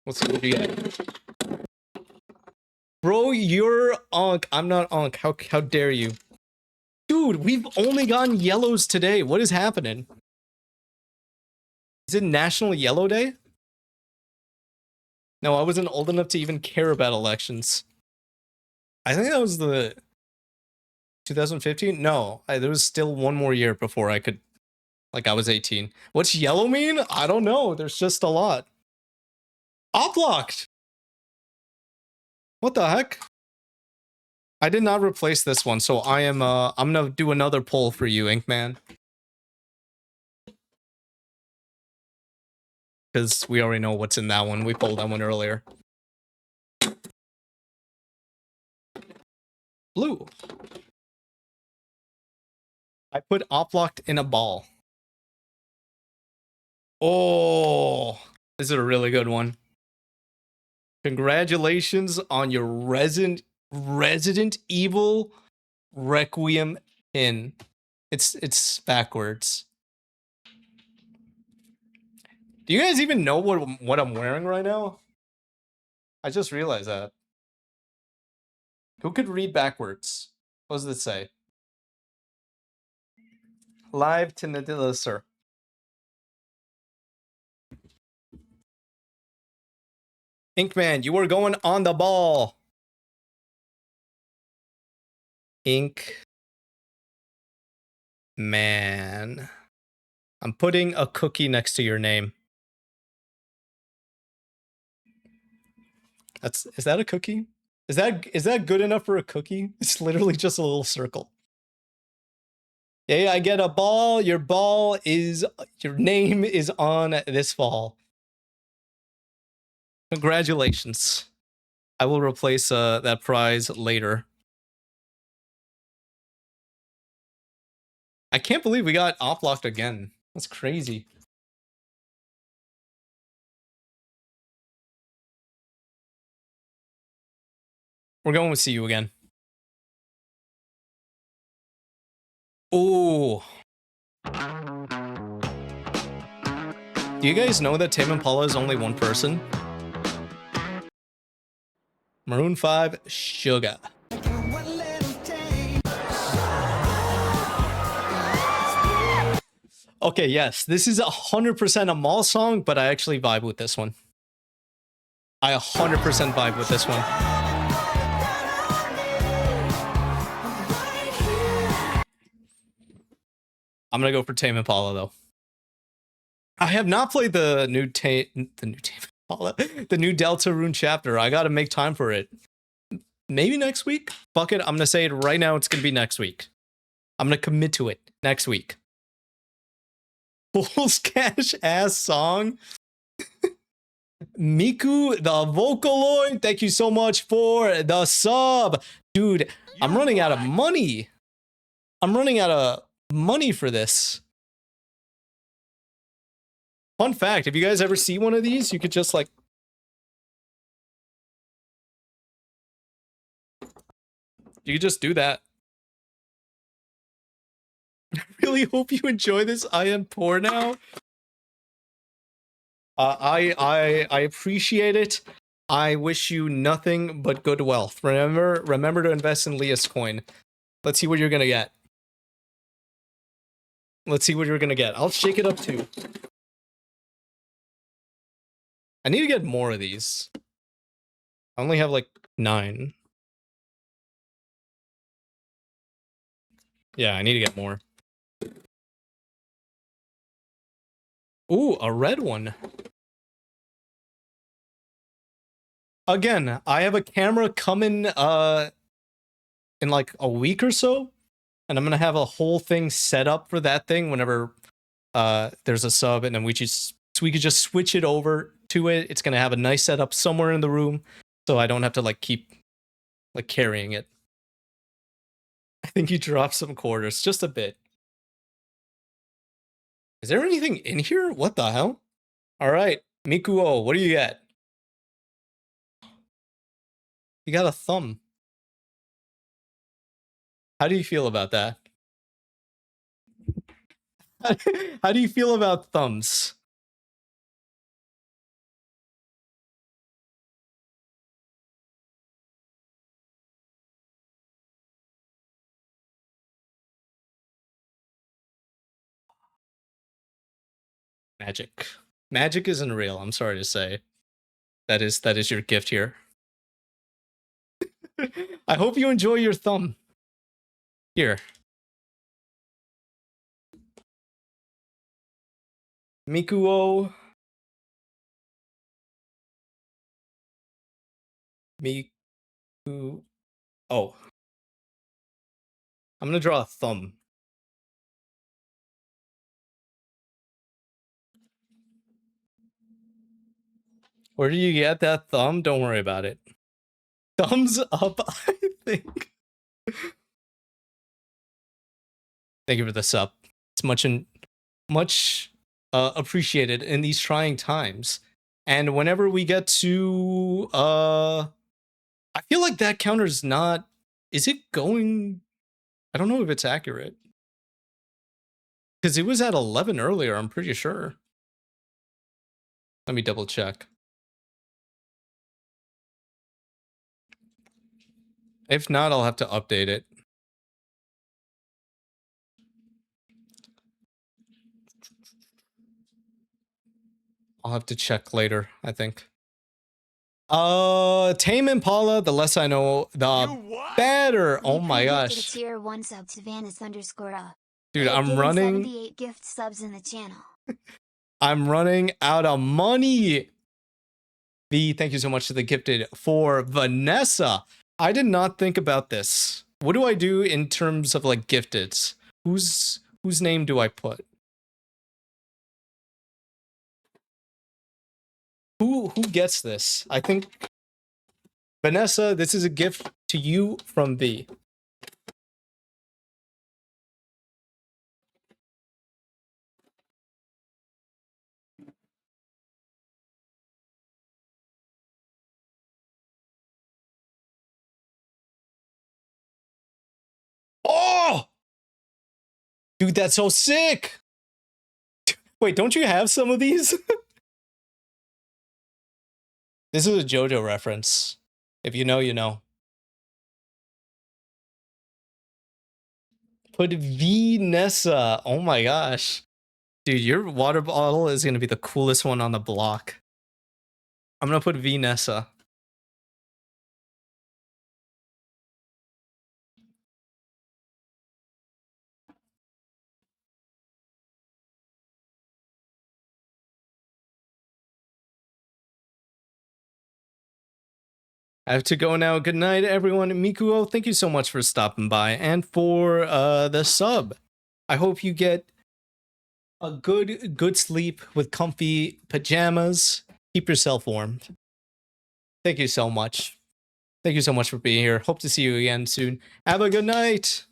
Let's see what you get. Bro, you're Unk. I'm not Unk. How dare you? Dude, we've only gotten yellows today. What is happening? Is it National Yellow Day? No, I wasn't old enough to even care about elections. I think that was the 2015. No, there was still one more year before I could, like, I was 18. What's yellow mean? I don't know. There's just a lot. Oplocked. What the heck? I did not replace this one, so I'm gonna do another poll for you, Inkman. Because we already know what's in that one. We pulled that one earlier. Blue. I put Oplocked in a ball. Oh, this is a really good one. Congratulations on your Resident Evil Requiem pin. It's backwards. Do you guys even know what I'm wearing right now? I just realized that. Who could read backwards? What does it say? Live to Nadilla, sir. Inkman, you were going on the ball. Ink Man. I'm putting a cookie next to your name. Is that a cookie? Is that good enough for a cookie? It's literally just a little circle. Yeah, I get a ball. Your name is on this ball. Congratulations. I will replace that prize later. I can't believe we got Oplocked again. That's crazy. We're going with See You Again. Oh. Do you guys know that Tame Impala is only one person? Maroon 5, Sugar. Okay, yes, this is 100% a mall song, but I actually vibe with this one. I 100% vibe with this one. I'm gonna go for Tame Impala though. I have not played the new Tame Impala, the new Deltarune chapter. I gotta make time for it. Maybe next week? Fuck it, I'm gonna say it right now. It's gonna be next week. I'm gonna commit to it next week. Fool's Cash ass song. Miku the Vocaloid, thank you so much for the sub. Dude, I'm running out of money. I'm running out of money for this. Fun fact, if you guys ever see one of these, you could just like... You could just do that. I really hope you enjoy this. I am poor now. I appreciate it. I wish you nothing but good wealth. Remember to invest in Leah's coin. Let's see what you're gonna get. Let's see what you're gonna get. I'll shake it up too. I need to get more of these. I only have like 9. Yeah, I need to get more. Ooh, a red one. Again, I have a camera coming in like a week or so, and I'm gonna have a whole thing set up for that thing whenever there's a sub, and then we could just switch it over to it. It's gonna have a nice setup somewhere in the room, so I don't have to like keep like carrying it. I think you dropped some quarters, just a bit. Is there anything in here? What the hell? All right, Mikuo, what do you get? You got a thumb. How do you feel about that? How do you feel about thumbs? Magic. Magic isn't real, I'm sorry to say. That is your gift here. I hope you enjoy your thumb. Here. Mikuo. Miku. Oh. I'm gonna draw a thumb. Where do you get that thumb? Don't worry about it. Thumbs up, I think. Thank you for the sub. It's much appreciated in these trying times. And whenever we get to I feel like that counter's not, is it going, I don't know if it's accurate. Because it was at 11 earlier, I'm pretty sure. Let me double check. If not, I'll have to update it. I'll have to check later, I think. Tame Impala, the less I know, the better. Oh my gosh. Tier 1 sub to Vanis_. Dude, I'm running 78 gift subs in the channel. I'm running out of money. Thank you so much to the gifted for Vanessa. I did not think about this. What do I do in terms of like gifteds? Whose name do I put? Who gets this? I think Vanessa, this is a gift to you from V. Oh! Dude, that's so sick! Wait, don't you have some of these? This is a JoJo reference. If you know, you know. Put Vanessa. Oh my gosh. Dude, your water bottle is going to be the coolest one on the block. I'm going to put Vanessa. I have to go now. Good night, everyone. Mikuo, thank you so much for stopping by and for the sub. I hope you get a good sleep with comfy pajamas. Keep yourself warm. Thank you so much. Thank you so much for being here. Hope to see you again soon. Have a good night.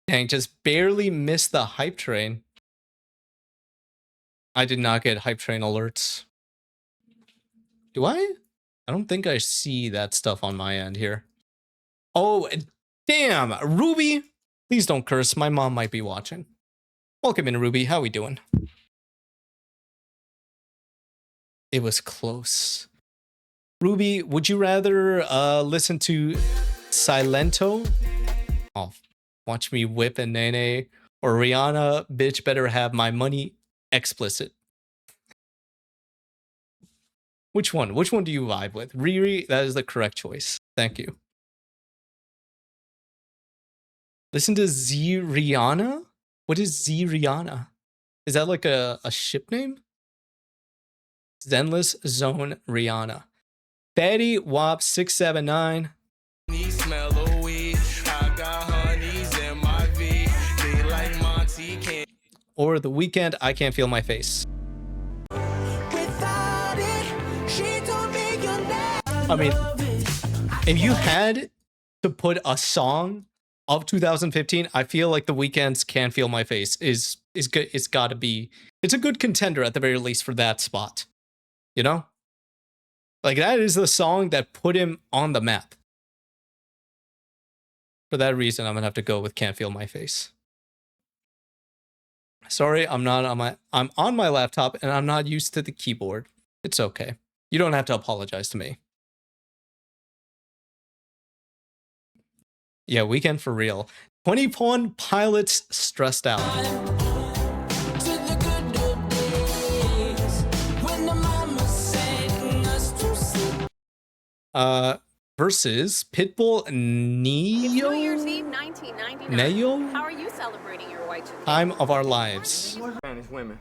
Dang, just barely missed the hype train. I did not get hype train alerts. Do I? I don't think I see that stuff on my end here. Oh, damn. Ruby, please don't curse. My mom might be watching. Welcome in, Ruby. How we doing? It was close. Ruby, would you rather listen to Silento? Oh, watch me whip and nene, or Rihanna, bitch better have my money explicit? Which one? Which one do you vibe with? Riri, that is the correct choice. Thank you. Listen to Z Rihanna? What is Z Rihanna? Is that like a ship name? Zenless Zone Rihanna. Betty Wop 679. Or The Weekend, I Can't Feel My Face. I mean, if you had to put a song of 2015, I feel like The Weeknd's Can't Feel My Face is good. It's got to be. It's a good contender at the very least for that spot. You know, like that is the song that put him on the map. For that reason, I'm gonna have to go with Can't Feel My Face. Sorry, I'm on my laptop and I'm not used to the keyboard. It's okay. You don't have to apologize to me. Yeah, Weekend for real. 21 Pilots Stressed Out. Versus Pitbull Neo. New Year's Eve 1999. Neo? How are you celebrating your Y2K? Time of Our Lives. Spanish women.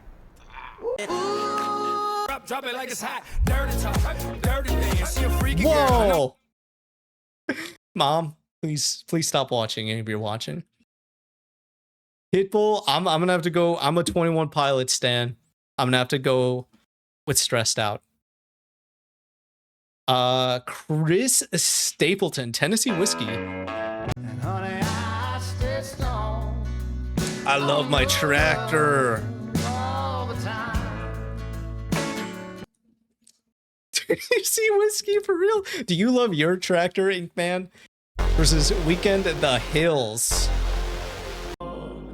Drop it like it's hot. Dirty talk, dirty dance. She a freaky girl. Whoa. Mom, please stop watching if you're watching. Pitbull, I'm gonna have to go. I'm a 21 Pilot stan. I'm gonna have to go with Stressed Out. Chris Stapleton, Tennessee Whiskey. And honey, I stay strong I love my tractor. all the time. Tennessee Whiskey for real? Do you love your tractor, Inkman? Versus Weekend The Hills.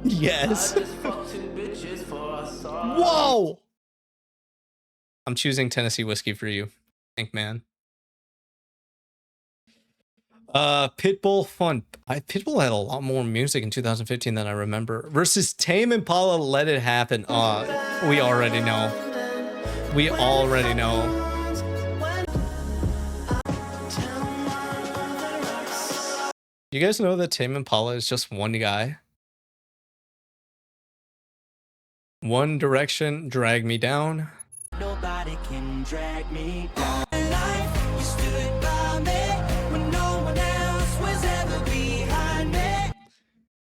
Yes. Whoa! I'm choosing Tennessee Whiskey for you, Inkman. Pitbull Fun. Pitbull had a lot more music in 2015 than I remember. Versus Tame Impala, Let It Happen. We already know. We already know. You guys know that Tame Impala is just one guy? One Direction, Drag Me Down. Nobody can drag me down. Life, you stood by me when no one else was ever behind me.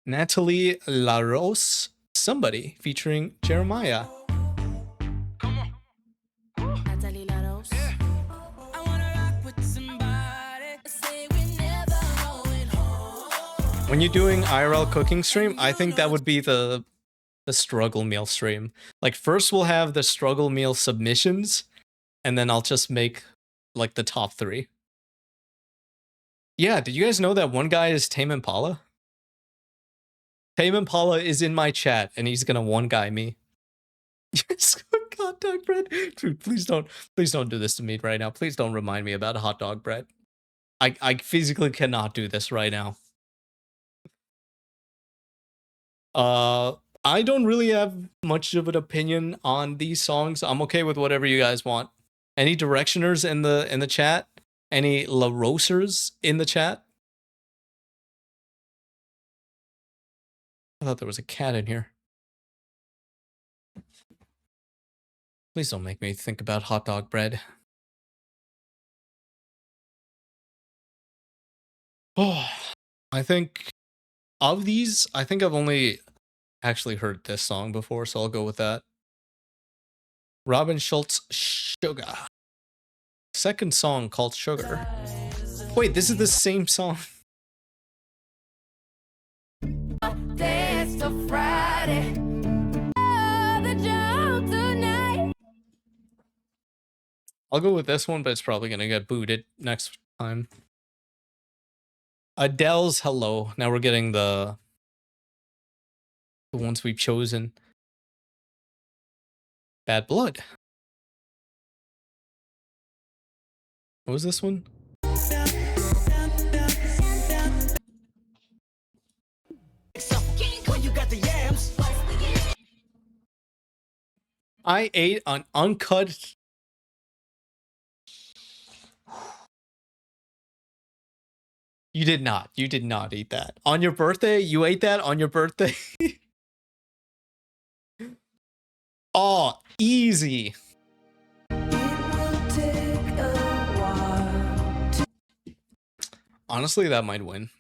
Natalie LaRose, Somebody, featuring Jeremiah. Natalie LaRose. I wanna rock with somebody. Say we're never going home. When you're doing IRL cooking stream, I think that would be the struggle meal stream. Like first we'll have the struggle meal submissions, and then I'll just make like the top 3. Yeah, did you guys know that one guy is Tame Impala? Tame Impala is in my chat, and he's gonna one guy me. Yes, hot dog bread. Dude, please don't do this to me right now. Please don't remind me about hot dog bread. I physically cannot do this right now. I don't really have much of an opinion on these songs. I'm okay with whatever you guys want. Any Directioners in the chat? Any La Rosers in the chat? I thought there was a cat in here. Please don't make me think about hot dog bread. Oh, I think of these, I think I've only actually heard this song before, so I'll go with that. Robin Schultz, Sugar. Second song called Sugar. Wait, this is the same song. Dance till Friday. Oh, the jump tonight. I'll go with this one, but it's probably gonna get booted next time. Adele's Hello. Now we're getting the ones we've chosen. Bad Blood. What was this one? I ate an uncut. You did not. You did not eat that. On your birthday? You ate that on your birthday? Oh, easy. Honestly, that might win.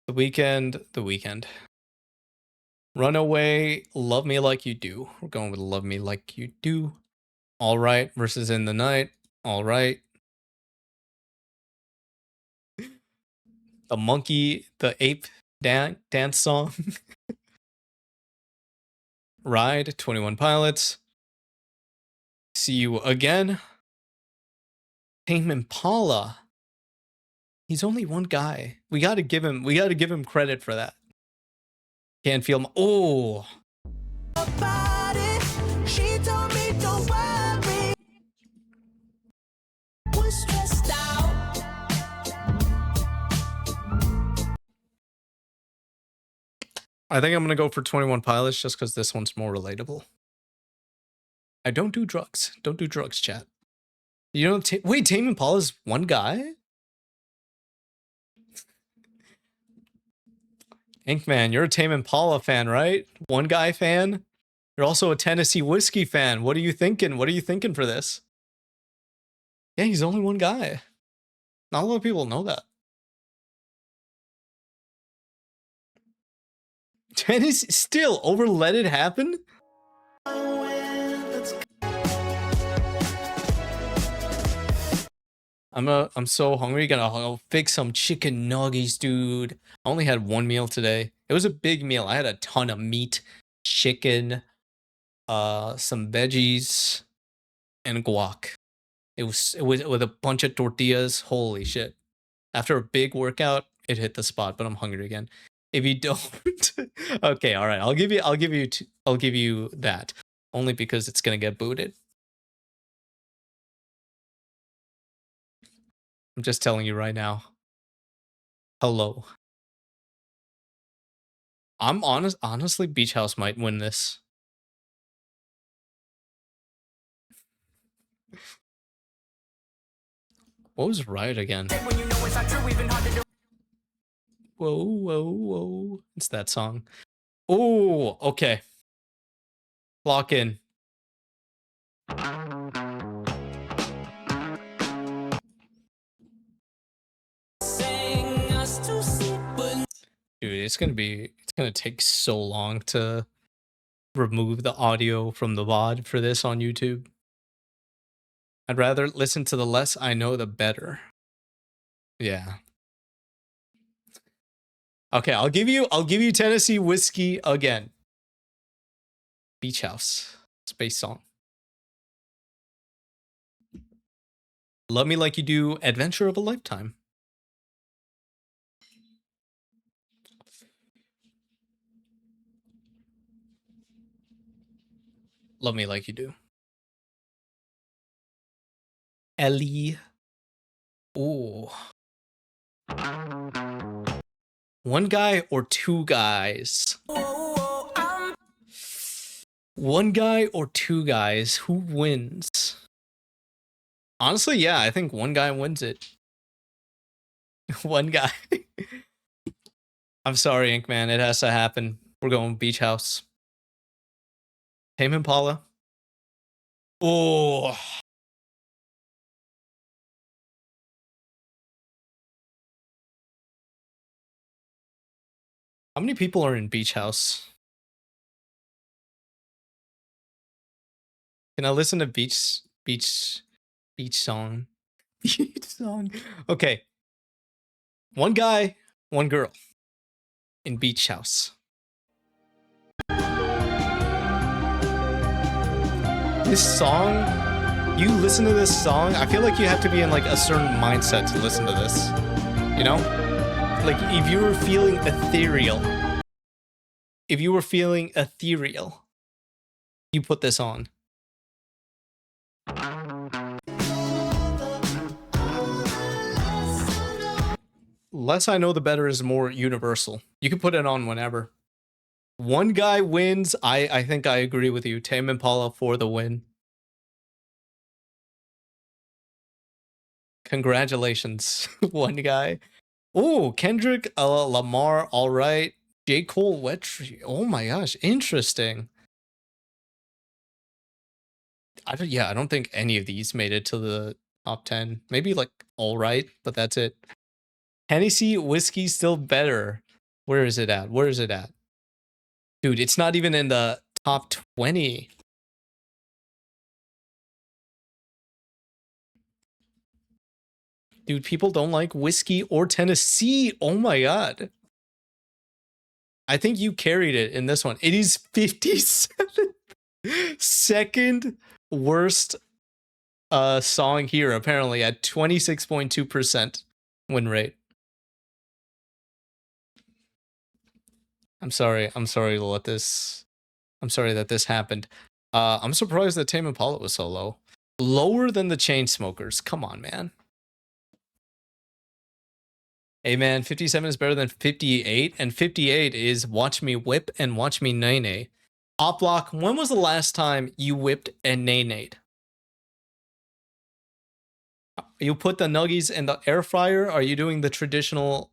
The Weeknd. Runaway, Love Me Like You Do. We're going with Love Me Like You Do. All Right versus In the Night. All Right. The monkey, the ape dance song. Ride, 21 Pilots. See You Again. Tame Impala. He's only one guy. We gotta give him credit for that. Can't feel my oh. She told me don't worry. Was stressed out. I think I'm gonna go for 21 Pilots just because this one's more relatable. I don't do drugs. Don't do drugs, chat. You know, wait, Tame Impala's one guy? Inkman, you're a Tame Impala fan, right? One guy fan? You're also a Tennessee Whiskey fan. What are you thinking? What are you thinking for this? Yeah, he's only one guy. Not a lot of people know that. Tennessee still over Let It Happen? I'm so hungry. Gotta fix some chicken nuggets, dude. I only had one meal today. It was a big meal. I had a ton of meat, chicken, some veggies, and guac. It was with a bunch of tortillas. Holy shit! After a big workout, it hit the spot. But I'm hungry again. If you don't, okay, all right. I'll give you that only because it's gonna get booted. I'm just telling you right now. Hello. Honestly, Beach House might win this. What was Riot again? Whoa, whoa, whoa. It's that song. Oh, okay. Lock in. Dude, it's gonna take so long to remove the audio from the VOD for this on YouTube. I'd rather listen to the less I know, the better. Yeah. Okay, I'll give you Tennessee Whiskey again. Beach House. Space song. Love Me Like You Do, Adventure of a Lifetime. Love Me Like You Do. Ellie. Ooh. One guy or two guys? One guy or two guys? Who wins? Honestly, yeah, I think one guy wins it. One guy. I'm sorry, Inkman. It has to happen. We're going Beach House. Tame Impala. Oh. How many people are in Beach House? Can I listen to beach song? Beach song. Okay. One guy, one girl in Beach House. This song, you listen to this song, I feel like you have to be in like a certain mindset to listen to this. You know? Like if you were feeling ethereal. You put this on. Less I know, the better is more universal. You can put it on whenever. One guy wins. I think I agree with you. Tame Impala for the win. Congratulations, one guy. Oh, Kendrick Lamar, all right. J. Cole, Wet Tree. Oh my gosh, interesting. I don't think any of these made it to the top 10. Maybe like all right, but that's it. Hennessy whiskey still better. Where is it at? Where is it at? Dude, it's not even in the top 20. Dude, people don't like whiskey or Tennessee. Oh my god. I think you carried it in this one. It is 57. Second worst song here, apparently, at 26.2% win rate. I'm sorry to let this. I'm sorry that this happened. I'm surprised that Tame Impala was so low. Lower than the Chainsmokers. Come on, man. Hey man, 57 is better than 58, and 58 is Watch Me Whip and Watch Me Nay Nay. Oplock, when was the last time you whipped and nay nayed? You put the nuggies in the air fryer? Are you doing the traditional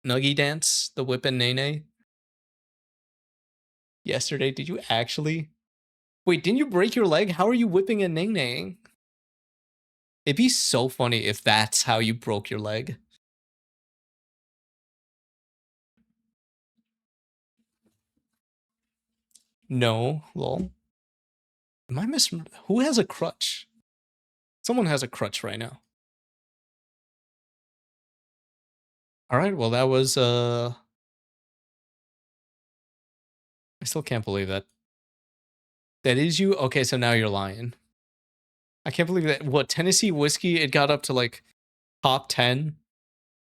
nuggie dance, the whip and nay nay? Yesterday, did you actually? Wait, didn't you break your leg? How are you whipping and nay naying? It'd be so funny if that's how you broke your leg. No, lol. Am I who has a crutch? Someone has a crutch right now. All right, well that was I still can't believe that. That is you? Okay, so now you're lying. I can't believe that. What, Tennessee whiskey, it got up to like top 10,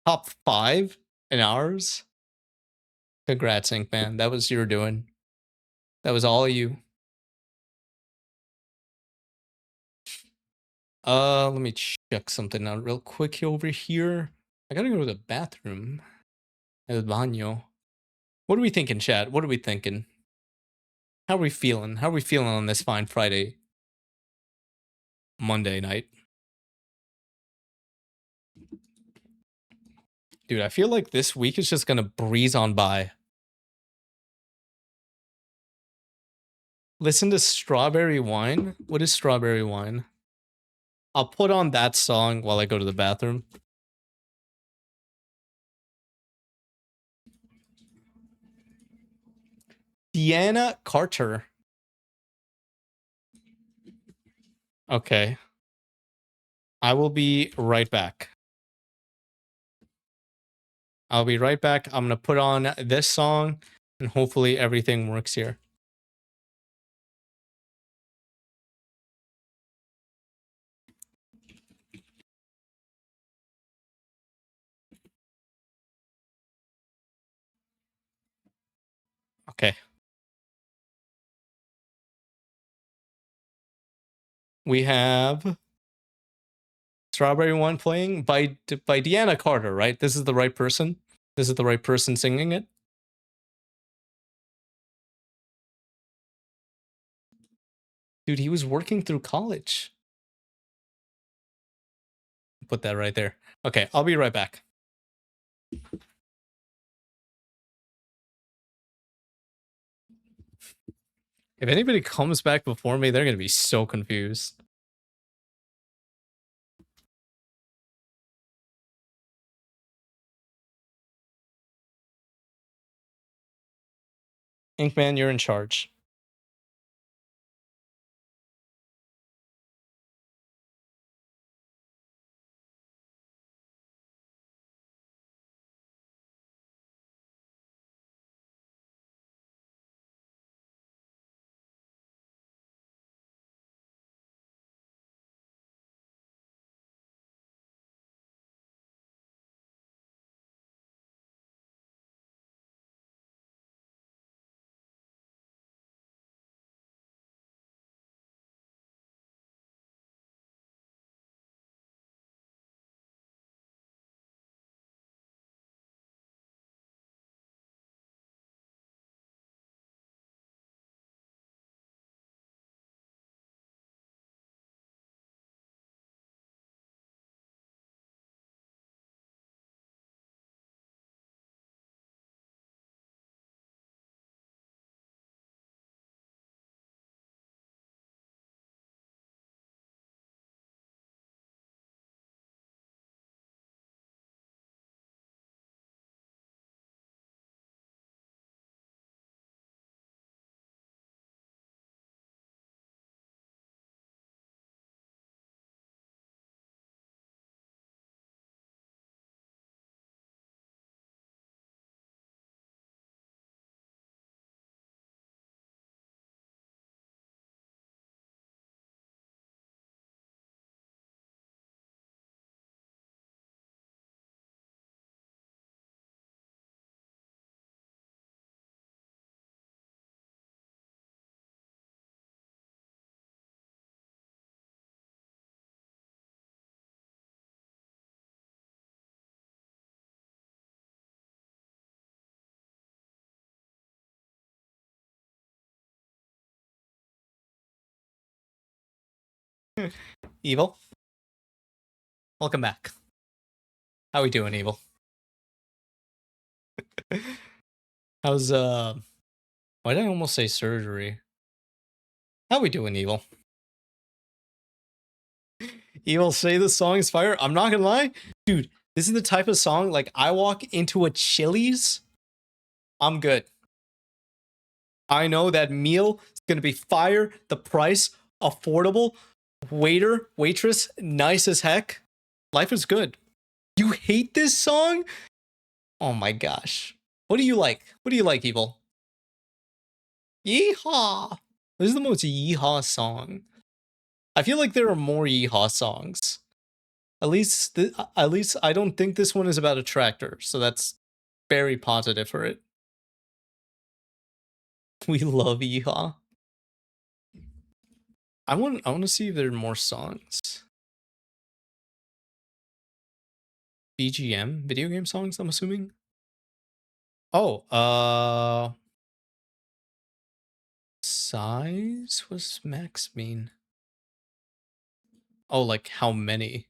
top 5 in ours? Congrats, Ink Man. That was your doing. That was all you. Let me check something out real quick over here. I gotta go to the bathroom. El baño. What are we thinking, chat? What are we thinking? How are we feeling? How are we feeling on this fine Friday, Monday night? Dude, I feel like this week is just gonna breeze on by. Listen to Strawberry Wine? What is Strawberry Wine? I'll put on that song while I go to the bathroom. Deanna Carter. Okay. I will be right back. I'll be right back. I'm gonna put on this song and hopefully everything works here. Okay. We have Strawberry One playing by Deanna Carter, right? This is the right person? This is the right person singing it? Dude, he was working through college. Put that right there. Okay, I'll be right back. If anybody comes back before me, they're going to be so confused. Inkman, you're in charge. Evil, welcome back. How we doing, Evil? How's why did I almost say surgery? How we doing, Evil? Evil, say the song is fire. I'm not gonna lie, dude. This is the type of song, like, I walk into a Chili's, I'm good. I know that meal is gonna be fire. The price, affordable. Waiter, waitress, nice as heck. Life is good. You hate this song? Oh my gosh. What do you like? What do you like, Evil? Yeehaw! This is the most yeehaw song. I feel like there are more yeehaw songs. At least I don't think this one is about a tractor, so that's very positive for it. We love yeehaw. I want to see if there are more songs. BGM, video game songs, I'm assuming. Oh, size? What's max mean? Oh, like how many?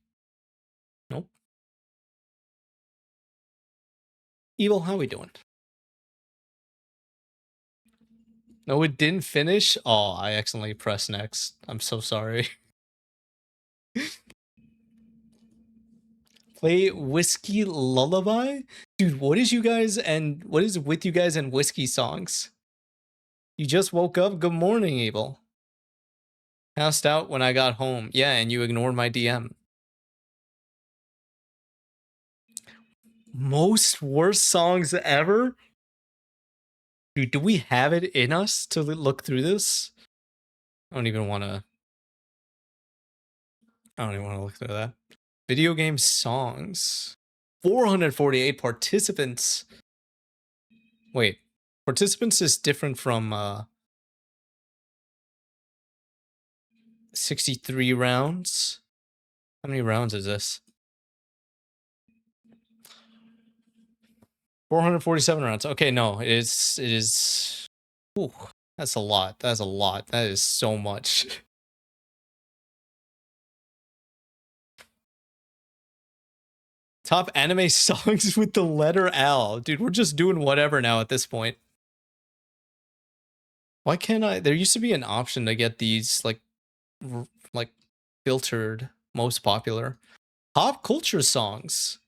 Nope. Evil, how we doing? No, it didn't finish. Oh, I accidentally pressed next. I'm so sorry. Play Whiskey Lullaby? Dude, what is with you guys and whiskey songs? You just woke up? Good morning, Abel. Passed out when I got home. Yeah, and you ignored my DM. Most worst songs ever? Dude, do we have it in us to look through this? I don't even want to look through that. Video game songs. 448 participants. Wait, participants is different from 63 rounds. How many rounds is this? 447 rounds. Okay, no, it is. Ooh, that's a lot. That's a lot. That is so much. Top anime songs with the letter L. Dude, we're just doing whatever now at this point. Why can't I? There used to be an option to get these, like filtered most popular. Pop culture songs.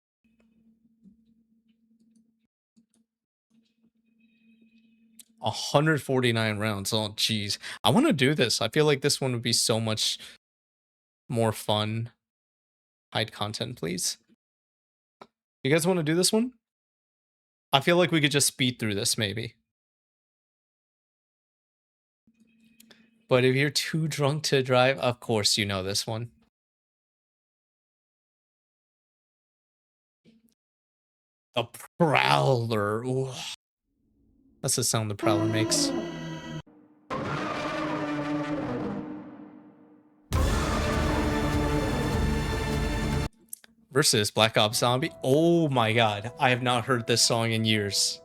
A 149 rounds. Oh, geez. I want to do this. I feel like this one would be so much more fun. Hide content, please. You guys want to do this one? I feel like we could just speed through this, maybe. But if you're too drunk to drive, of course you know this one. The Prowler. Ooh. That's the sound the Prowler makes. Versus Black Ops Zombie. Oh my god. I have not heard this song in years.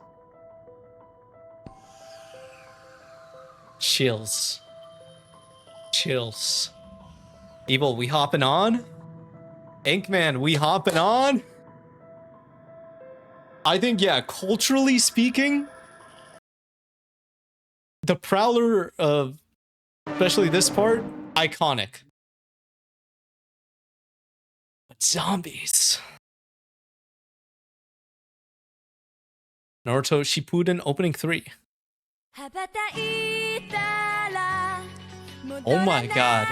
Chills. Chills. Evil, we hopping on? Inkman, we hopping on? I think, yeah, culturally speaking, the Prowler of, especially this part, iconic. But zombies. Naruto Shippuden opening 3. Oh my god.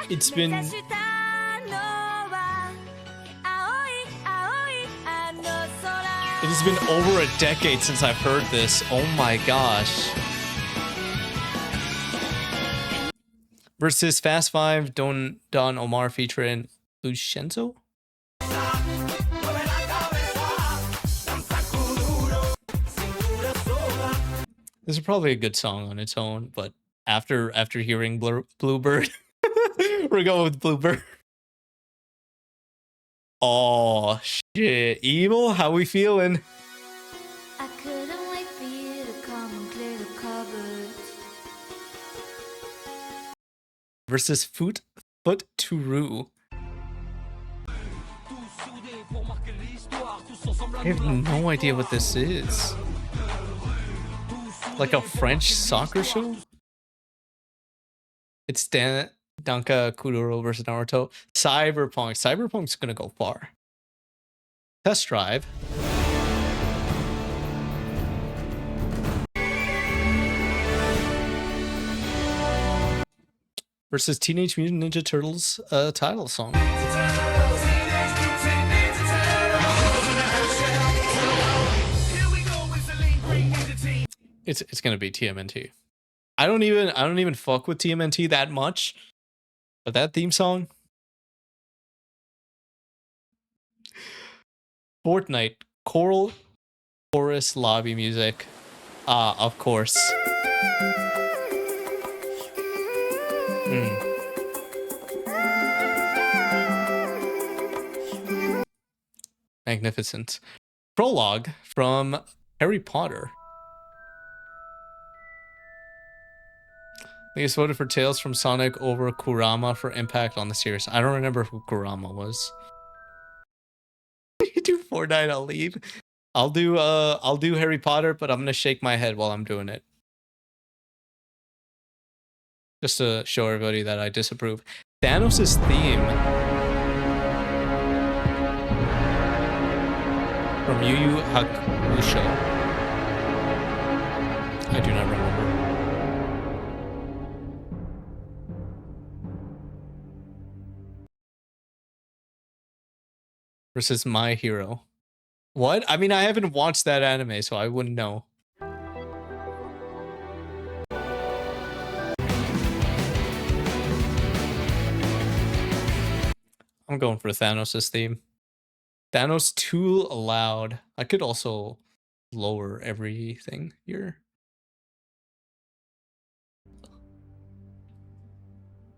It's been... It has been over a decade since I've heard this. Oh my gosh. Versus Fast 5, Don Omar featuring Lucenzo? This is probably a good song on its own, but after hearing Bluebird, we're going with Bluebird. Oh shit, Evil, how we feeling? I couldn't wait for you to come and clear the cupboard. versus Foot to Roo. I have no idea what this is. Like a French soccer show? It's Danka Kuduro versus Naruto. Cyberpunk. Cyberpunk's gonna go far. Test Drive. Versus Teenage Mutant Ninja Turtles title song. It's gonna be TMNT. I don't even fuck with TMNT that much, but that theme song. Fortnite choral chorus lobby music. Of course. Magnificent. Prologue from Harry Potter. I just voted for Tales from Sonic over Kurama for impact on the series. I don't remember who Kurama was. You do Fortnite, I'll leave. I'll do Harry Potter, but I'm gonna shake my head while I'm doing it. Just to show everybody that I disapprove. Thanos' theme from Yu Yu Hakusho. I do not remember. Versus My Hero. What? I mean, I haven't watched that anime, so I wouldn't know. I'm going for Thanos' theme. Thanos too loud. I could also lower everything here.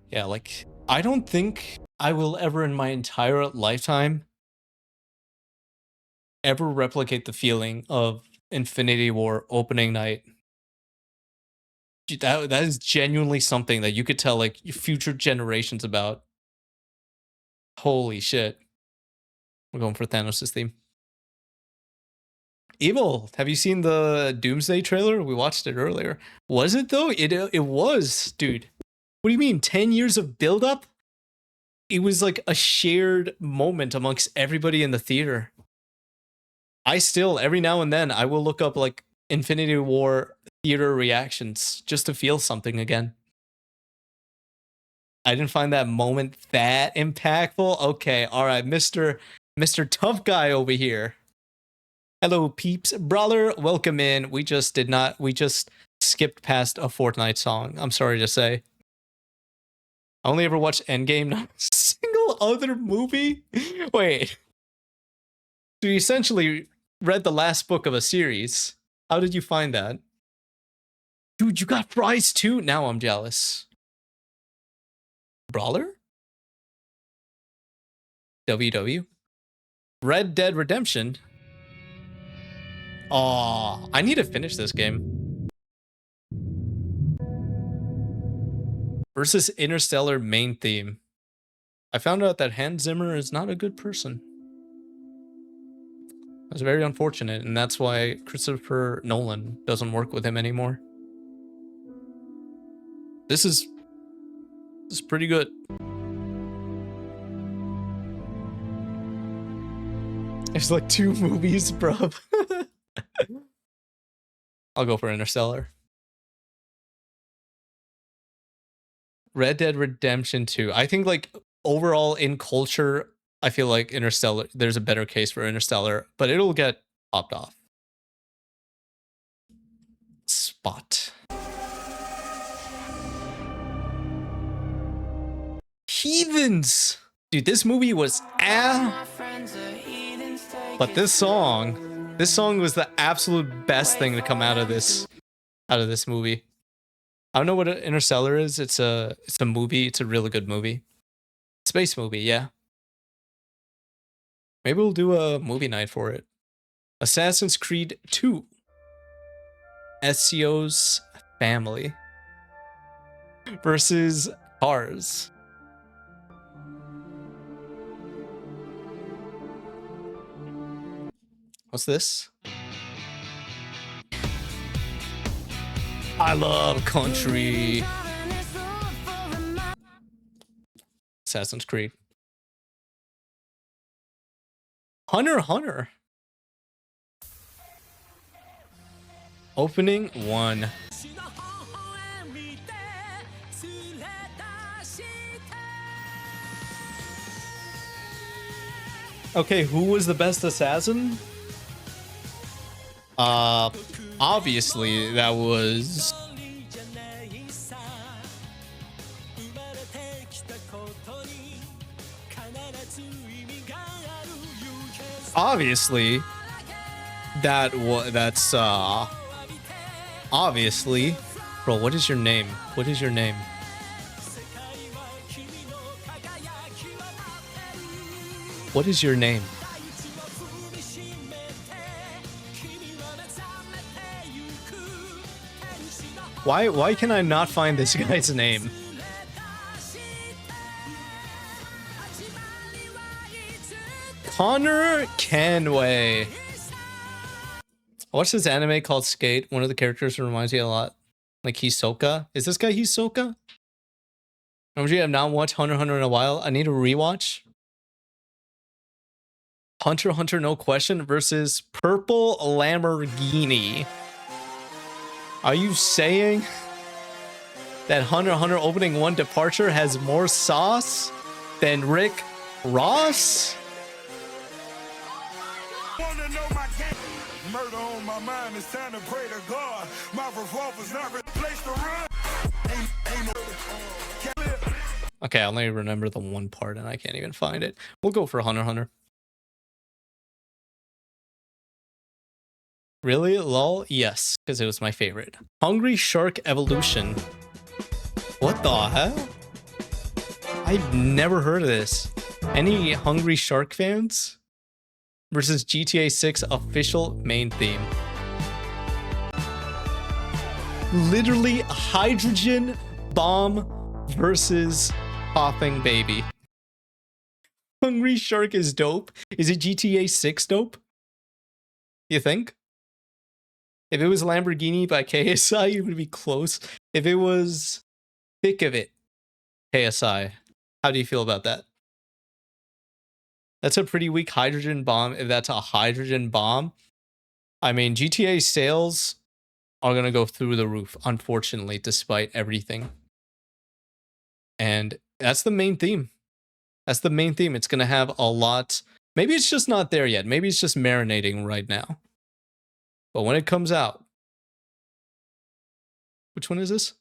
Yeah, like, I don't think I will ever in my entire lifetime ever replicate the feeling of Infinity War opening night. That is genuinely something that you could tell like future generations about. Holy shit. We're going for Thanos' theme. Evil, have you seen the Doomsday trailer? We watched it earlier. Was it though? It was, dude. What do you mean? 10 years of build-up? It was like a shared moment amongst everybody in the theater. I still, every now and then, I will look up like Infinity War theater reactions just to feel something again. I didn't find that moment that impactful. Okay, all right, Mr. Tough Guy over here. Hello, peeps. Brawler, welcome in. We just skipped past a Fortnite song. I'm sorry to say. I only ever watched Endgame, not a single other movie. Wait. So you essentially read the last book of a series. How did you find that? Dude, you got fries too? Now I'm jealous. Brawler? WW? Red Dead Redemption? Aw, I need to finish this game. Versus Interstellar main theme. I found out that Hans Zimmer is not a good person. That's very unfortunate, and that's why Christopher Nolan doesn't work with him anymore. This is pretty good. There's like 2 movies, bruv. I'll go for Interstellar. Red Dead Redemption 2. I think like overall in culture, I feel like Interstellar, there's a better case for Interstellar, but it'll get popped off. Spot. Heathens! Dude, this movie was but this song was the absolute best thing to come out of this movie. I don't know what Interstellar is. It's a movie. It's a really good movie. Space movie, yeah. Maybe we'll do a movie night for it. Assassin's Creed 2. Ezio's Family. Versus Cars. What's this? I love country. Assassin's Creed. Hunter x Hunter. Opening 1. Okay, who was the best assassin? Obviously that was that's obviously, bro, what is your name? What is your name? What is your name? Why can I not find this guy's name? Connor Canway. I watched this anime called Skate. One of the characters reminds me a lot like Hisoka. Is this guy Hisoka? I have not watched Hunter x Hunter in a while. I need to rewatch. Hunter x Hunter, no question, versus Purple Lamborghini. Are you saying that Hunter x Hunter Opening 1 Departure has more sauce than Rick Ross? Murder on my mind, it's time to pray to God. My revolver's not replaced the run. Okay, I only remember the one part and I can't even find it. We'll go for Hunter x Hunter. Really? Lol? Yes, because it was my favorite. Hungry Shark Evolution. What the hell? I've never heard of this. Any Hungry Shark fans? Versus GTA 6 official main theme. Literally hydrogen bomb versus popping baby. Hungry Shark is dope. Is it GTA 6 dope? You think? If it was Lamborghini by KSI, it would be close. If it was Thick of It, KSI, how do you feel about that? That's a pretty weak hydrogen bomb. If that's a hydrogen bomb, I mean, GTA sales are going to go through the roof, unfortunately, despite everything. And that's the main theme. That's the main theme. It's going to have a lot. Maybe it's just not there yet. Maybe it's just marinating right now. But when it comes out, which one is this?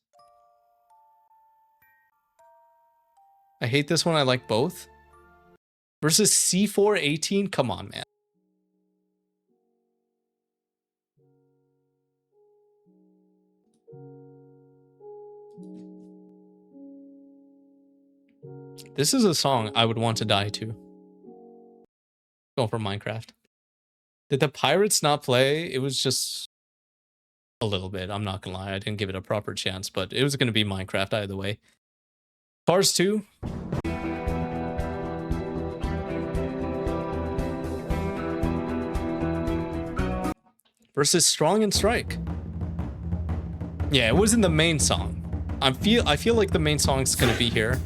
I hate this one. I like both. Versus C418? Come on, man. This is a song I would want to die to. Going for Minecraft. Did the Pirates not play? It was just a little bit. I'm not gonna lie. I didn't give it a proper chance, but it was gonna be Minecraft either way. Cars 2. Versus Strong and Strike. Yeah, it wasn't the main song. I feel like the main song's gonna be here.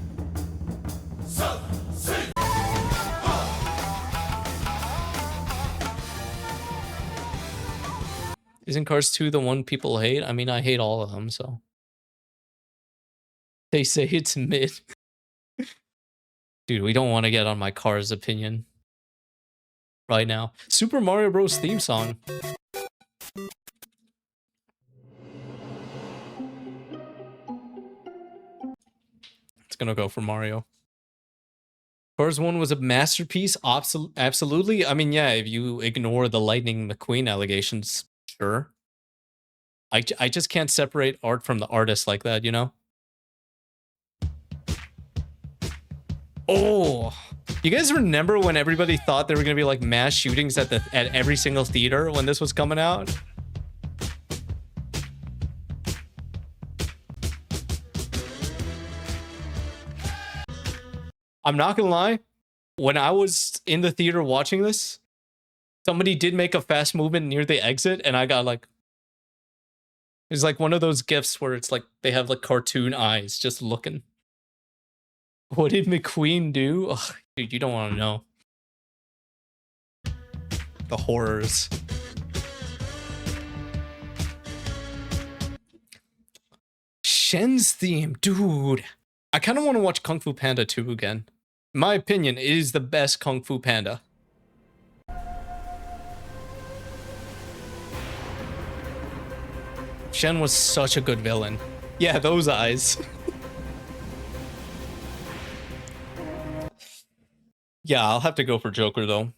Isn't Cars 2 the one people hate? I mean, I hate all of them, so. They say it's mid. Dude, we don't want to get on my Cars opinion right now. Super Mario Bros. Theme song. It's gonna go for Mario. Cars 1 was a masterpiece, absolutely. I mean, yeah, if you ignore the Lightning McQueen allegations, sure. I just can't separate art from the artist like that, you know? Oh, you guys remember when everybody thought there were gonna be like mass shootings at every single theater when this was coming out? I'm not gonna lie. When I was in the theater watching this, somebody did make a fast movement near the exit, and I got like, it's like one of those gifs where it's like they have like cartoon eyes just looking. What did McQueen do? Ugh, dude, you don't want to know. The horrors. Shen's theme, dude. I kind of want to watch Kung Fu Panda 2 again. In my opinion, it is the best Kung Fu Panda. Shen was such a good villain. Yeah, those eyes. Yeah, I'll have to go for Joker though.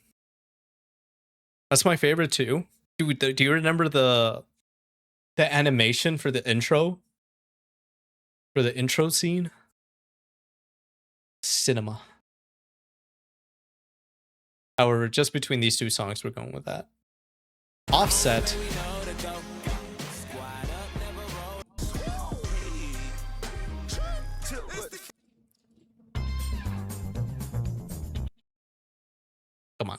That's my favorite too. Dude, do you remember the animation for the intro? For the intro scene? Cinema. However, just between these two songs, we're going with that. Offset. Come on.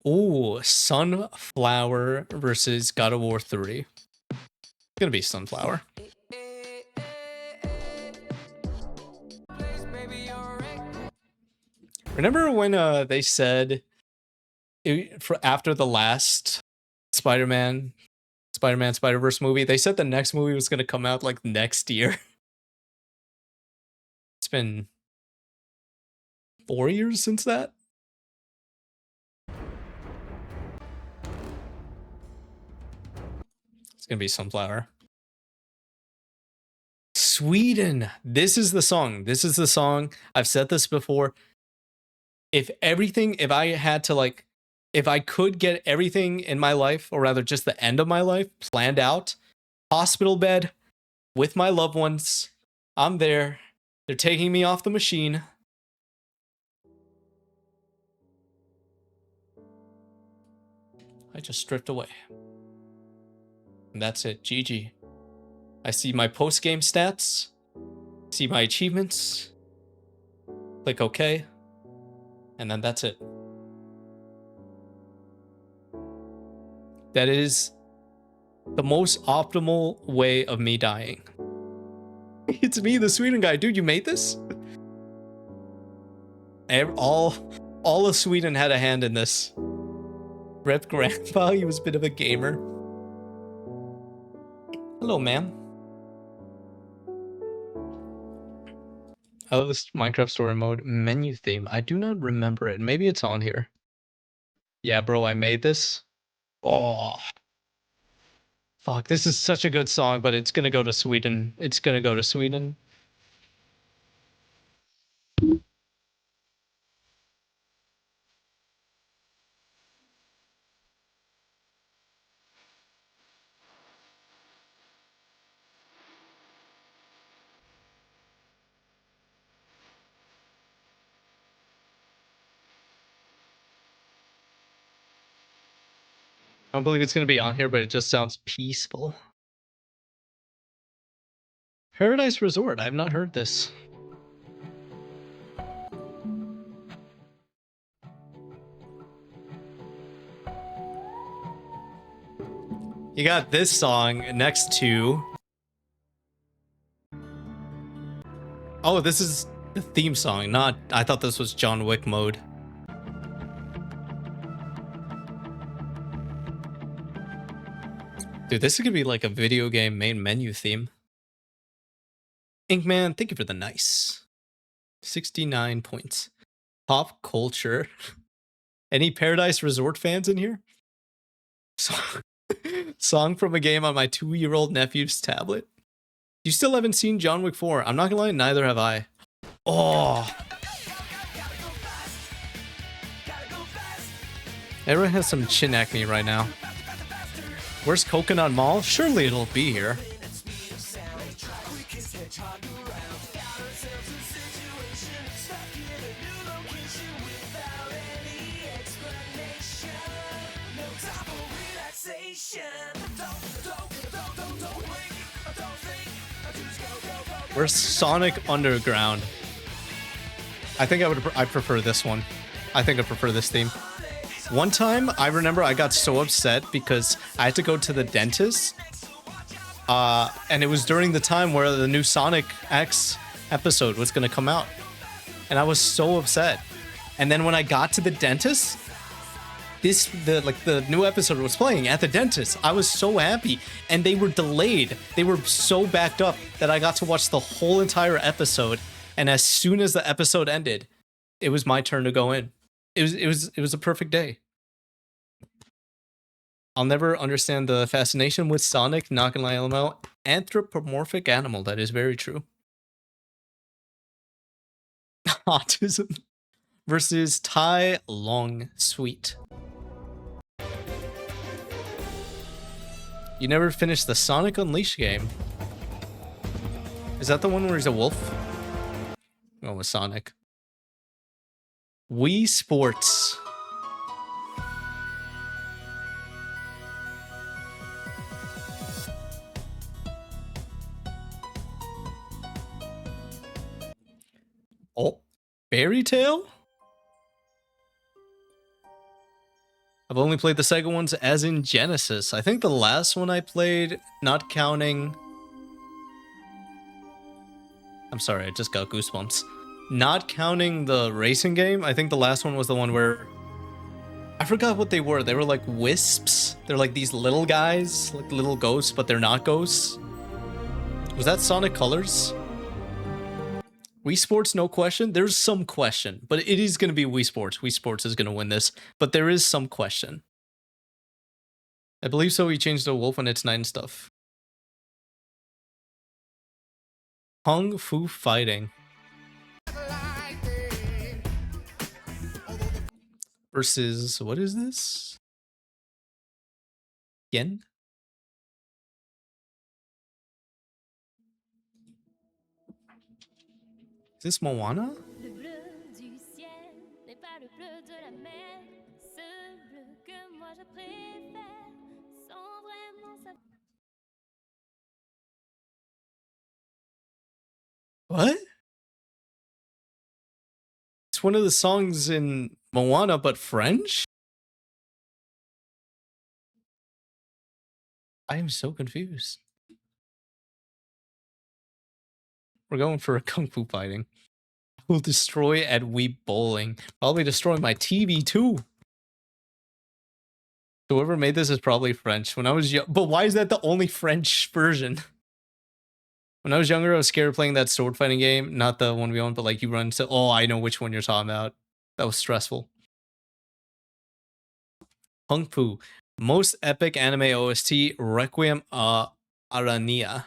Ooh, Sunflower versus God of War 3. It's gonna be Sunflower. Remember when they said for after the last Spider-Man Spider-Verse movie, they said the next movie was gonna come out like next year. It's been 4 years since that. It's gonna be Sunflower. Sweden. This is the song. This is the song. I've said this before. If I had to like, if I could get everything in my life, or rather just the end of my life planned out, hospital bed with my loved ones, I'm there. They're taking me off the machine. I just stripped away. And that's it. GG. I see my post-game stats. See my achievements. Click OK. And then that's it. That is the most optimal way of me dying. It's me, the Sweden guy. Dude, you made this? All of Sweden had a hand in this. Rep Grandpa, he was a bit of a gamer. Hello, ma'am. I love this Minecraft story mode menu theme. I do not remember it. Maybe it's on here. Yeah, bro, I made this. Oh. Fuck, this is such a good song, but it's gonna go to Sweden. It's gonna go to Sweden. I don't believe it's going to be on here, but it just sounds peaceful. Paradise Resort. I have not heard this. You got this song next to... Oh, this is the theme song, not... I thought this was John Wick mode. Dude, this is gonna be like a video game main menu theme. Inkman, thank you for the nice. 69 points. Pop culture. Any Paradise Resort fans in here? Song from a game on my 2-year-old nephew's tablet. You still haven't seen John Wick 4. I'm not gonna lie, neither have I. Oh. Everyone has some chin acne right now. Where's Coconut Mall? Surely it'll be here. Where's Sonic Underground? I think I prefer this one. I think I prefer this theme. One time, I remember I got so upset because I had to go to the dentist. And it was during the time where the new Sonic X episode was going to come out. And I was so upset. And then when I got to the dentist, the new episode was playing at the dentist. I was so happy. And they were delayed. They were so backed up that I got to watch the whole entire episode. And as soon as the episode ended, it was my turn to go in. It was a perfect day. I'll never understand the fascination with Sonic, not gonna lie, LML. Anthropomorphic animal, that is very true. Autism versus Tai Long Sweet. You never finished the Sonic Unleashed game. Is that the one where he's a wolf? Oh, with Sonic. Wii Sports. Oh, Fairy Tail? I've only played the Sega ones as in Genesis. I think the last one I played, not counting... I'm sorry, I just got goosebumps. Not counting the racing game, I think the last one was the one where... I forgot what they were. They were like wisps. They're like these little guys, like little ghosts, but they're not ghosts. Was that Sonic Colors? Wii Sports, no question. There's some question, but it is going to be Wii Sports. Wii Sports is going to win this, but there is some question. I believe so. He changed the wolf and its night and stuff. Kung Fu Fighting. Versus, what is this? Yen? Is this Moana? What? It's one of the songs in Moana, but French? I am so confused. We're going for a Kung Fu Fighting. Will destroy at Wii Bowling. Probably destroy my TV too. Whoever made this is probably French. When I was young, but why is that the only French version? When I was younger, I was scared of playing that sword fighting game. Not the one we own, but like you run to, oh, I know which one you're talking about. That was stressful. Kung Fu. Most epic anime OST, Requiem Arania.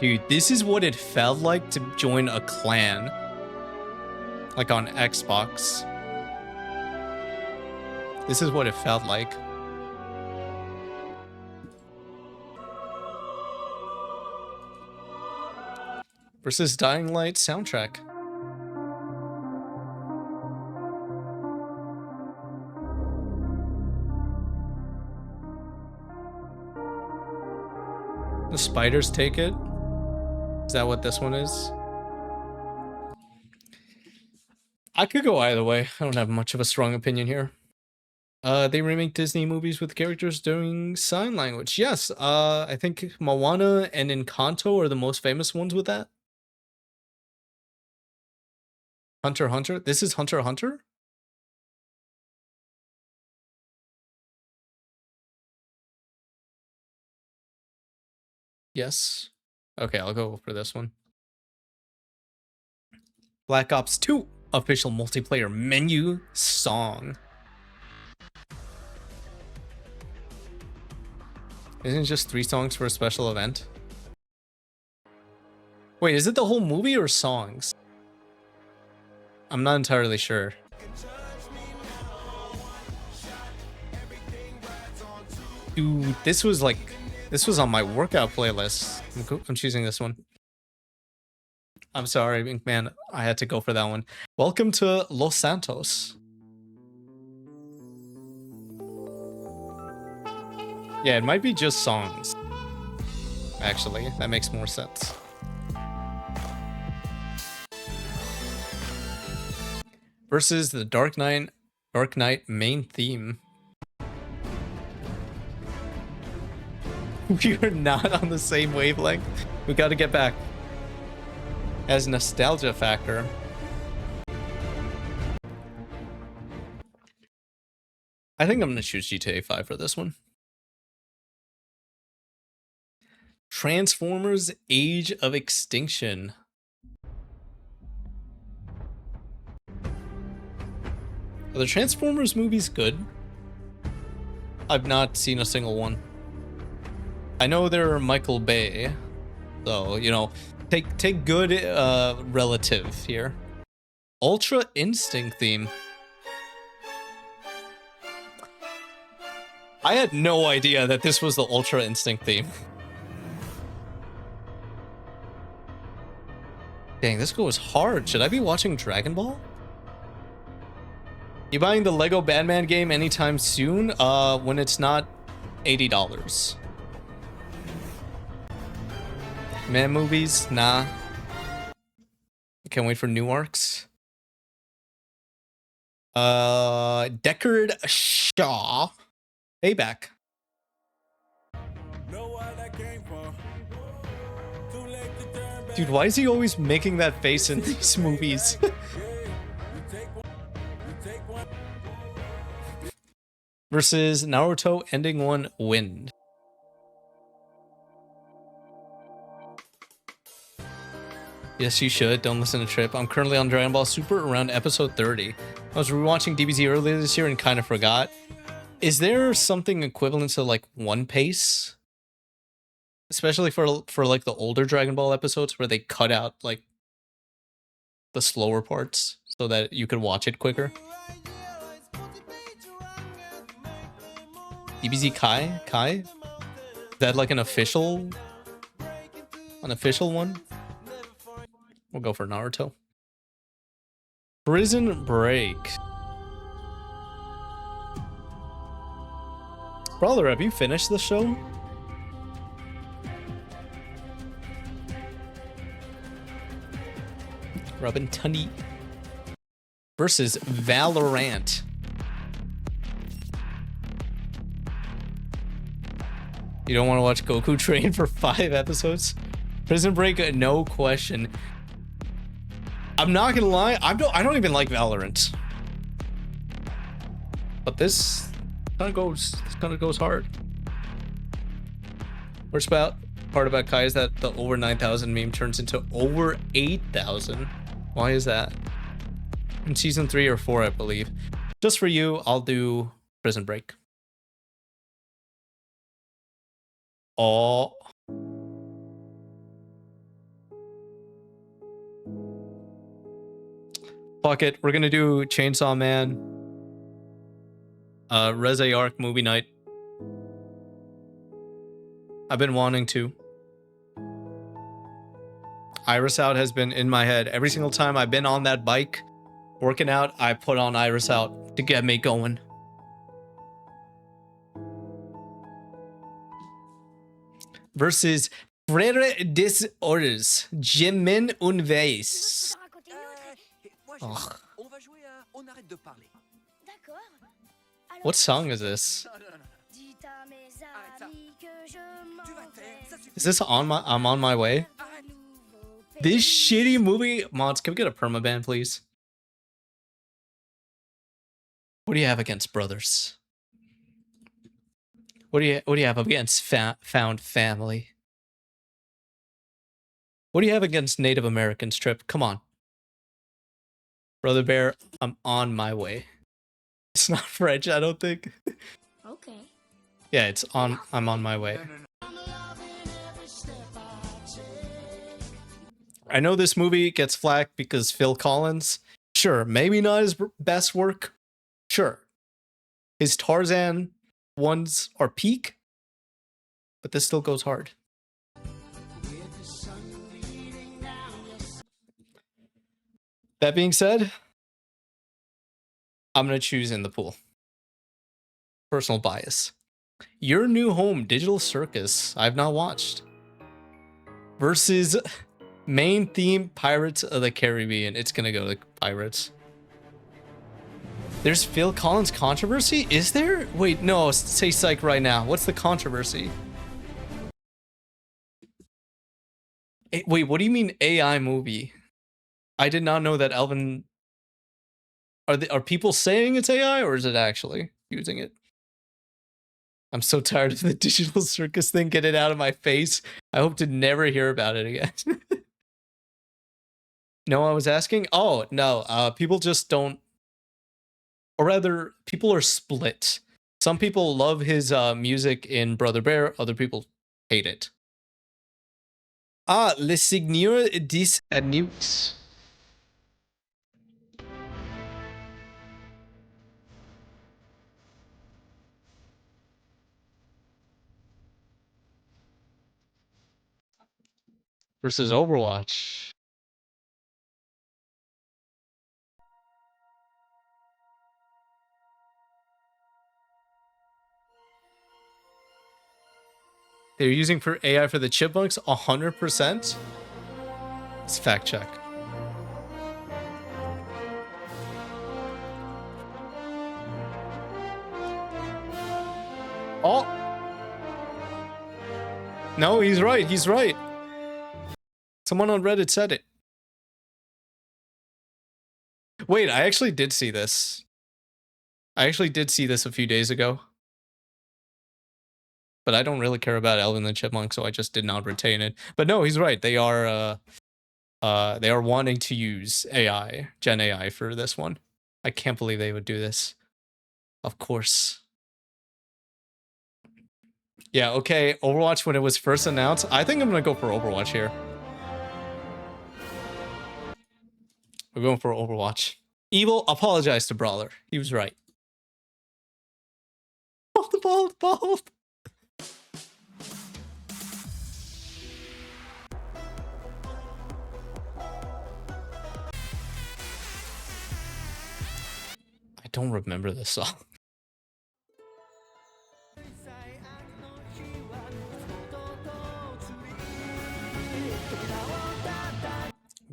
Dude, this is what it felt like to join a clan. Like on Xbox. This is what it felt like. Versus Dying Light soundtrack. The spiders take it? Is that what this one is? I could go either way. I don't have much of a strong opinion here. They remake Disney movies with characters doing sign language. Yes, I think Moana and Encanto are the most famous ones with that. Hunter x Hunter? This is Hunter x Hunter? Yes. Okay, I'll go for this one. Black Ops 2 official multiplayer menu song. Isn't it just 3 songs for a special event? Wait, is it the whole movie or songs? I'm not entirely sure. Dude, this was on my workout playlist. I'm choosing this one. I'm sorry, man. I had to go for that one. Welcome to Los Santos. Yeah, it might be just songs. Actually, that makes more sense. versus the Dark Knight main theme. We are not on the same wavelength. We got to get back. As nostalgia factor. I think I'm going to choose GTA 5 for this one. Transformers Age of Extinction. Are the Transformers movies good? I've not seen a single one. I know they're Michael Bay, so, you know, take good relative here. Ultra Instinct theme. I had no idea that this was the Ultra Instinct theme. Dang, this goes hard. Should I be watching Dragon Ball? You buying the Lego Batman game anytime soon? When it's not $80. Man movies? Nah. Can't wait for new arcs. Deckard Shaw. Payback. Dude, why is he always making that face in these movies? Versus Naruto Ending 1 Wind. Yes, you should. Don't listen to Trip. I'm currently on Dragon Ball Super around episode 30. I was rewatching DBZ earlier this year and kind of forgot. Is there something equivalent to like One Piece? Especially for like the older Dragon Ball episodes where they cut out like the slower parts so that you could watch it quicker. DBZ Kai? Is that like an official one? We'll go for Naruto. Prison Break. Brother, have you finished the show? Robin Tunney versus Valorant. You don't want to watch Goku train for 5 episodes? Prison Break, no question. I'm not gonna lie, I don't even like Valorant. But this kind of goes hard. Worst part about Kai is that the over 9,000 meme turns into over 8,000. Why is that? In season 3 or 4, I believe. Just for you, I'll do Prison Break. Oh. Fuck it. We're gonna do Chainsaw Man. Reza Arc movie night. I've been wanting to. Iris Out has been in my head. Every single time I've been on that bike working out, I put on Iris Out to get me going. Versus Frere des Orders, Jimin Unveis. Ugh. What song is this? Is this I'm on my way? This shitty movie. Mods, can we get a permaban, please? What do you have against brothers? What do you have against found family? What do you have against Native Americans, Trip? Come on. Brother Bear, I'm on my way. It's not French, I don't think. Okay. Yeah, it's on. I'm on my way. I know this movie gets flack because Phil Collins. Sure, maybe not his best work. Sure. His Tarzan ones are peak, but this still goes hard. That being said, I'm going to choose In the Pool. Personal bias. Your New Home, Digital Circus. I've not watched. Versus main theme, Pirates of the Caribbean. It's going to go to Pirates. There's Phil Collins controversy? Is there? Wait, no, say psych right now. What's the controversy? Wait, what do you mean AI movie? I did not know that Alvin... Are people saying it's AI or is it actually using it? I'm so tired of the digital circus thing. Get it out of my face. I hope to never hear about it again. No, I was asking? Oh, no. People just don't... Or rather, people are split. Some people love his music in Brother Bear. Other people hate it. Ah, le Seigneur des Anneaux. Versus Overwatch. They're using for AI for the Chipmunks 100%? Let's fact check. Oh! No, he's right. He's right. Someone on Reddit said it. Wait, I actually did see this. I actually did see this a few days ago. But I don't really care about Alvin the Chipmunk, so I just did not retain it. But no, he's right. They are wanting to use AI, Gen AI for this one. I can't believe they would do this. Of course. Yeah, okay. Overwatch when it was first announced. I think I'm gonna go for Overwatch here. We're going for Overwatch. Evil, apologize to Brawler. He was right. Bald. I don't remember this song.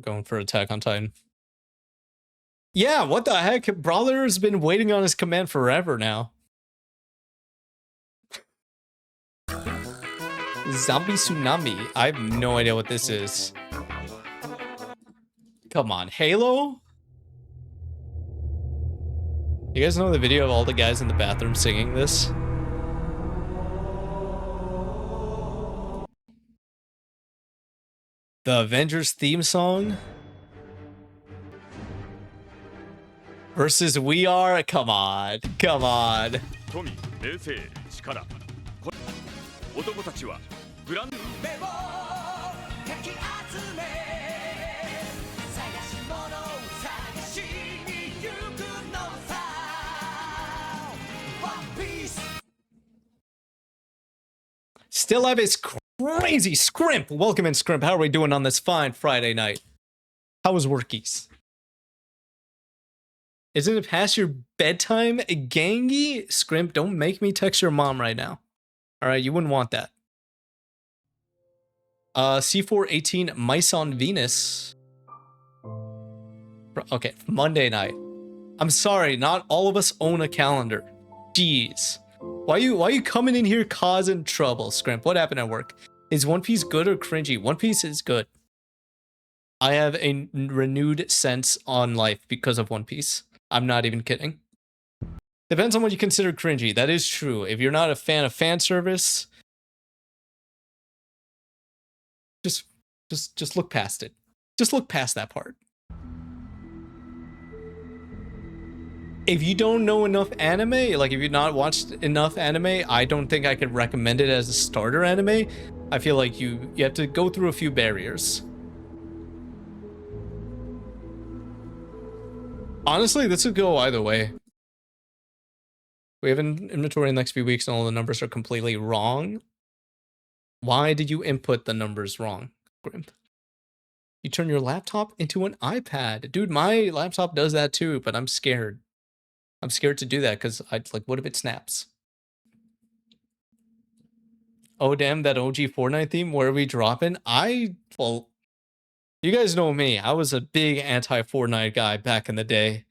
Going for Attack on Titan. Yeah, what the heck? Brawler's been waiting on his command forever now. Zombie Tsunami. I have no idea what this is. Come on, Halo? You guys know the video of all the guys in the bathroom singing this? The Avengers theme song? Versus We Are? Come on. Come on. Still Live is crazy. Scrimp. Welcome in, Scrimp. How are we doing on this fine Friday night? How was workies? Isn't it past your bedtime, Gangy? Scrimp, don't make me text your mom right now. Alright, you wouldn't want that. C418 Mice on Venus. Okay, Monday night. I'm sorry, not all of us own a calendar. Jeez. Why you coming in here causing trouble, Scrimp? What happened at work? Is One Piece good or cringy? One Piece is good. I have a renewed sense on life because of One Piece. I'm not even kidding. Depends on what you consider cringy. That is true. If you're not a fan of fan service, just look past it. Just look past that part. If you don't know enough anime, like if you've not watched enough anime, I don't think I could recommend it as a starter anime. I feel like you have to go through a few barriers. Honestly, this would go either way. We have an inventory in the next few weeks and all the numbers are completely wrong. Why did you input the numbers wrong, Grimp? You turn your laptop into an iPad. Dude, my laptop does that too, but I'm scared. I'm scared to do that because what if it snaps? Oh damn, that OG Fortnite theme, where are we dropping? Well, you guys know me. I was a big anti-Fortnite guy back in the day.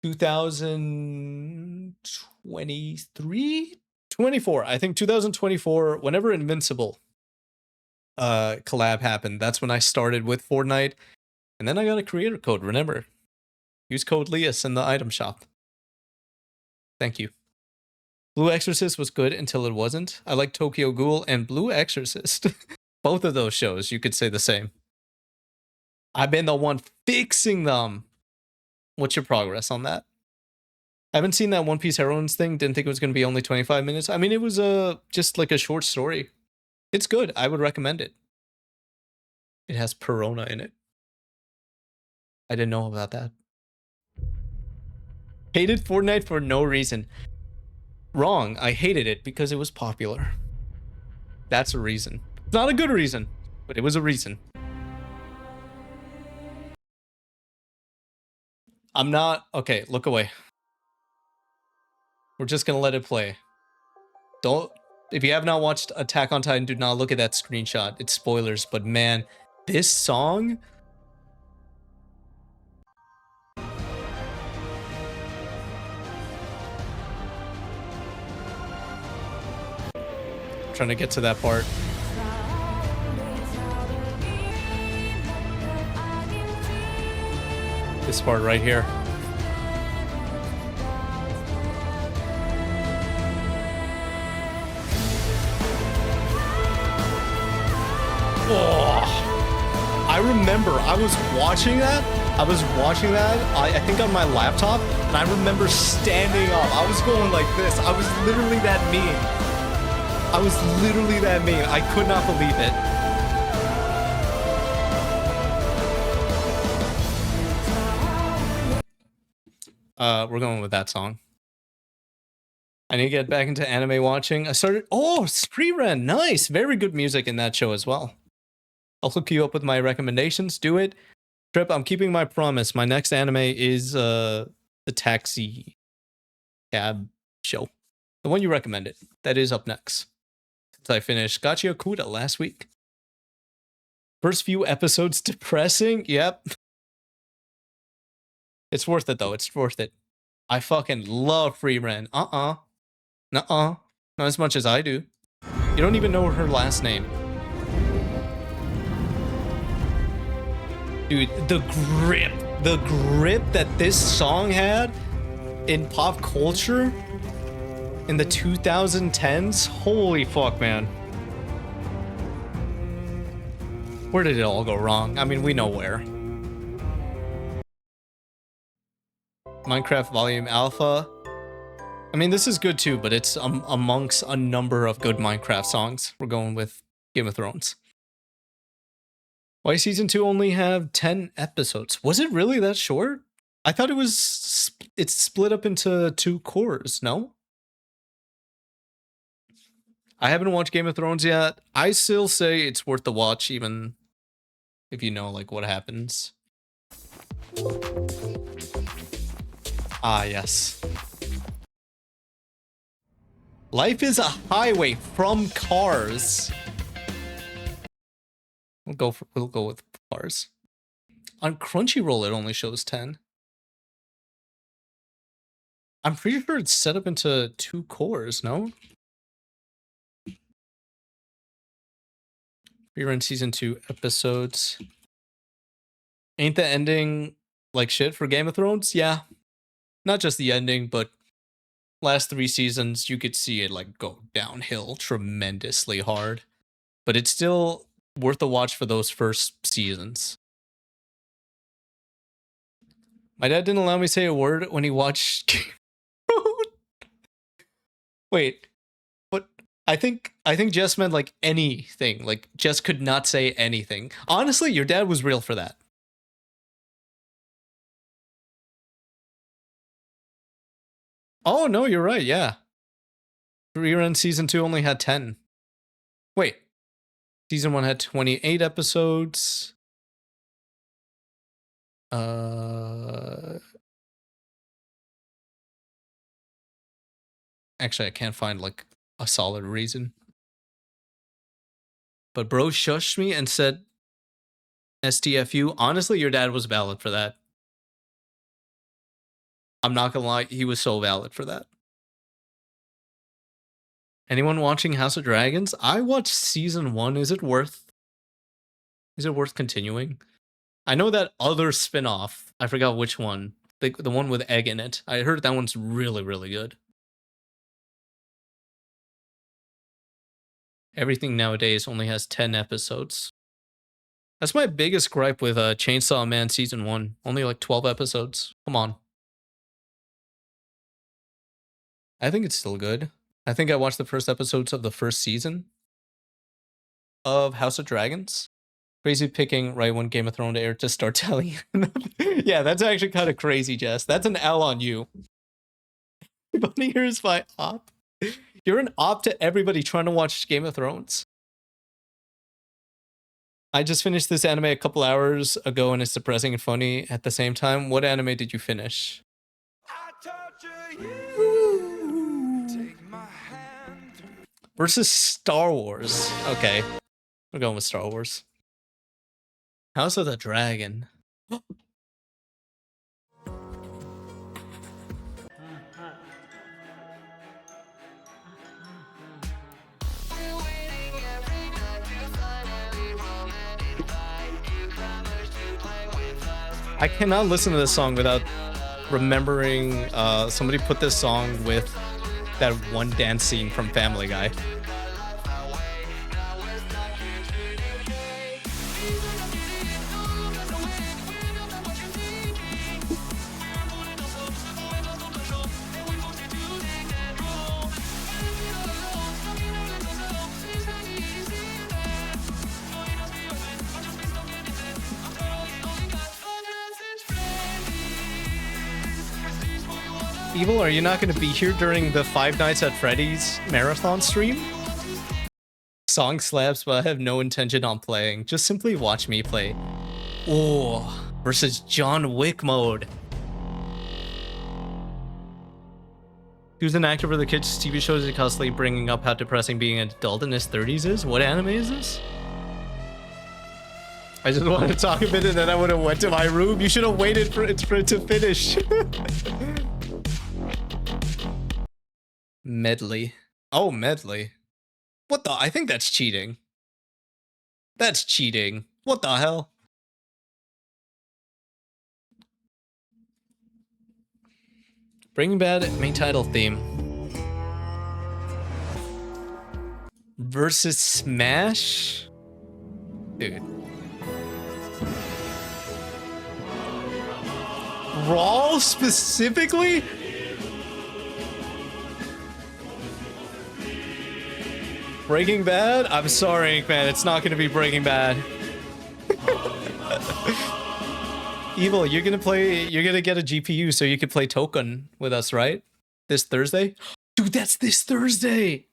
2023? 24. I think 2024, whenever Invincible collab happened, that's when I started with Fortnite. And then I got a creator code, remember. Use code Lias in the item shop. Thank you. Blue Exorcist was good until it wasn't. I like Tokyo Ghoul and Blue Exorcist. Both of those shows, you could say the same. I've been the one fixing them. What's your progress on that? I haven't seen that One Piece Heroines thing. Didn't think it was going to be only 25 minutes. I mean, it was just like a short story. It's good. I would recommend it. It has Perona in it. I didn't know about that. Hated Fortnite for no reason. Wrong. I hated it because it was popular. That's a reason. It's not a good reason, but it was a reason. I'm not... Okay, look away. We're just gonna let it play. Don't... If you have not watched Attack on Titan, do not look at that screenshot. It's spoilers, but man, this song... Trying to get to that part. This part right here. Oh, I remember I was watching that. I think on my laptop, and I remember standing up. I was going like this. I was literally that meme. I could not believe it. We're going with that song. I need to get back into anime watching. I started... Oh, Spree-Ren. Nice. Very good music in that show as well. I'll hook you up with my recommendations. Do it. Trip, I'm keeping my promise. My next anime is the Taxi Cab show. The one you recommended. That is up next. Since I finished Gachi Okuda last week. First few episodes depressing. Yep. It's worth it though. It's worth it. I fucking love Free-Ren. Nuh-uh. Not as much as I do. You don't even know her last name. Dude, the grip that this song had in pop culture in the 2010s. Holy fuck, man. Where did it all go wrong? I mean, we know where. Minecraft Volume Alpha. I mean, this is good too, but it's amongst a number of good Minecraft songs. We're going with Game of Thrones. Why season 2 only have 10 episodes? Was it really that short? I thought it's split up into 2 cores, no? I haven't watched Game of Thrones yet. I still say it's worth the watch, even if you know like what happens. Ah, yes. Life is a highway from Cars. We'll go with Cars. On Crunchyroll, it only shows 10. I'm pretty sure it's set up into 2 cores, no? Rerun season 2 episodes. Ain't the ending like shit for Game of Thrones? Yeah. Not just the ending, but last 3 seasons, you could see it like go downhill tremendously hard. But it's still worth a watch for those first seasons. My dad didn't allow me to say a word when he watched Game of Thrones. Wait. But I think Jess meant like anything. Like Jess could not say anything. Honestly, your dad was real for that. Oh, no, you're right, yeah. Rerun season 2 only had 10. Wait. Season 1 had 28 episodes. Actually, I can't find, like, a solid reason. But bro shushed me and said STFU. Honestly, your dad was valid for that. I'm not gonna lie, he was so valid for that. Anyone watching House of Dragons? I watched season 1. Is it worth continuing? I know that other spin-off. I forgot which one. The one with egg in it. I heard that one's really, really good. Everything nowadays only has 10 episodes. That's my biggest gripe with Chainsaw Man season 1. Only like 12 episodes. Come on. I think it's still good. I think I watched the first episodes of the first season of House of Dragons. Crazy picking right when Game of Thrones aired to start telling you. Yeah, that's actually kind of crazy, Jess. That's an L on you. Bunny, here's my op. You're an op to everybody trying to watch Game of Thrones. I just finished this anime a couple hours ago and it's depressing and funny at the same time. What anime did you finish? Versus Star Wars. Okay. We're going with Star Wars. House of the Dragon. I cannot listen to this song without remembering somebody put this song with that one dance scene from Family Guy. Evil, are you not going to be here during the Five Nights at Freddy's marathon stream? Song slaps, but I have no intention on playing. Just simply watch me play. Oh, versus John Wick mode. He was an actor for the kids' TV shows and constantly bringing up how depressing being an adult in his 30s is. What anime is this? I just wanted to talk a bit and then I would have went to my room. You should have waited for it to finish. Medley. Oh, medley. What the? I think that's cheating. That's cheating. What the hell? Breaking Bad main title theme. Versus Smash? Dude. Brawl specifically? Breaking Bad? I'm sorry, man. It's not going to be Breaking Bad. Evil, you're going to get a GPU so you can play Token with us, right? This Thursday? Dude, that's this Thursday!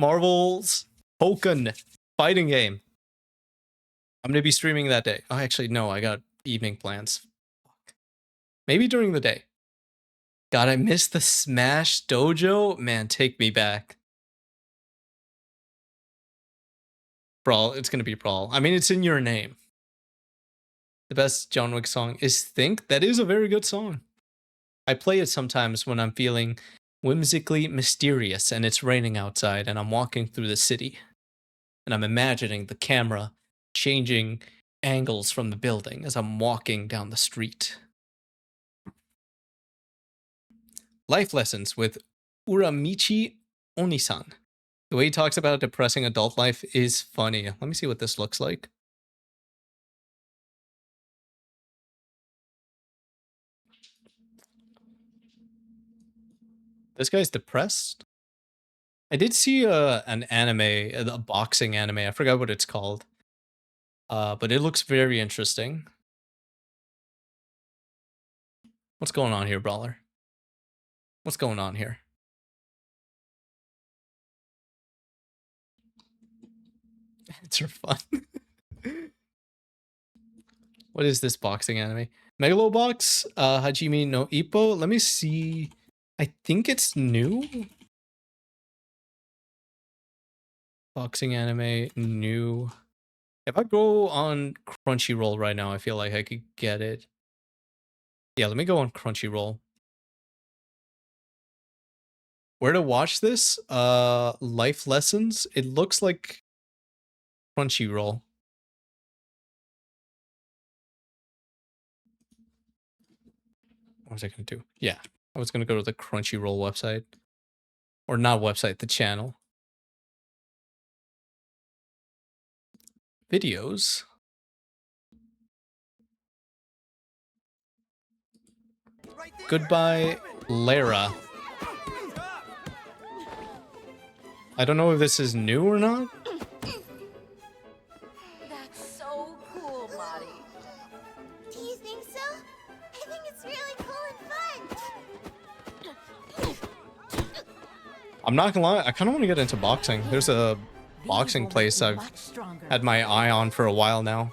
Marvel's Token fighting game. I'm going to be streaming that day. Oh, actually, no, I got evening plans. Fuck. Maybe during the day. God, I missed the Smash Dojo. Man, take me back. Brawl, it's gonna be Brawl. I mean, it's in your name. The best John Wick song is Think. That is a very good song. I play it sometimes when I'm feeling whimsically mysterious and it's raining outside and I'm walking through the city. And I'm imagining the camera changing angles from the building as I'm walking down the street. Life lessons with Uramichi Onisan. The way he talks about depressing adult life is funny. Let me see what this looks like. This guy's depressed? I did see an anime, a boxing anime. I forgot what it's called. But it looks very interesting. What's going on here, Brawler? What's going on here? It's for fun. What is this boxing anime? Megalobox, Hajime no Ippo. Let me see. I think it's new. Boxing anime, new. If I go on Crunchyroll right now, I feel like I could get it. Yeah, let me go on Crunchyroll. Where to watch this? Life Lessons. It looks like Crunchyroll. What was I gonna do? Yeah, I was gonna go to the Crunchyroll website. Or not website, the channel. Videos. Goodbye, Lara. I don't know if this is new or not. That's so cool, Lottie. Do you think so? I think it's really cool and fun. I'm not gonna lie, I kind of want to get into boxing. There's a boxing place I've had my eye on for a while now.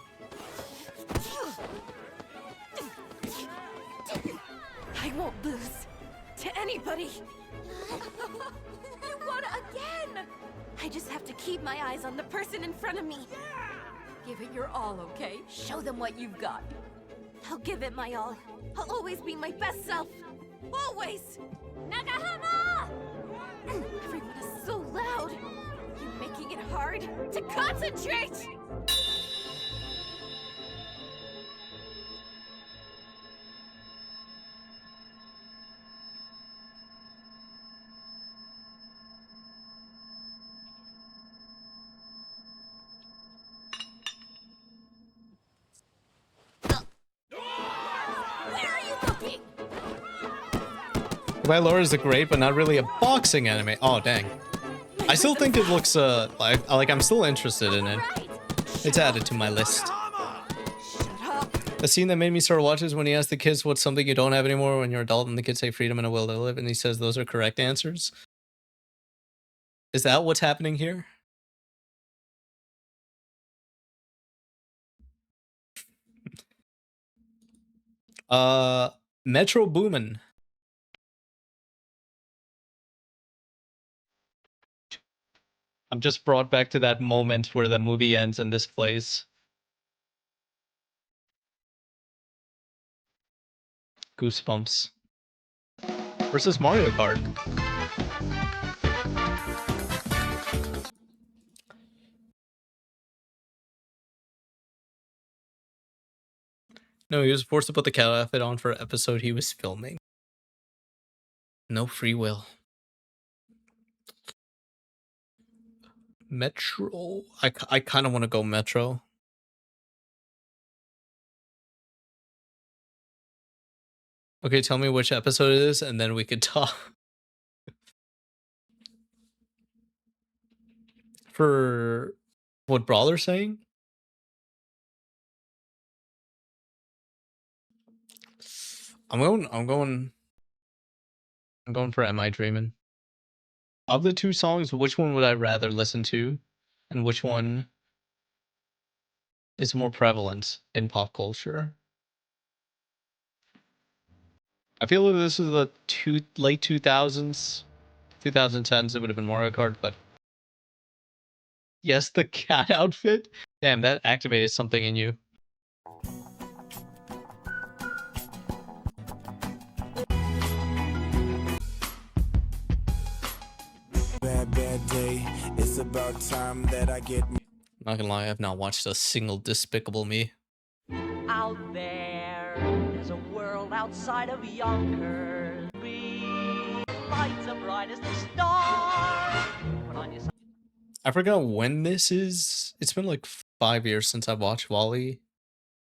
I won't lose to anybody. What again? I just have to keep my eyes on the person in front of me. Give it your all, okay? Show them what you've got. I'll give it my all. I'll always be my best self. Always! Nakahama! Everyone is so loud. You're making it hard to concentrate! Where are you looking? Goodbye, Laura is a great, but not really a boxing anime. Oh, dang. I still think it looks, like I'm still interested in it. It's added to my list. The scene that made me start watching is when he asks the kids what's something you don't have anymore when you're an adult, and the kids say freedom and a will to live, and he says those are correct answers. Is that what's happening here? Metro Boomin. I'm just brought back to that moment where the movie ends and this plays. Goosebumps. Versus Mario Kart. No, he was forced to put the cat outfit on for an episode he was filming. No free will. Metro. I kind of want to go Metro. Okay, tell me which episode it is, and then we could talk. For what Brawler's saying? I'm going for Am I Dreamin'? Of the two songs, which one would I rather listen to? And which one is more prevalent in pop culture? I feel like this is the late 2000s, 2010s, it would have been Mario Kart, but yes, the cat outfit? Damn, that activated something in you. Bad day. It's about time that I get. Not gonna lie, I've not watched a single Despicable Me. Out there's a world outside of Yonkers. Be lights as bright as the stars. Put on your. I forgot when this is. It's been like 5 years since I've watched WALL-E.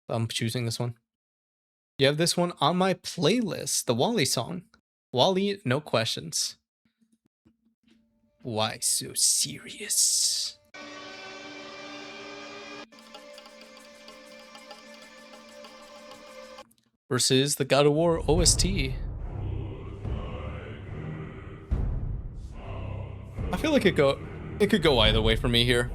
I'm choosing this one. You have this one on my playlist, the WALL-E song. WALL-E, no questions. Why so serious? Versus the God of War OST. I feel like it could go either way for me here.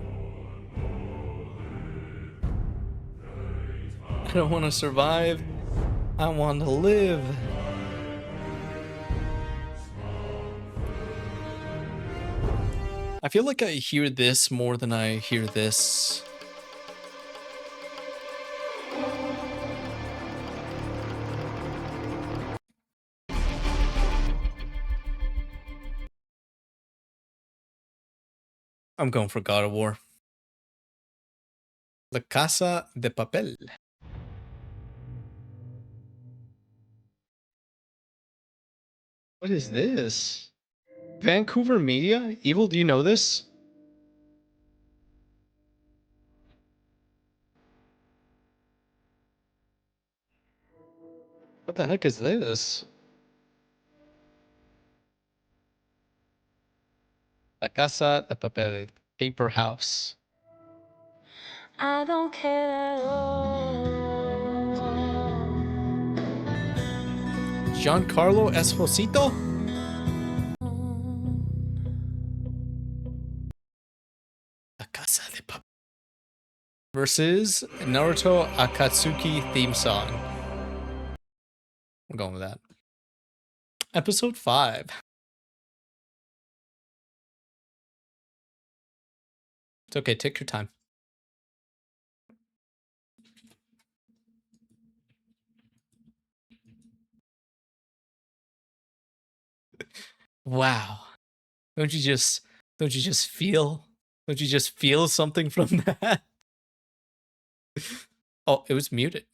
I don't want to survive. I want to live. I feel like I hear this more than I hear this. I'm going for God of War. La Casa de Papel. What is this? Vancouver Media? Evil, do you know this? What the heck is this? La Casa de Papel. Paper House. I don't care at all. Giancarlo Esposito? La Casa de Papel. Versus Naruto Akatsuki theme song. I'm going with that. Episode 5. It's okay, take your time. Wow. Don't you just feel something from that? Oh, it was muted.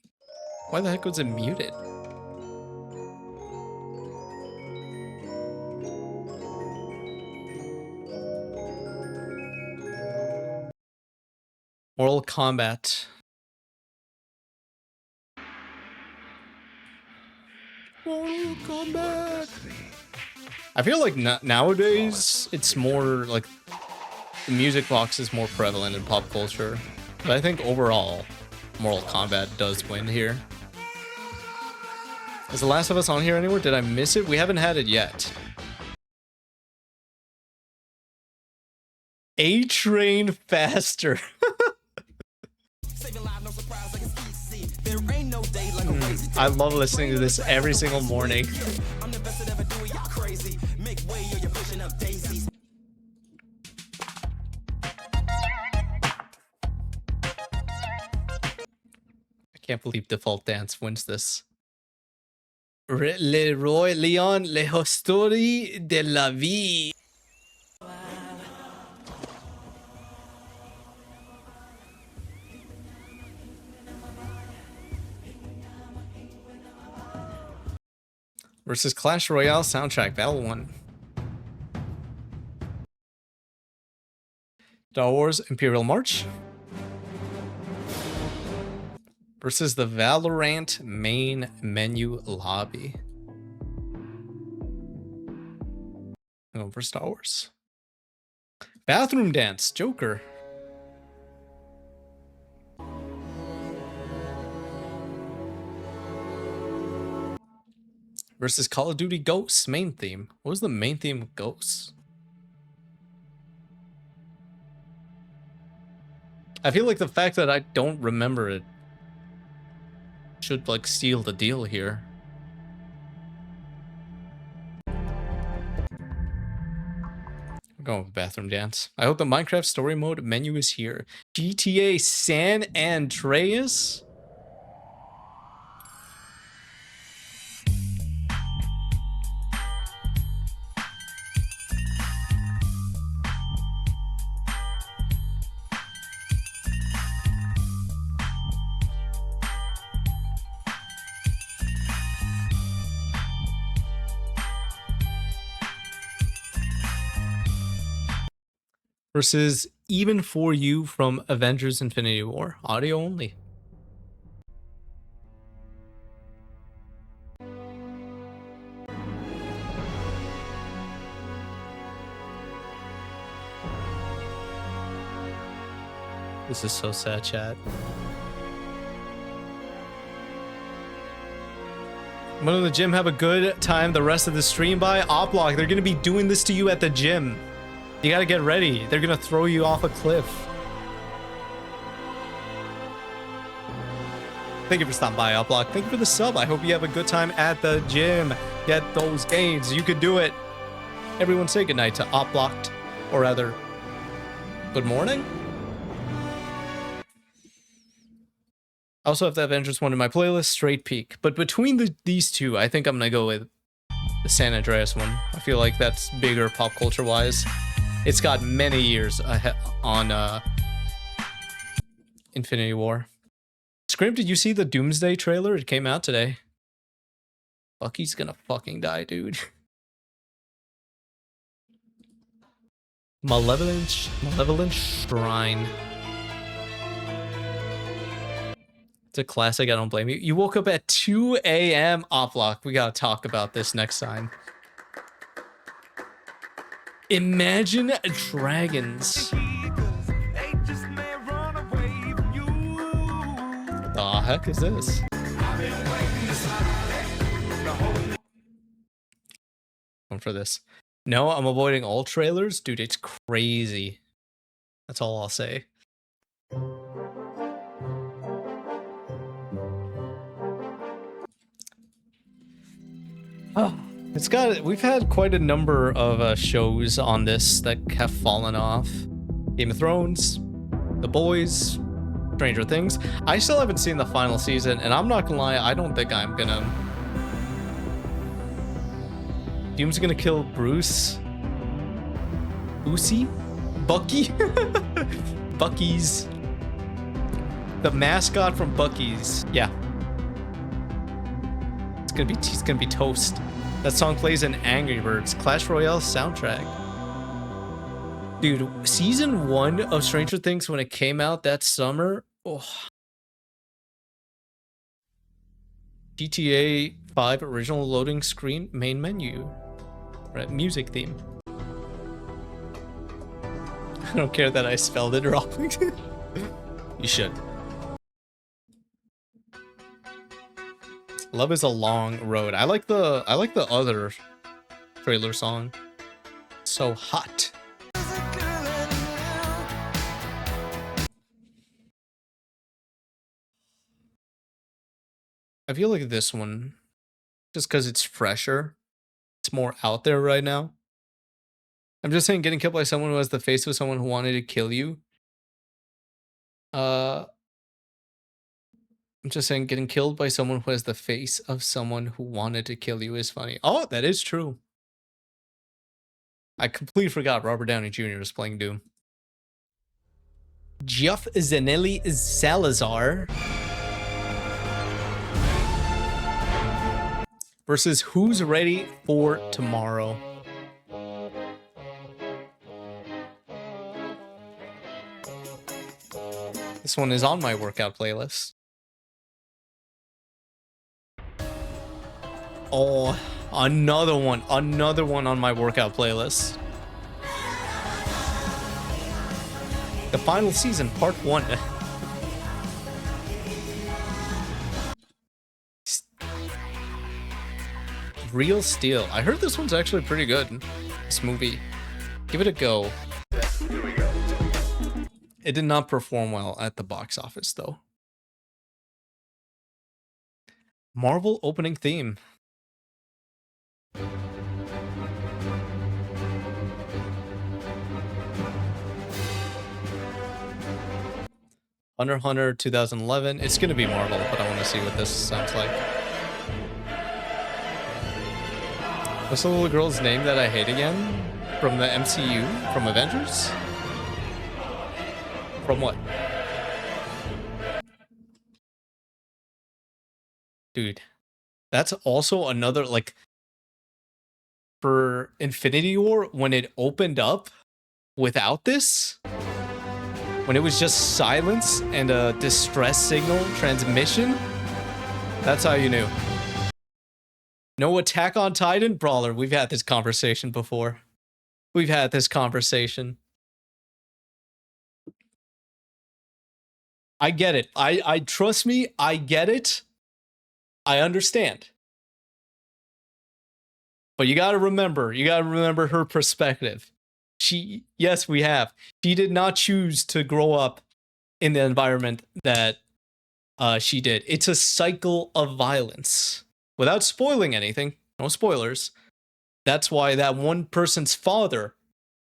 Why the heck was it muted? Mortal Kombat. Mortal Kombat. I feel like nowadays it's more like the music box is more prevalent in pop culture, but I think overall Mortal Kombat does win here. Is The Last of Us on here anywhere? Did I miss it? We haven't had it yet. A-Train Faster. I love listening to this every single morning. I can't believe Default Dance wins this. Leroy Leon, Le Histoire de la Vie. Versus Clash Royale soundtrack, Battle 1. Star Wars Imperial March. Versus the Valorant main menu lobby. Going for Star Wars. Bathroom Dance, Joker. Versus Call of Duty Ghosts main theme. What was the main theme of Ghosts? I feel like the fact that I don't remember it should like seal the deal here. I'm going with Bathroom Dance. I hope the Minecraft story mode menu is here. GTA San Andreas? Versus Even For You from Avengers Infinity War. Audio only. This is so sad, chat. I'm going to the gym, have a good time the rest of the stream by Oplock. They're going to be doing this to you at the gym. You gotta get ready. They're gonna throw you off a cliff. Thank you for stopping by, Uplock. Thank you for the sub. I hope you have a good time at the gym. Get those gains. You could do it. Everyone say goodnight to Uplocked. Or rather, good morning? I also have the Avengers one in my playlist, Straight Peak. But between these two, I think I'm gonna go with the San Andreas one. I feel like that's bigger pop culture wise. It's got many years ahead on Infinity War. Scream, did you see the Doomsday trailer? It came out today. Bucky's gonna fucking die, dude. Malevolent Shrine. It's a classic, I don't blame you. You woke up at 2 a.m. Oplock. We gotta talk about this next time. Imagine Dragons. The heck is this? One for this. No, I'm avoiding all trailers. Dude, it's crazy. That's all I'll say. Oh, we've had quite a number of shows on this that have fallen off. Game of Thrones, The Boys, Stranger Things. I still haven't seen the final season, and I'm not gonna lie, I don't think I'm gonna. Doom's gonna kill Bruce. Bucky? Bucky's. The mascot from Bucky's. Yeah. He's gonna be toast. That song plays in Angry Birds Clash Royale soundtrack. Dude, season 1 of Stranger Things when it came out that summer. Oh. GTA 5 original loading screen main menu. Right, music theme. I don't care that I spelled it wrong. You should. Love is a long road. I like the other trailer song. So hot. I feel like this one, just because it's fresher, it's more out there right now. I'm just saying, getting killed by someone who has the face of someone who wanted to kill you. I'm just saying, getting killed by someone who has the face of someone who wanted to kill you is funny. Oh, that is true. I completely forgot Robert Downey Jr. was playing Doom. Jeff Zanelli Salazar versus Who's Ready for Tomorrow. This one is on my workout playlist. Oh, another one on my workout playlist. The final season, part 1. Real Steel. I heard this one's actually pretty good. This movie. Give it a go. It did not perform well at the box office, though. Marvel opening theme. Hunter x Hunter 2011. It's gonna be Marvel, but I want to see what this sounds like. What's the little girl's name that I hate again? From the MCU? From Avengers? From what? Dude, that's also another, like, for Infinity War, when it opened up without this, when it was just silence and a distress signal transmission, that's how you knew. No Attack on Titan? Brawler, we've had this conversation before. We've had this conversation. I get it. I trust me, I get it. I understand. But you gotta remember her perspective. Yes, we have. She did not choose to grow up in the environment that she did. It's a cycle of violence. Without spoiling anything, no spoilers. That's why that one person's father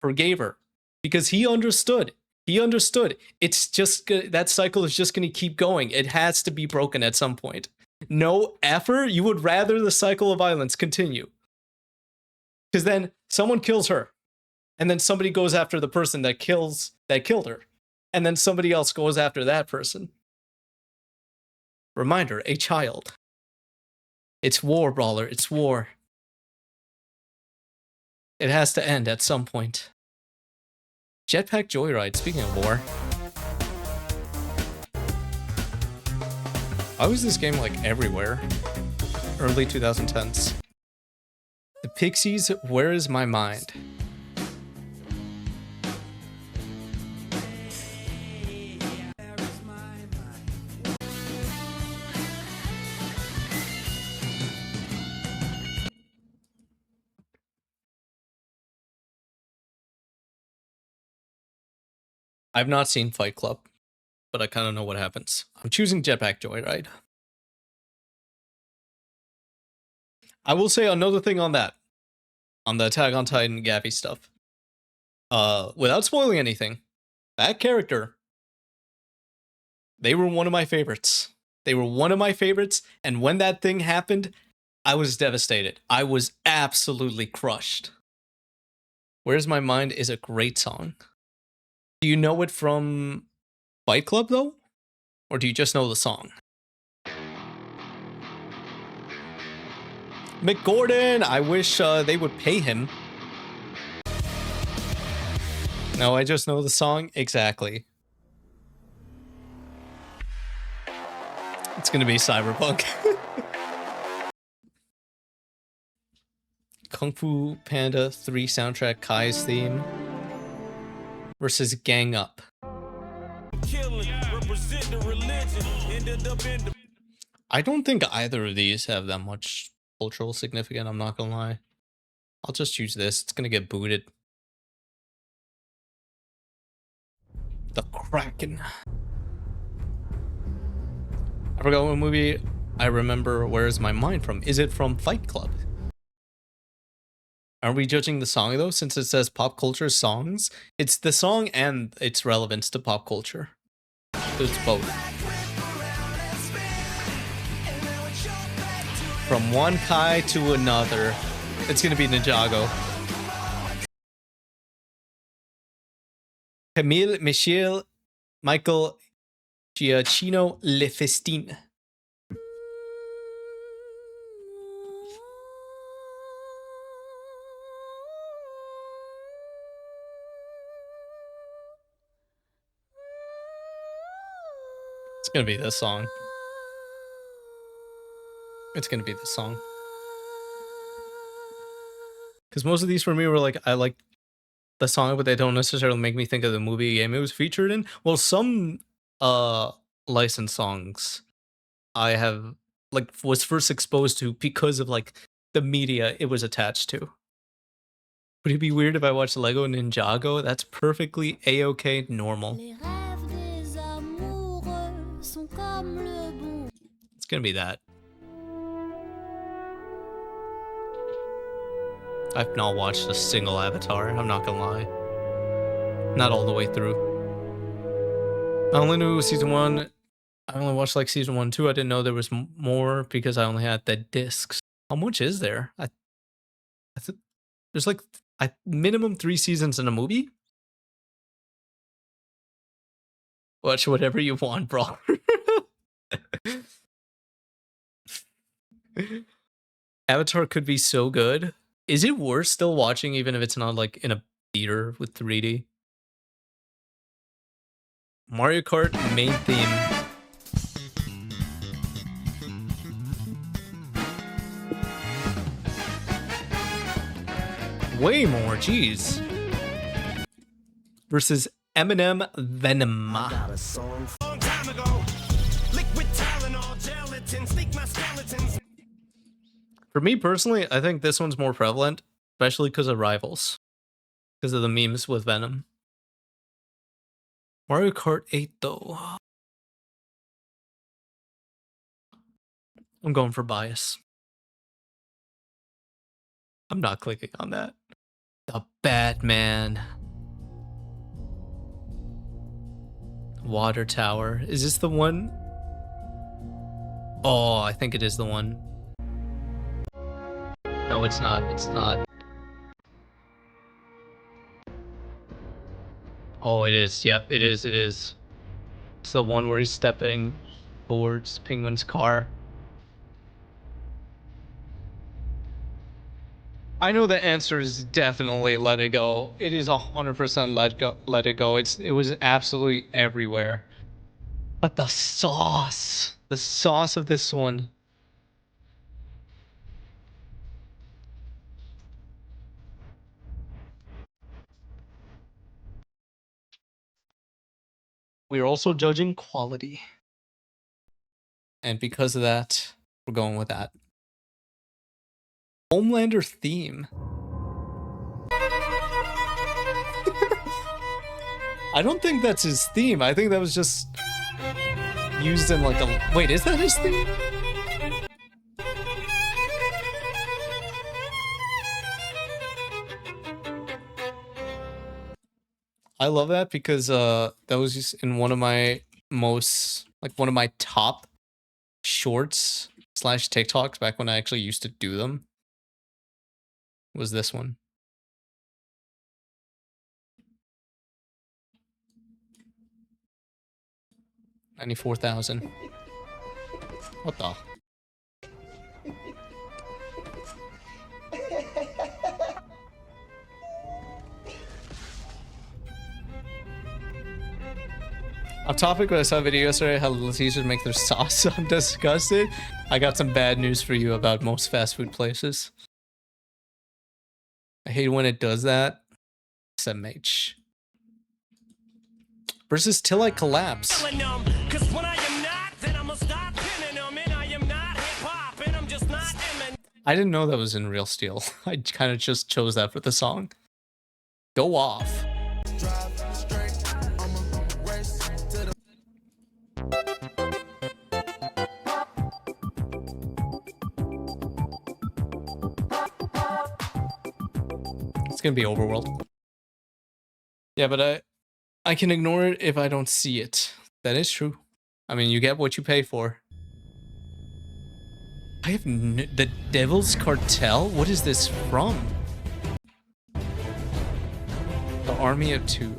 forgave her. Because he understood. He understood. It's just, that cycle is just going to keep going. It has to be broken at some point. No effort. You would rather the cycle of violence continue. Because then someone kills her. and then somebody goes after the person that killed her, and then somebody else goes after that person. Reminder, a child. It's war, Brawler. It's war. It has to end at some point. Jetpack Joyride, speaking of war. Why was this game like everywhere? Early 2010s. The Pixies, Where Is My Mind? I've not seen Fight Club, but I kind of know what happens. I'm choosing Jetpack Joyride. I will say another thing on that. On the Attack on Titan Gavi stuff. Without spoiling anything, that character, they were one of my favorites. They were one of my favorites, and when that thing happened, I was devastated. I was absolutely crushed. Where's My Mind is a great song. Do you know it from Fight Club, though? Or do you just know the song? McGordon! I wish they would pay him. No, I just know the song. Exactly. It's gonna be Cyberpunk. Kung Fu Panda 3 soundtrack Kai's theme versus Gang Up. I don't think either of these have that much cultural significance, I'm not gonna lie. I'll just choose this. It's gonna get booted. The Kraken. I forgot what movie I remember Where Is My Mind from. Is it from Fight Club? Are we judging the song though, since it says pop culture songs? It's the song and its relevance to pop culture. It's both. From one Kai to another. It's gonna be Ninjago. Camille Michel Michael Giacchino Le Festin. It's gonna be this song. It's gonna be this song. Because most of these for me were like, I like the song, but they don't necessarily make me think of the movie game it was featured in. Well, some licensed songs I have like was first exposed to because of like the media it was attached to. Would it be weird if I watched Lego Ninjago? That's perfectly a-okay normal. It's gonna be that. I've not watched a single Avatar, I'm not gonna lie. Not all the way through. I only knew season 1. I only watched like season 1, 2. I didn't know there was more because I only had the discs. How much is there? I think there's like minimum 3 seasons in a movie. Watch whatever you want, bro. Avatar could be so good. Is it worth still watching even if it's not like in a theater with 3D? Mario Kart main theme. Way more, jeez. Versus Eminem Venom. For me personally, I think this one's more prevalent, especially because of Rivals. Because of the memes with Venom. Mario Kart 8 though. I'm going for bias. I'm not clicking on that. The Batman. Water Tower. Is this the one? Oh, I think it is the one. No, it's not. It's not. Oh, it is. Yep, it is. It is. It's the one where he's stepping towards Penguin's car. I know the answer is definitely Let It Go. It is 100% Let It Go. It was absolutely everywhere. But the sauce of this one. We're also judging quality. And because of that, we're going with that. Homelander theme. I don't think that's his theme. I think that was just used in like a... Wait, is that his theme? I love that because that was just in one of my most, like one of my top shorts / TikToks back when I actually used to do them. Was this one. $94,000. What the? On topic, when I saw a video yesterday how little teachers make their sauce, I'm disgusted. I got some bad news for you about most fast food places. I hate when it does that. SMH. Versus Till I Collapse. I didn't know that was in Real Steel. I kind of just chose that for the song. Go off. It's gonna be Overworld. Yeah, but I can ignore it if I don't see it. That is true. I mean, you get what you pay for. I have the Devil's Cartel? What is this from? The Army of Two.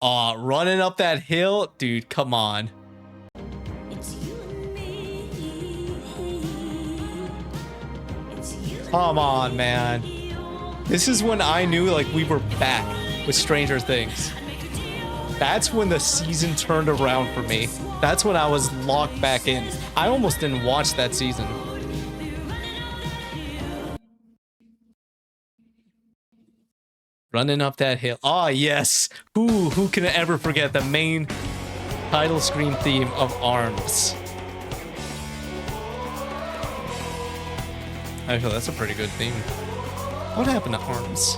Aw, running up that hill? Dude, come on. Come on, man. This is when I knew like we were back with Stranger Things. That's when the season turned around for me. That's when I was locked back in. I almost didn't watch that season. Running up that hill. Ah, yes. Who can ever forget the main title screen theme of ARMS? Actually, that's a pretty good theme. What happened to ARMS?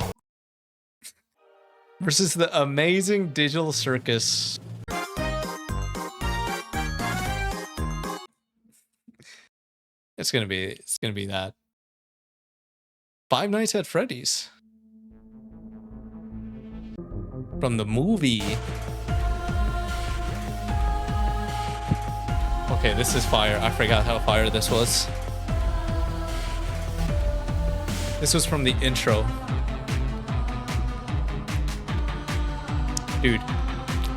Versus the Amazing Digital Circus. It's gonna be that. Five Nights at Freddy's. From the movie. Okay, this is fire. I forgot how fire this was. This was from the intro. Dude,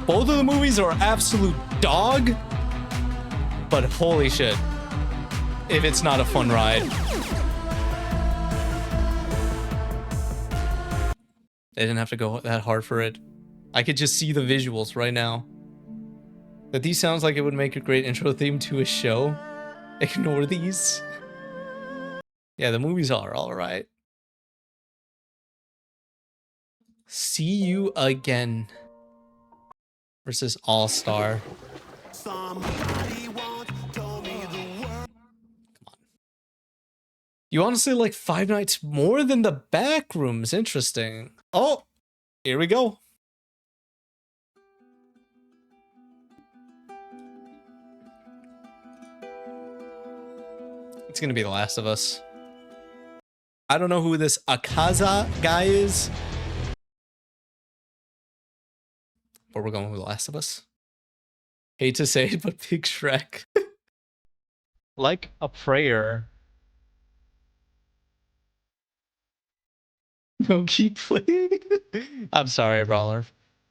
both of the movies are absolute dog, but holy shit, if it's not a fun ride. They didn't have to go that hard for it. I could just see the visuals right now. That these sounds like it would make a great intro theme to a show. Ignore these. Yeah, the movies are alright. See You Again versus All Star. Come on. You honestly like Five Nights more than the Backrooms. Interesting. Oh, here we go. It's gonna be The Last of Us. I don't know who this Akaza guy is, but we're going with The Last of Us. Hate to say it, but Big Shrek. Like a prayer. No, keep playing. I'm sorry, Brawler.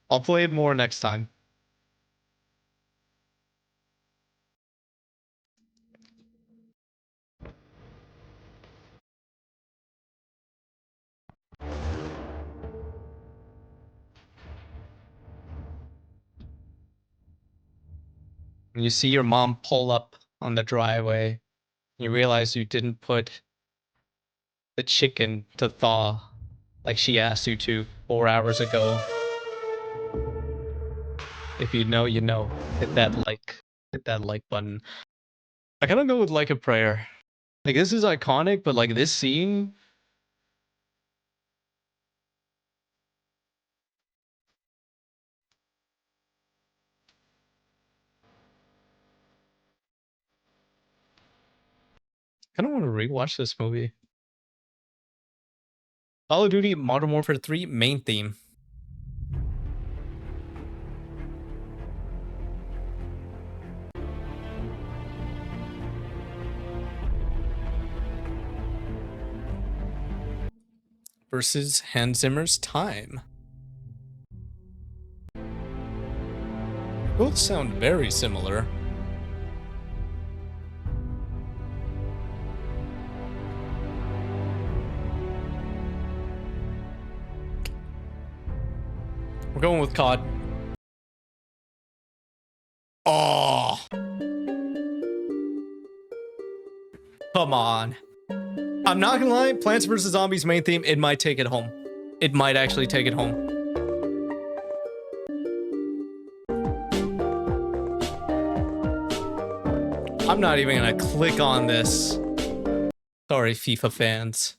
I'll play it more next time. When you see your mom pull up on the driveway, you realize you didn't put the chicken to thaw like she asked you to 4 hours ago. If you know, you know. Hit that like button. I kind of go with Like a Prayer. Like, this is iconic, but like this scene. I kind of want to rewatch this movie. Call of Duty Modern Warfare 3 main theme. Versus Hans Zimmer's Time. Both sound very similar. We're going with COD. Oh, come on. I'm not gonna lie, Plants vs. Zombies main theme, it might take it home. It might actually take it home. I'm not even gonna click on this. Sorry, FIFA fans.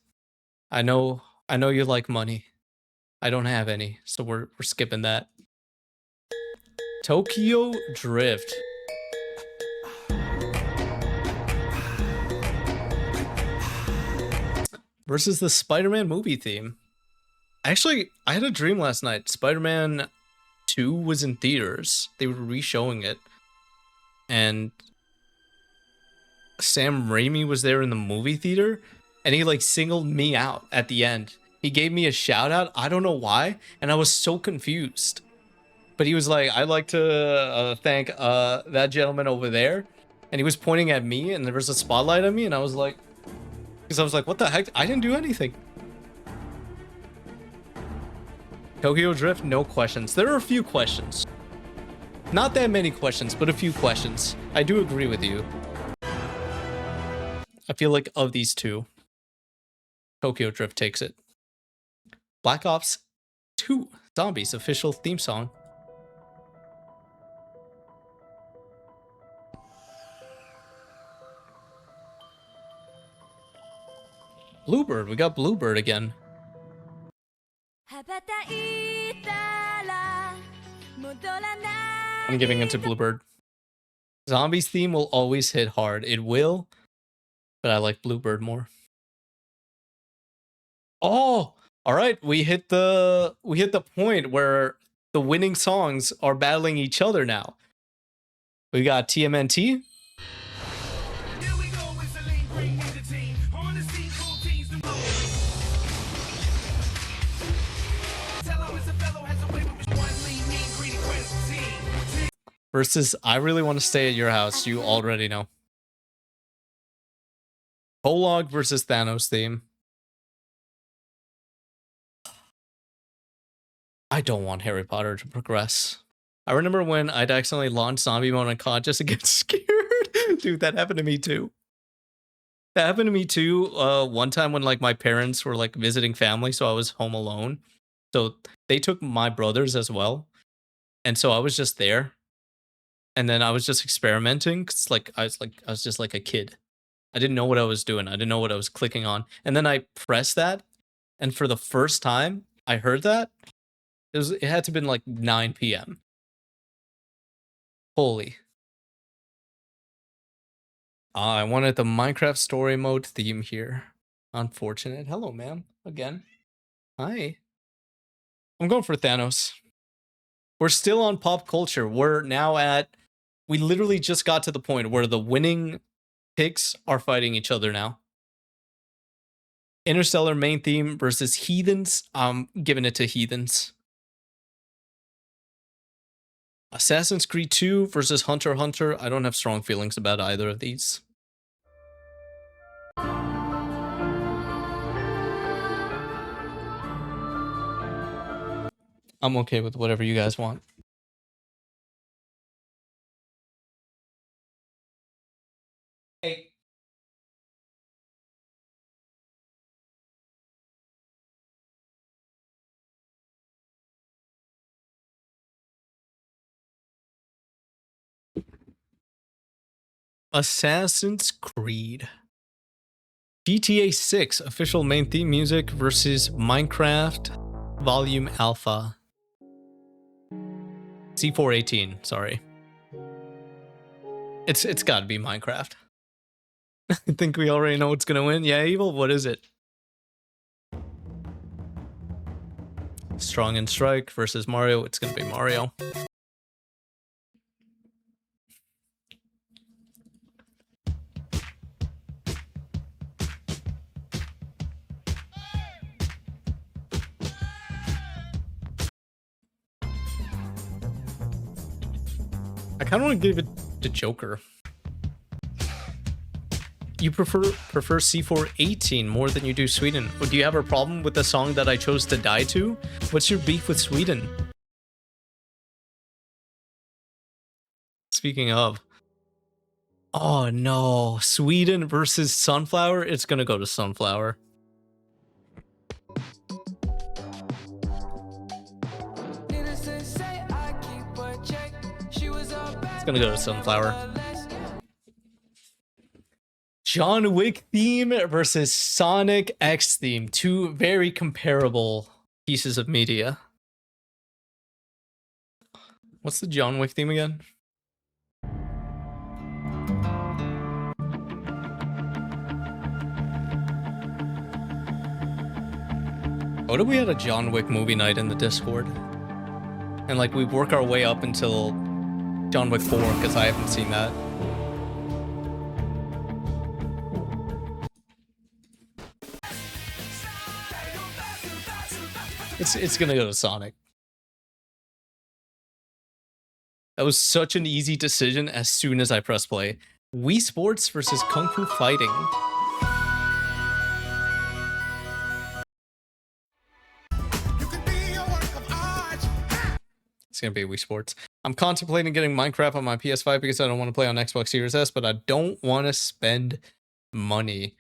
I know you like money. I don't have any, so we're skipping that. Tokyo Drift. Versus the Spider-Man movie theme. Actually, I had a dream last night. Spider-Man 2 was in theaters. They were re-showing it. And Sam Raimi was there in the movie theater. And he like singled me out at the end. He gave me a shout out. I don't know why. And I was so confused. But he was like, I'd like to thank that gentleman over there. And he was pointing at me and there was a spotlight on me. And I was like, because I was like, what the heck? I didn't do anything. Tokyo Drift, no questions. There are a few questions. Not that many questions, but a few questions. I do agree with you. I feel like of these two, Tokyo Drift takes it. Black Ops 2 Zombies official theme song. Bluebird, we got Bluebird again. I'm giving it to Bluebird. Zombies theme will always hit hard. It will, but I like Bluebird more. Oh, all right. We hit the point where the winning songs are battling each other now. We got TMNT. Versus I Really Want to Stay at Your House. You already know. Prologue versus Thanos theme. I don't want Harry Potter to progress. I remember when I'd accidentally launched zombie mode on COD just to get scared. Dude, that happened to me too. That happened to me too. One time when like my parents were like visiting family, so I was home alone. So they took my brothers as well. And so I was just there. And then I was just experimenting because like I was just like a kid. I didn't know what I was doing. I didn't know what I was clicking on. And then I pressed that, and for the first time I heard that, it had to have been like 9 p.m. Holy. I wanted the Minecraft story mode theme here. Unfortunate. Hello, ma'am. Again. Hi. I'm going for Thanos. We're still on pop culture. We're now at... We literally just got to the point where the winning picks are fighting each other now. Interstellar main theme versus Heathens. I'm giving it to Heathens. Assassin's Creed 2 versus Hunter x Hunter. I don't have strong feelings about either of these. I'm okay with whatever you guys want. Hey. Assassin's Creed. GTA 6 official main theme music versus Minecraft Volume Alpha. C418, sorry. It's got to be Minecraft. I think we already know what's gonna win. Yeah, Evil, what is it? Strong and Strike versus Mario. It's gonna be Mario. I kind of want to give it to Joker. You prefer C418 more than you do Sweden. Or do you have a problem with the song that I chose to die to? What's your beef with Sweden? Speaking of. Oh no, Sweden versus Sunflower? It's gonna go to Sunflower. It's gonna go to Sunflower. John Wick theme versus Sonic X theme. Two very comparable pieces of media. What's the John Wick theme again? What if we had a John Wick movie night in the Discord? And like we work our way up until John Wick 4, because I haven't seen that. It's gonna go to Sonic. That was such an easy decision as soon as I press play. Wii Sports versus Kung Fu Fighting. It's gonna be Wii Sports. I'm contemplating getting Minecraft on my PS5 because I don't want to play on Xbox Series S, but I don't want to spend money.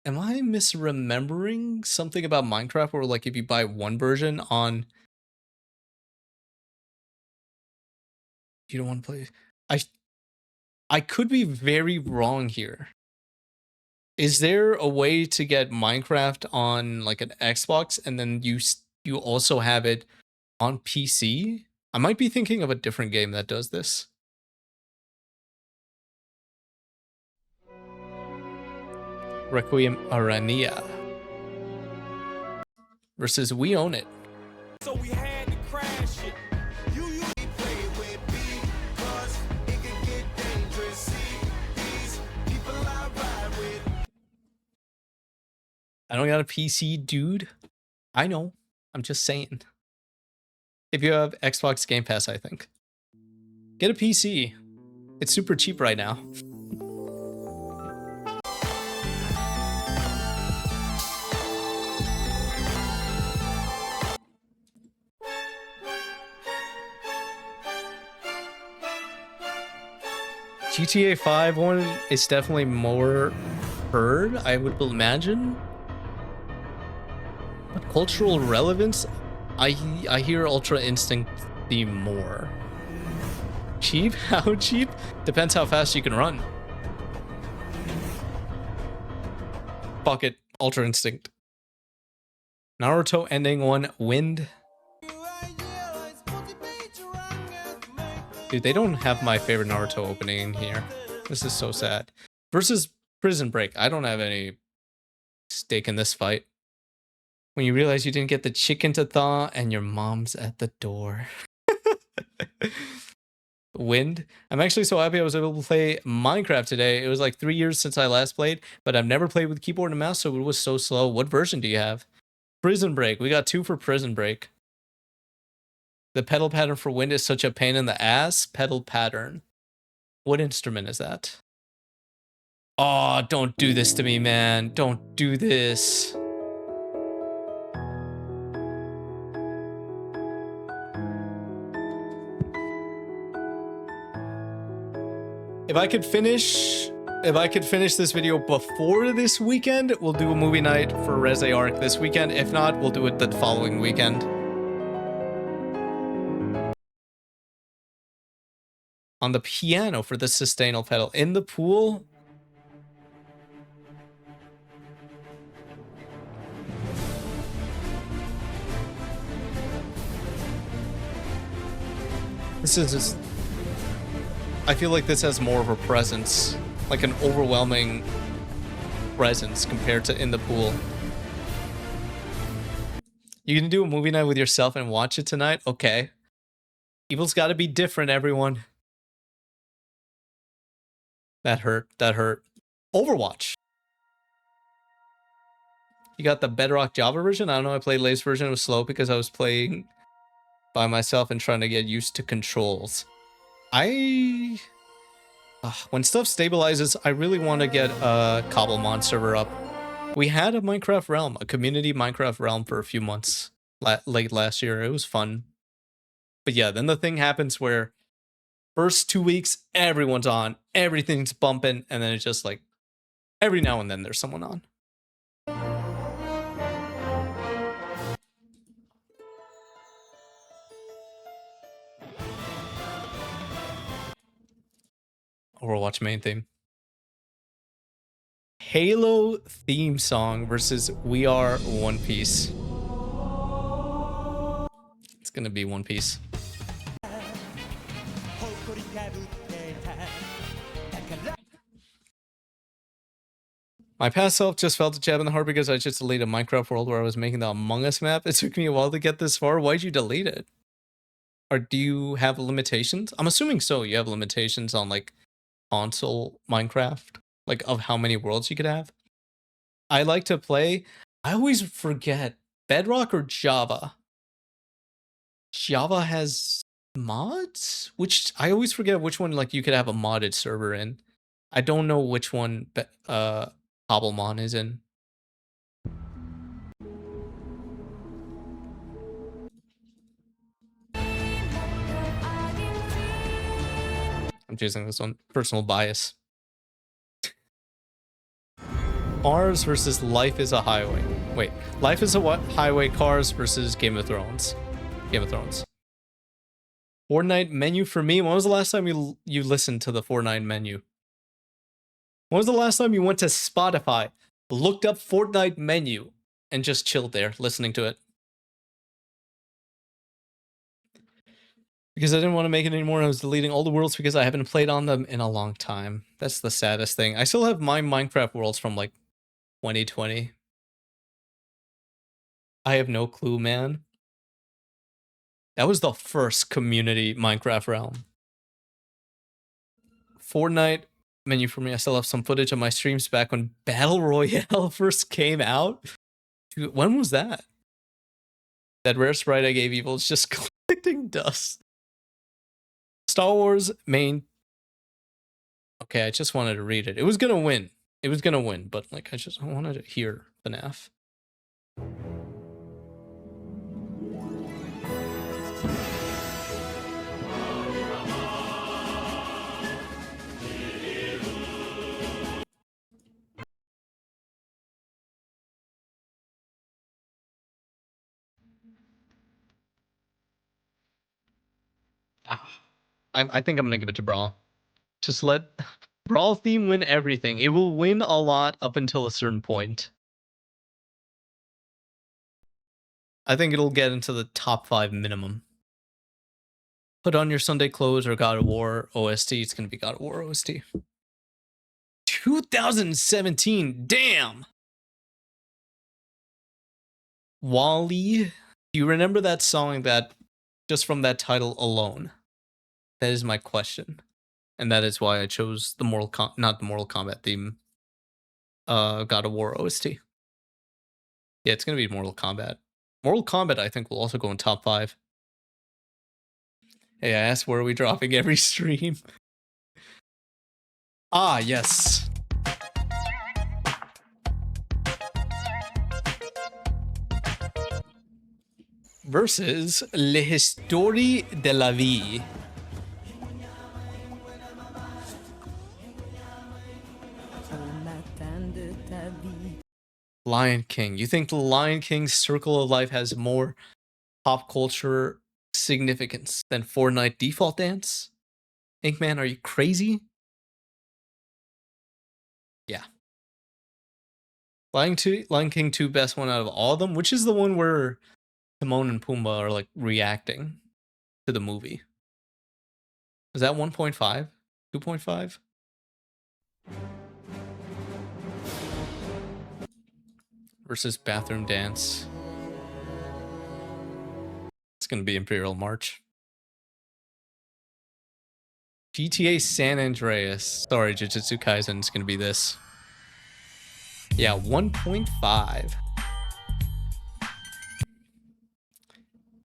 Am I misremembering something about Minecraft where like if you buy one version on... You don't want to play... I could be very wrong here. Is there a way to get Minecraft on like an Xbox and then you also have it on PC? I might be thinking of a different game that does this. Requiem Arania versus We Own It. So we had to crash it. You play with me, cause it can get dangerous. See these people I ride with. I don't got a PC, dude. I know. I'm just saying. If you have Xbox Game Pass, I think. Get a PC. It's super cheap right now. GTA 5 one is definitely more heard, I would imagine. But cultural relevance, I hear Ultra Instinct theme more. Cheap? How cheap? Depends how fast you can run. Fuck it, Ultra Instinct. Naruto ending one, Wind. Dude, they don't have my favorite Naruto opening in here. This is so sad. Versus Prison Break. I don't have any stake in this fight. When you realize you didn't get the chicken to thaw and your mom's at the door. Wind. I'm actually so happy I was able to play Minecraft today. It was like 3 years since I last played, but I've never played with keyboard and mouse, so it was so slow. What version do you have? Prison Break. We got 2 for Prison Break. The pedal pattern for wind is such a pain in the ass. Pedal pattern. What instrument is that? Oh, don't do this to me, man. Don't do this. If I could finish this video before this weekend, we'll do a movie night for Reze Arc this weekend. If not, we'll do it the following weekend. On the piano for the sustainal pedal. In the pool. This is just... I feel like this has more of a presence. Like an overwhelming presence compared to In the Pool. You can do a movie night with yourself and watch it tonight? Okay. Evil's gotta be different, everyone. That hurt. That hurt. Overwatch. You got the Bedrock Java version? I don't know. I played latest version. It was slow because I was playing by myself and trying to get used to controls. When stuff stabilizes, I really want to get a Cobblemon server up. We had a Minecraft realm, a community Minecraft realm for a few months late last year. It was fun. But yeah, then the thing happens where first 2 weeks, everyone's on, everything's bumping, and then it's just like every now and then there's someone on. Overwatch main theme. Halo theme song versus We Are One Piece. It's gonna be One Piece. My past self just felt a jab in the heart because I just deleted a Minecraft world where I was making the Among Us map. It took me a while to get this far. Why'd you delete it? Or do you have limitations? I'm assuming so. You have limitations on like console Minecraft, like of how many worlds you could have. I like to play. I always forget Bedrock or Java. Java has mods, which I always forget which one. Like you could have a modded server in. I don't know which one Cobblemon is in. I'm choosing this one. Personal bias. Cars versus Life is a Highway. Wait, Life is a what? Highway. Cars versus Game of Thrones. Game of Thrones. Fortnite menu for me. When was the last time you listened to the Fortnite menu? When was the last time you went to Spotify, looked up Fortnite menu, and just chilled there listening to it? Because I didn't want to make it anymore, I was deleting all the worlds because I haven't played on them in a long time. That's the saddest thing. I still have my Minecraft worlds from like 2020. I have no clue, man. That was the first community Minecraft realm. Fortnite menu for me. I still have some footage of my streams back when Battle Royale first came out. Dude, when was that? That rare sprite I gave Evil is just collecting dust. Star Wars main. Okay, I just wanted to read it. It was gonna win. It was gonna win, but like I just wanted to hear FNAF. I think I'm gonna give it to Brawl. Just let Brawl theme win everything. It will win a lot up until a certain point. I think it'll get into the top 5 minimum. Put on your Sunday clothes or God of War OST. It's gonna be God of War OST. 2017. Damn. Wally. Do you remember that song that just from that title alone? That is my question. And that is why I chose the not the Mortal Kombat theme. God of War OST. Yeah, it's gonna be Mortal Kombat. Mortal Kombat, I think, will also go in top 5. Hey, I asked where are we dropping every stream? Ah, yes. Versus L'Historie de la Vie. Lion King. You think the Lion King's Circle of Life has more pop culture significance than Fortnite Default Dance? Inkman, are you crazy? Yeah. Lion King 2 best one out of all of them, which is the one where Timon and Pumbaa are like reacting to the movie. Is that 1.5? 2.5? Versus Bathroom Dance. It's gonna be Imperial March. GTA San Andreas. Sorry, Jujutsu Kaisen is gonna be this. Yeah, 1.5.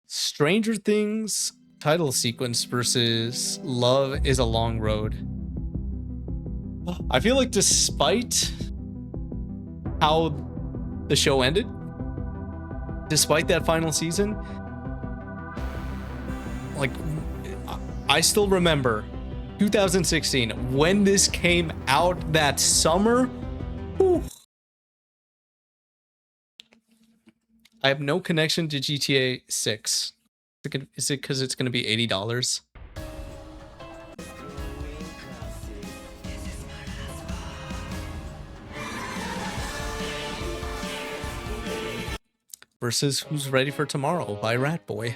Stranger Things title sequence versus Love is a Long Road. I feel like despite how the show ended, despite that final season, like, I still remember 2016 when this came out that summer. Whew. I have no connection to GTA 6. Is it because it's going to be $80? Versus Who's Ready for Tomorrow by Rat Boy.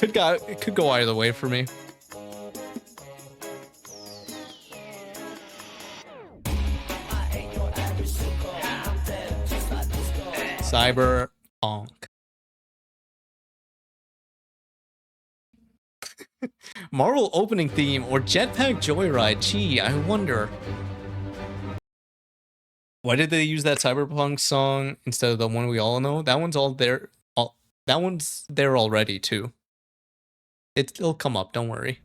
It could go either way for me. Cyberpunk. Marvel opening theme or Jetpack Joyride? Gee, I wonder. Why did they use that Cyberpunk song instead of the one we all know? That one's all there. That one's there already too. It'll come up, don't worry.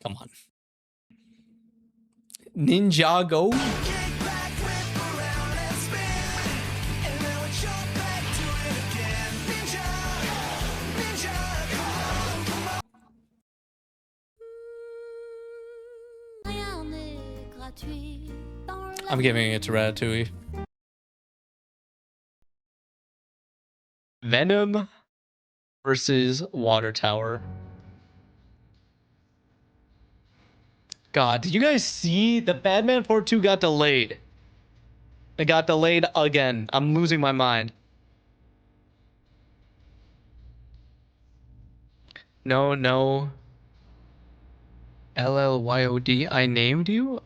Come on. Ninjago. I'm giving it to Ratatouille. Venom versus Water Tower. God, did you guys see the Batman Part 2 got delayed? It got delayed again. I'm losing my mind. No. LLYOD, I named you?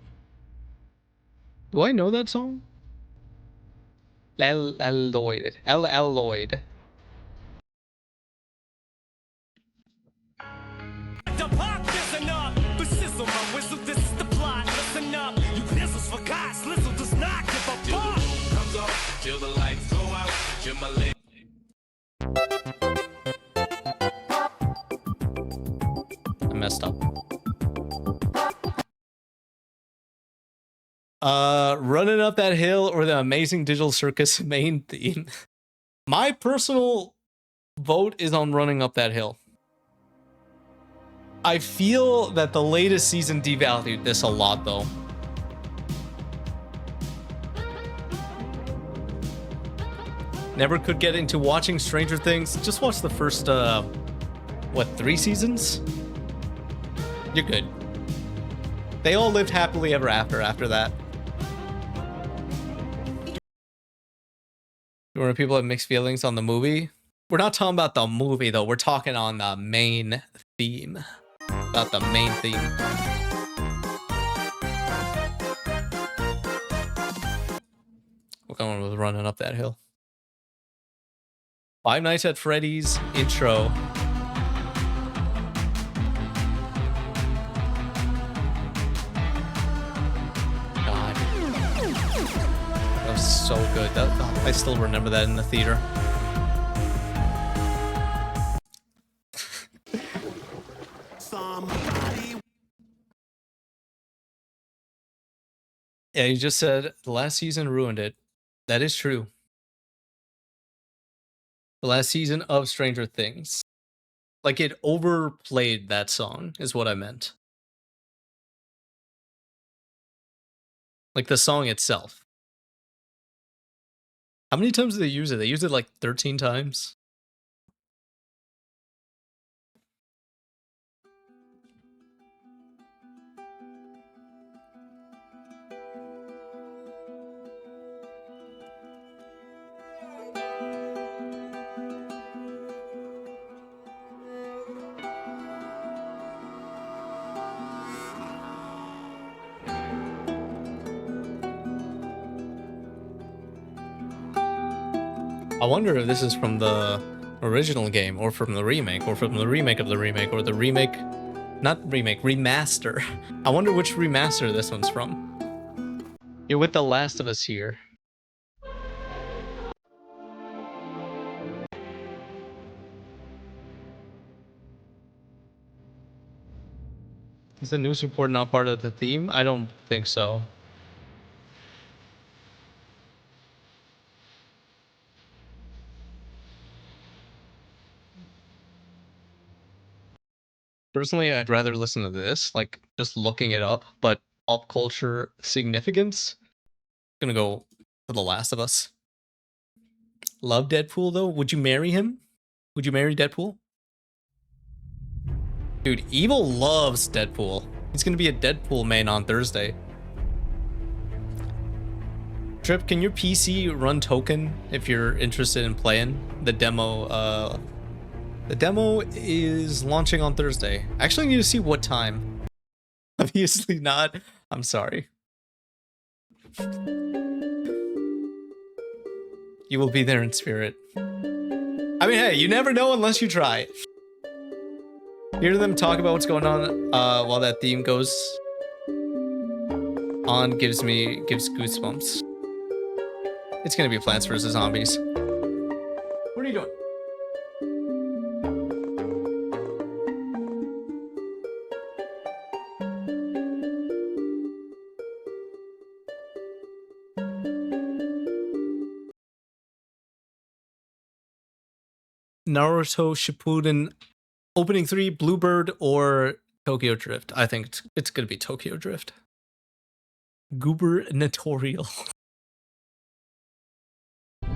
Do I know that song? LL Lloyd. LL Lloyd. The pop listen up, the sizzle, my whistle, this is the plot. Listen up, you nizzles for God, Slizzle does not give a fuck. Comes off, till the lights go out, till my leg. I messed up. Running Up That Hill or the Amazing Digital Circus main theme. My personal vote is on Running Up That Hill. I feel that the latest season devalued this a lot though. Never could get into watching Stranger Things. Just watch the first, 3 seasons? You're good. They all lived happily ever after that. Where people have mixed feelings on the movie. We're not talking about the movie though. We're talking on the main theme. About the main theme. We're going with Running Up That Hill. Five Nights at Freddy's intro. God. so good. I still remember that in the theater. Yeah, you just said the last season ruined it. That is true. The last season of Stranger Things. Like, it overplayed that song, is what I meant. Like, the song itself. How many times did they use it? They used it like 13 times. I wonder if this is from the original game, or from the remake, or from the remake of the remake, or the remake... Not remake, remaster. I wonder which remaster this one's from. You're with The Last of Us here. Is the news report not part of the theme? I don't think so. Personally, I'd rather listen to this, like, just looking it up, but pop culture significance? I'm gonna go for The Last of Us. Love Deadpool, though? Would you marry him? Would you marry Deadpool? Dude, Evil loves Deadpool. He's gonna be a Deadpool main on Thursday. Trip, can your PC run Token if you're interested in playing the demo? The demo is launching on Thursday. I actually need to see what time. Obviously not. I'm sorry. You will be there in spirit. I mean, hey, you never know unless you try. Hear them talk about what's going on while that theme goes on gives goosebumps. It's gonna be Plants vs. Zombies. What are you doing? Naruto Shippuden opening 3, Bluebird or Tokyo Drift? I think it's gonna be Tokyo Drift. Gubernatorial. I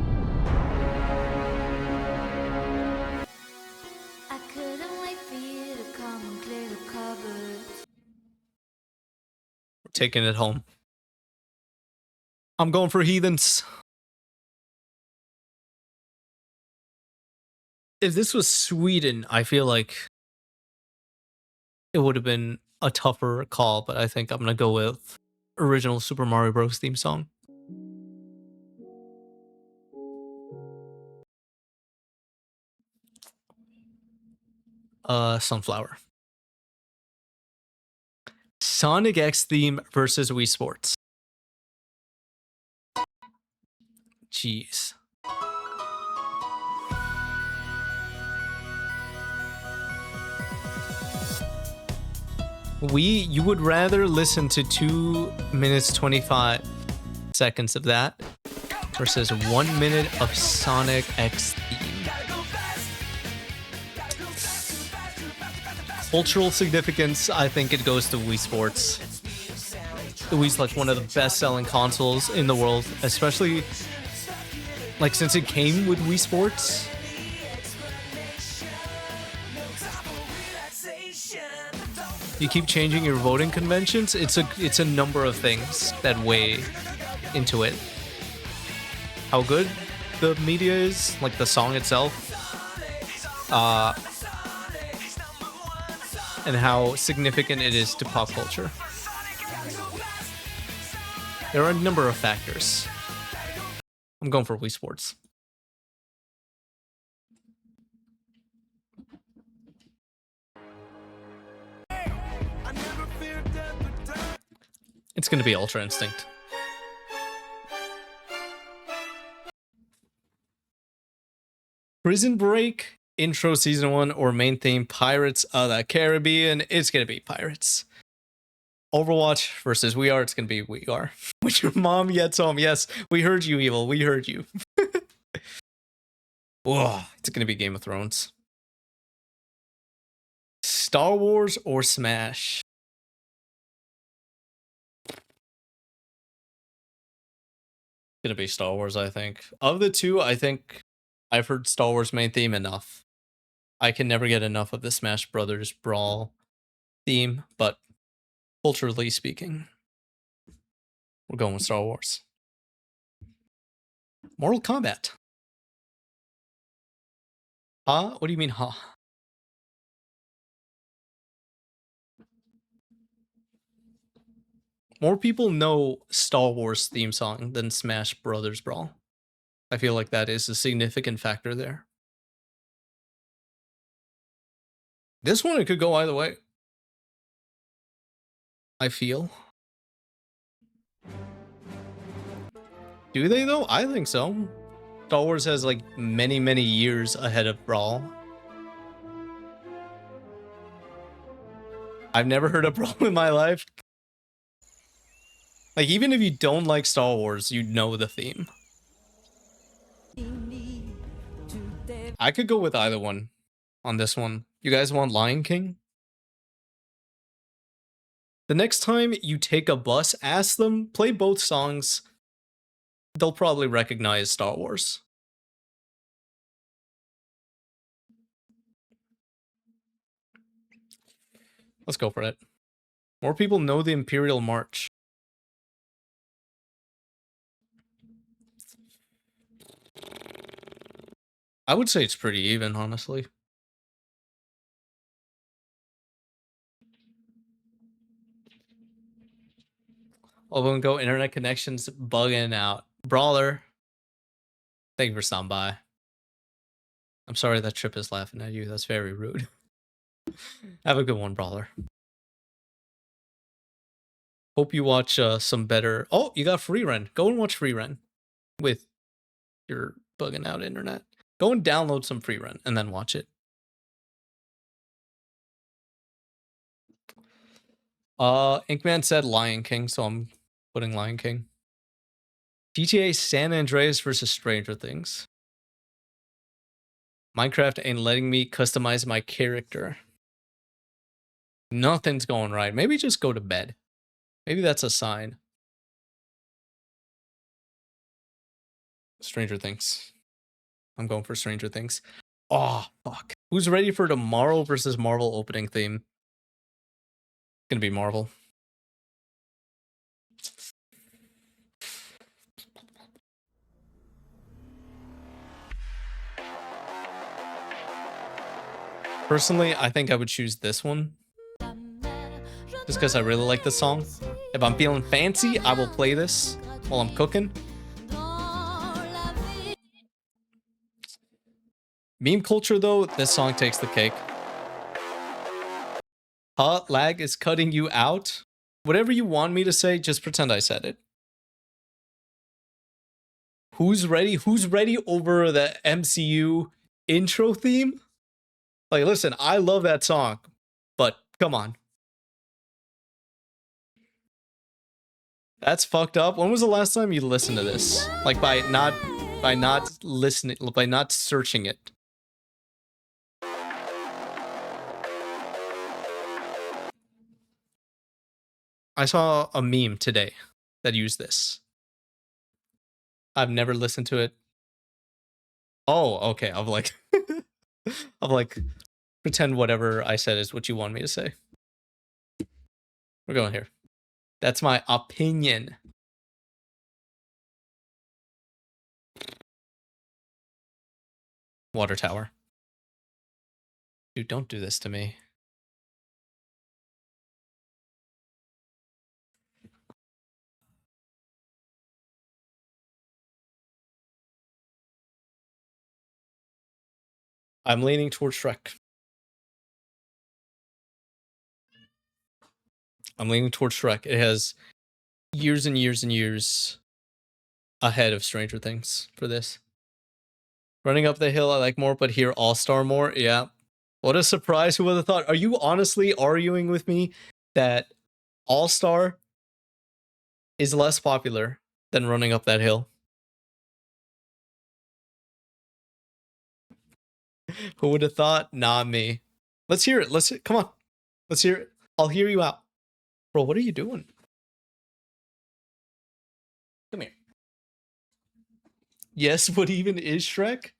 couldn't wait for you to come and clear the cupboard. We're taking it home. I'm going for Heathens. If this was Sweden, I feel like it would have been a tougher call, but I think I'm gonna go with original Super Mario Bros. Theme song. Sunflower. Sonic X theme versus Wii Sports. Jeez. You would rather listen to 2 minutes 25 seconds of that versus 1 minute of Sonic X theme. Cultural significance, I think it goes to Wii Sports. The Wii's like one of the best-selling consoles in the world, especially like since it came with Wii Sports. You keep changing your voting conventions. It's a number of things that weigh into it. How good the media is, like the song itself, and how significant it is to pop culture. There are a number of factors. I'm going for Wii Sports. It's gonna be Ultra Instinct. Prison Break, intro season 1, or main theme Pirates of the Caribbean. It's gonna be Pirates. Overwatch versus We Are. It's gonna be We Are. When your mom gets home, yes, we heard you, Evil. We heard you. Whoa, it's gonna be Game of Thrones. Star Wars or Smash? Gonna be Star Wars, I think. Of the two, I think I've heard Star Wars main theme enough. I can never get enough of the Smash Brothers Brawl theme, but culturally speaking, we're going with Star Wars. Mortal Kombat. Huh? What do you mean, huh? More people know Star Wars theme song than Smash Brothers Brawl. I feel like that is a significant factor there. This one, it could go either way. I feel. Do they though? I think so. Star Wars has like many, many years ahead of Brawl. I've never heard of Brawl in my life. Like, even if you don't like Star Wars, you know the theme. I could go with either one on this one. You guys want Lion King? The next time you take a bus, ask them, play both songs. They'll probably recognize Star Wars. Let's go for it. More people know the Imperial March. I would say it's pretty even, honestly. Although go internet connections bugging out. Brawler. Thank you for stopping by. I'm sorry that Trip is laughing at you. That's very rude. Have a good one, Brawler. Hope you watch some better... Oh, you got Free Ren. Go and watch Free Ren with your bugging out internet. Go and download some Free Ren and then watch it. Inkman said Lion King, so I'm putting Lion King. GTA San Andreas versus Stranger Things. Minecraft ain't letting me customize my character. Nothing's going right. Maybe just go to bed. Maybe that's a sign. Stranger Things. I'm going for Stranger Things. Oh, fuck. Who's ready for tomorrow versus Marvel opening theme? It's gonna be Marvel. Personally, I think I would choose this one. Just because I really like the song. If I'm feeling fancy, I will play this while I'm cooking. Meme culture, though, this song takes the cake. Lag is cutting you out. Whatever you want me to say, just pretend I said it. Who's ready? Who's ready over the MCU intro theme? Like, listen, I love that song, but come on. That's fucked up. When was the last time you listened to this? Like, by not listening, by not searching it. I saw a meme today that used this. I've never listened to it. Oh, okay. I'm like, pretend whatever I said is what you want me to say. We're going here. That's my opinion. Water tower. Dude, don't do this to me. I'm leaning towards Shrek. I'm leaning towards Shrek. It has years and years and years ahead of Stranger Things for this. Running Up the Hill I like more, but here All-Star more. Yeah. What a surprise. Who would have thought? Are you honestly arguing with me that All-Star is less popular than Running Up That Hill? Who would have thought? Not me. Let's hear it. Come on. Let's hear it. I'll hear you out. Bro, what are you doing? Come here. Yes, what even is Shrek?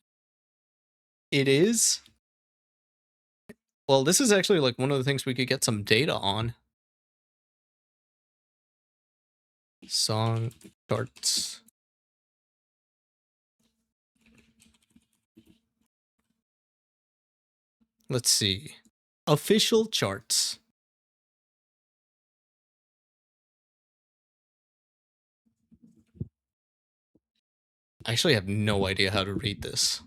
It is. Well, this is actually like one of the things we could get some data on. Song charts. Let's see. Official charts. I actually have no idea how to read this.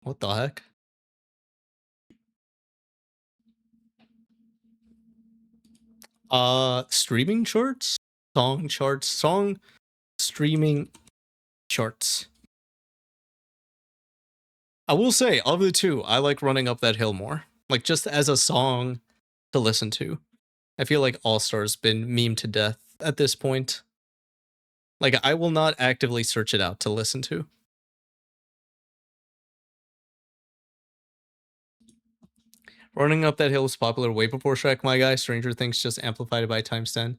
What the heck? Streaming charts? Song charts. Song streaming charts. I will say, of the two, I like Running Up That Hill more. Like, just as a song to listen to. I feel like All-Star's been memed to death at this point. Like, I will not actively search it out to listen to. Running Up That Hill was popular way before Shrek, my guy. Stranger Things just amplified it by times 10.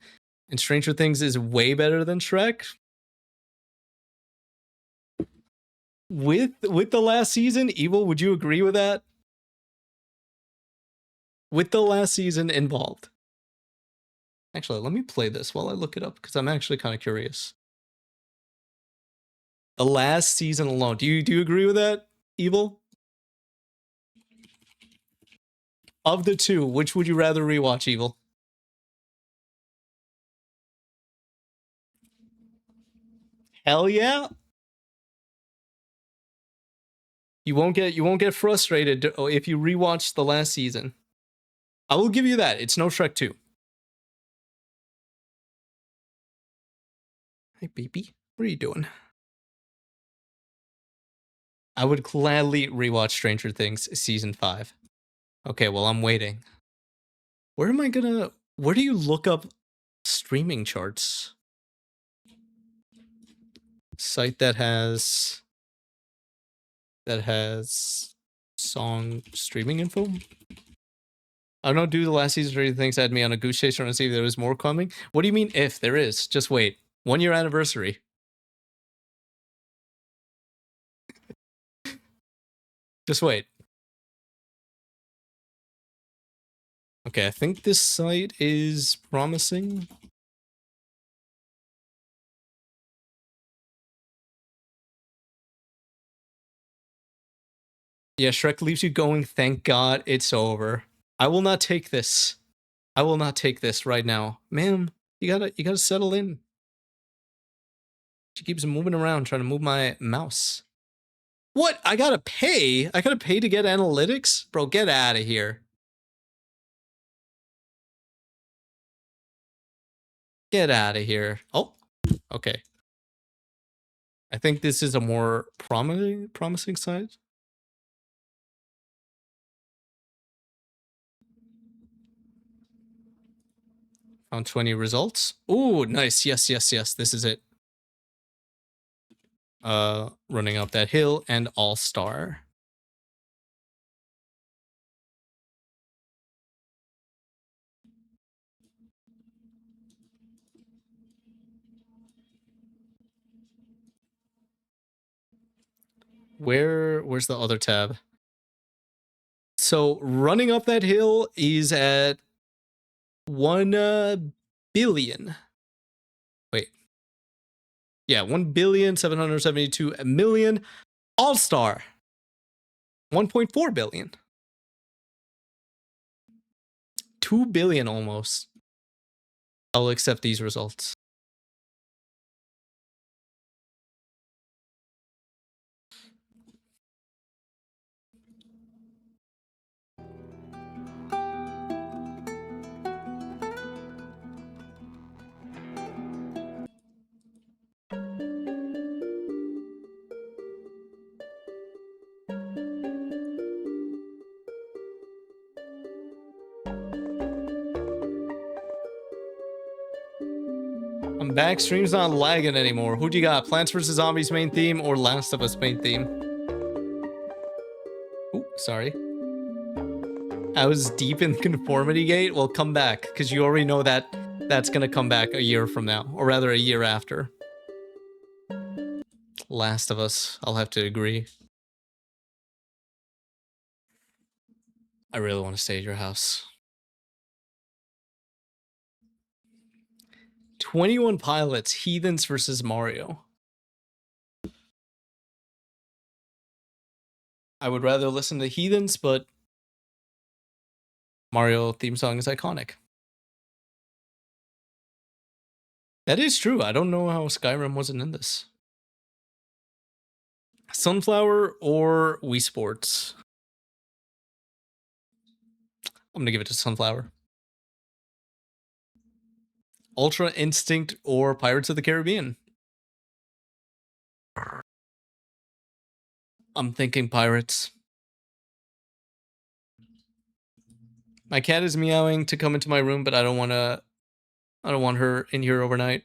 And Stranger Things is way better than Shrek. With the last season, Evil, would you agree with that? With the last season involved. Actually, let me play this while I look it up, because I'm actually kind of curious. The last season alone. Do you agree with that, Evil? Of the two, which would you rather rewatch, Evil? Hell yeah. You won't get frustrated if you rewatch the last season. I will give you that. It's no Shrek 2. Hey, baby. What are you doing? I would gladly rewatch Stranger Things Season 5. Okay, well, I'm waiting. Where do you look up streaming charts? Site that has song streaming info? I don't know, do the last season Stranger Things had me on a goose chase trying to see if there was more coming? What do you mean if there is? Just wait. 1 year anniversary. Just wait. Okay, I think this site is promising. Yeah, Shrek leaves you going, thank God it's over. I will not take this. I will not take this right now. Ma'am, you gotta settle in. She keeps moving around trying to move my mouse. What? I gotta pay? I gotta pay to get analytics? Bro, get out of here. Get out of here. Oh, okay. I think this is a more promising site. Found 20 results. Ooh, nice. Yes. This is it. Running Up That Hill and All-Star. Where's the other tab? So Running Up That Hill is at 1 billion. Wait. Yeah, 1,772,000,000. All-Star 1.4 billion. 2 billion almost. I'll accept these results. back. Stream's not lagging anymore. Who do you got? Plants vs. Zombies main theme or Last of Us main theme? Ooh, sorry. I was deep in conformity gate. Well, come back, because you already know that that's going to come back a year from now. Or rather, a year after. Last of Us. I'll have to agree. I really want to stay at your house. 21 Pilots, Heathens versus Mario. I would rather listen to Heathens, but Mario theme song is iconic. That is true. I don't know how Skyrim wasn't in this. Sunflower or Wii Sports? I'm gonna give it to Sunflower. Ultra Instinct or Pirates of the Caribbean? I'm thinking Pirates. My cat is meowing to come into my room, but I don't want her in here overnight.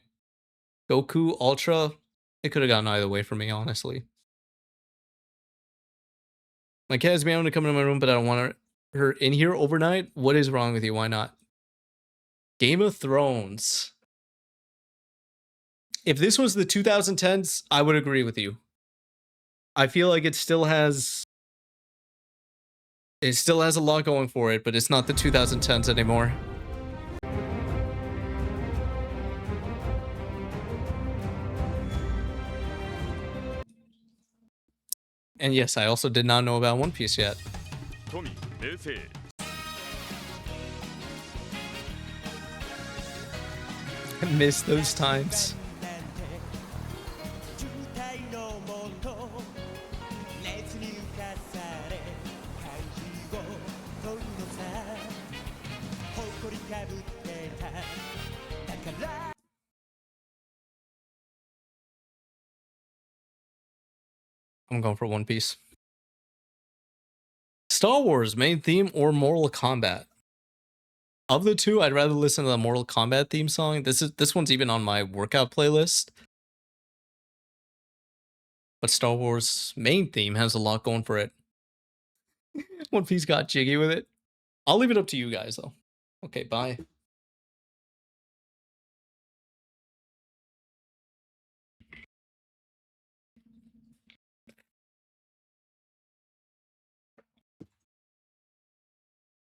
Goku Ultra. It could have gone either way for me, honestly. My cat is meowing to come into my room, but I don't want her in here overnight. What is wrong with you? Why not? Game of Thrones. If this was the 2010s, I would agree with you. I feel like it still has a lot going for it, but it's not the 2010s anymore. And yes, I also did not know about One Piece yet. I miss those times. I'm going for One Piece. Star Wars main theme or Mortal Kombat? Of the two, I'd rather listen to the Mortal Kombat theme song. This one's even on my workout playlist. But Star Wars main theme has a lot going for it. One Piece got jiggy with it. I'll leave it up to you guys though. Okay, bye.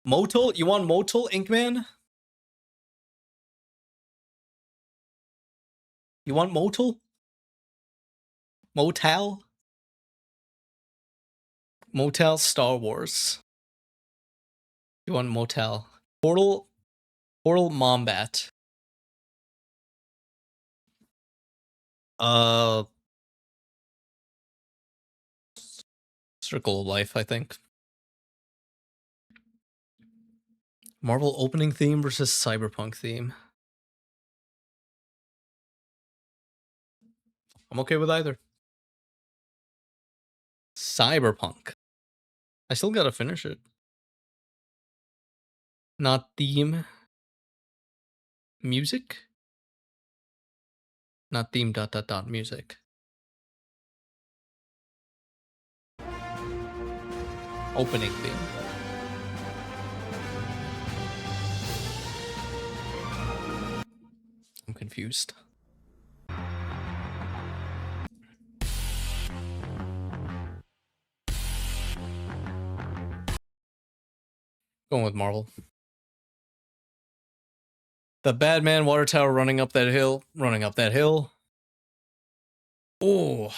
Motul? You want Motul, Inkman? You want Motul? Motel? Motel Star Wars. You want Motel? Portal Mombat. Circle of Life, I think. Marvel opening theme versus Cyberpunk theme. I'm okay with either. Cyberpunk. I still gotta finish it. Not theme. Music? Not theme ... music. Opening theme. I'm confused. Going with Marvel. The Batman water tower running up that hill. Running up that hill. Oh.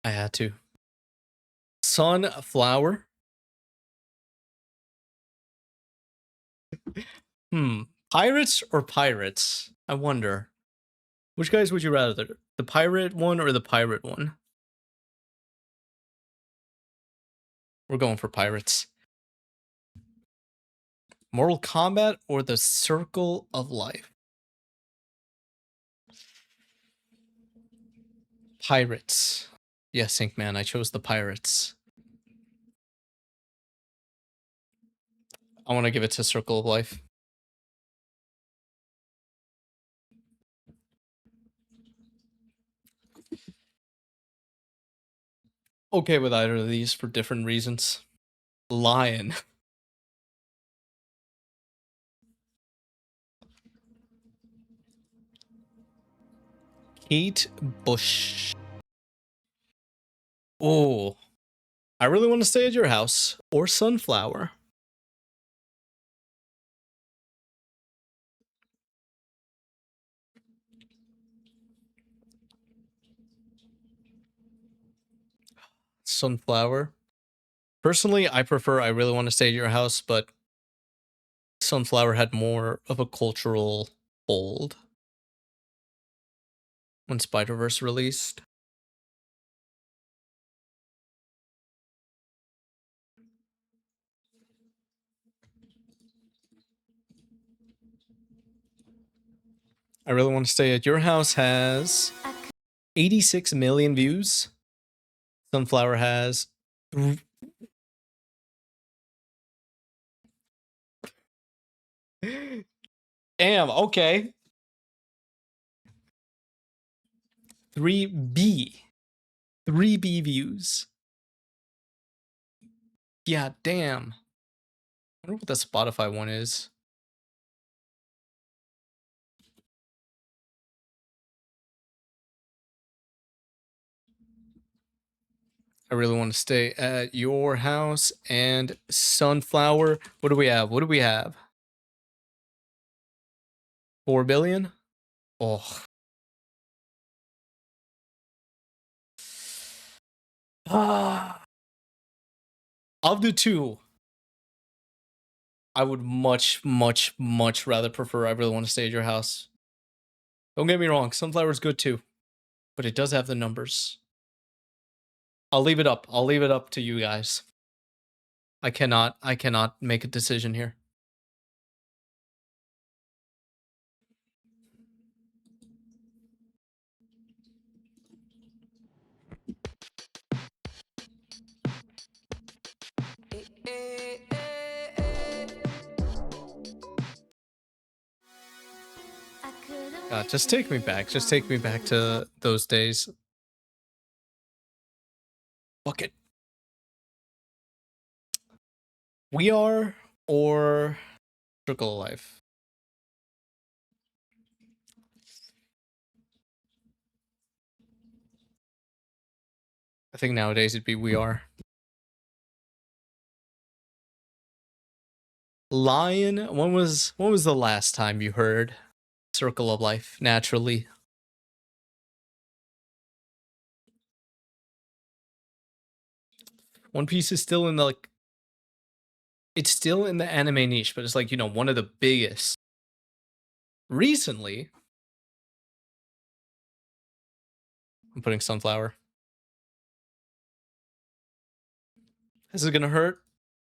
I had to. Sunflower. Pirates or Pirates? I wonder. Which guys would you rather? The pirate one or the pirate one? We're going for Pirates. Mortal Kombat or the Circle of Life? Pirates. Yes, Inkman, I chose the pirates. I want to give it to Circle of Life. Okay with either of these for different reasons. Lion. Kate Bush. Oh, I really want to stay at your house or Sunflower. Sunflower. Personally, I prefer I really want to stay at your house, but Sunflower had more of a cultural hold when Spider-Verse released. I really want to stay at your house has 86 million views. Sunflower has damn, okay. 3B views. Yeah, damn. I wonder what the Spotify one is. I really want to stay at your house and Sunflower. What do we have? What do we have? 4 billion? Oh. Of the two, I would much rather prefer I really want to stay at your house. Don't get me wrong, Sunflower's good too, but it does have the numbers. I'll leave it up. I'll leave it up to you guys. I cannot make a decision here. God, just take me back. Just take me back to those days. Fuck it. We Are or Circle of Life? I think nowadays it'd be We Are. Lion, when was the last time you heard Circle of Life naturally? One Piece is still in the, like, it's still in the anime niche, but it's like, you know, one of the biggest. Recently, I'm putting Sunflower. This is gonna hurt,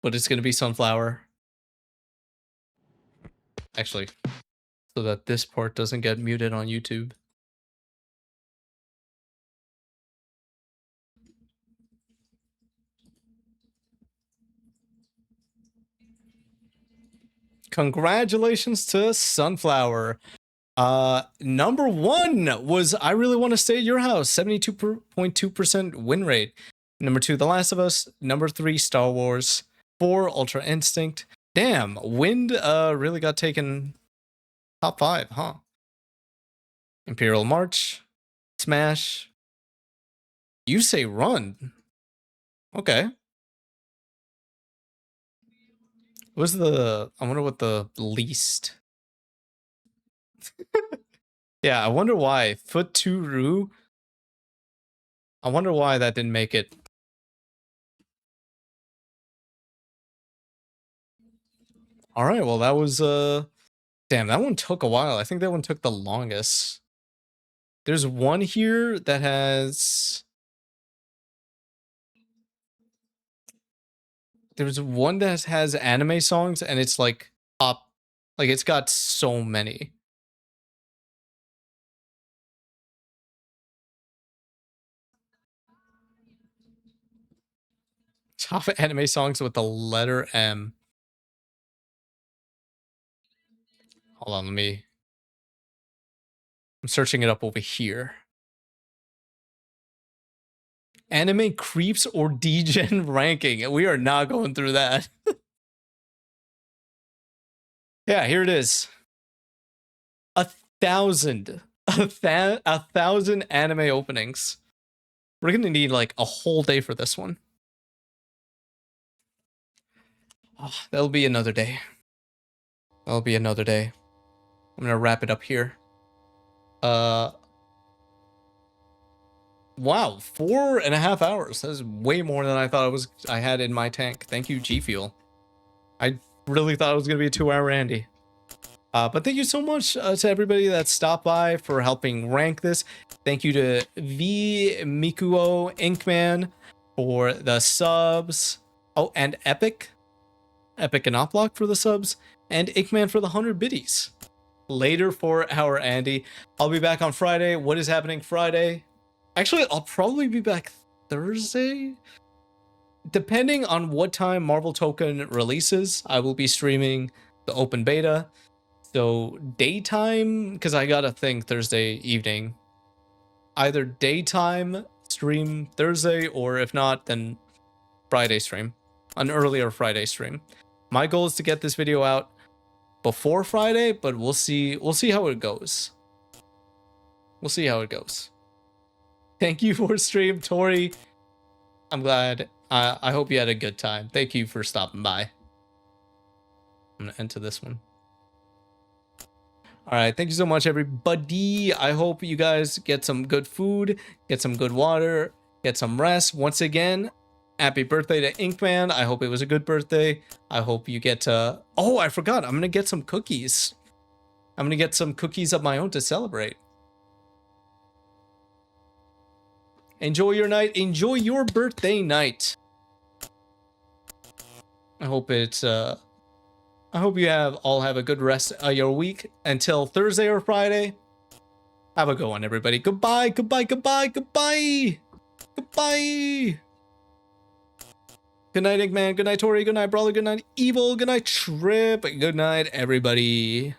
but it's gonna be Sunflower. Actually, so that this part doesn't get muted on YouTube. Congratulations to Sunflower. Number 1 was I Really Want to Stay at Your House, 72.2% win rate. Number 2, The Last of Us. Number 3, Star Wars. 4, Ultra Instinct. Damn, Wind really got taken top 5, huh? Imperial March. Smash. You Say Run. Okay. What's the, I wonder what the least. Yeah, I wonder why. Foot 2 Rue. I wonder why that didn't make it. All right, well, that was damn, that one took a while. I think that one took the longest. There's one here that has, there's one that has anime songs and it's like top, like it's got so many. Top anime songs with the letter M. Hold on, I'm searching it up over here. Anime creeps or degen ranking. We are not going through that. Yeah, here it is. 1,000 anime openings. We're gonna need like a whole day for this one. Oh, that'll be another day. That'll be another day. I'm gonna wrap it up here. Wow, 4.5 hours. That's way more than I thought I had in my tank. Thank you, G Fuel. I really thought it was gonna be a 2-hour Andy. But thank you so much to everybody that stopped by for helping rank this. Thank you to V Mikuo Inkman for the subs. Oh, and Epic and Oplock for the subs, and Inkman for the 100 biddies. Later for our Andy. I'll be back on Friday. What is happening Friday? Actually, I'll probably be back Thursday. Depending on what time Marvel Token releases, I will be streaming the open beta. So daytime, because I got a thing Thursday evening. Either daytime stream Thursday, or if not, then Friday stream. An earlier Friday stream. My goal is to get this video out before Friday, but we'll see how it goes. We'll see how it goes. Thank you for stream, Tori. I'm glad. I hope you had a good time. Thank you for stopping by. I'm gonna enter this one. All right, thank you so much, everybody. I hope you guys get some good food, get some good water, get some rest. Once again, happy birthday to Inkman. I hope it was a good birthday. I hope you get to... Oh, I forgot. I'm going to get some cookies. I'm going to get some cookies of my own to celebrate. Enjoy your night. Enjoy your birthday night. I hope it's... I hope you all have a good rest of your week until Thursday or Friday. Have a good one, everybody. Goodbye, goodbye, goodbye, goodbye. Goodbye. Good night, Inkman. Good night, Tori. Good night, Brawler. Good night, Evil. Good night, Trip. Good night, everybody.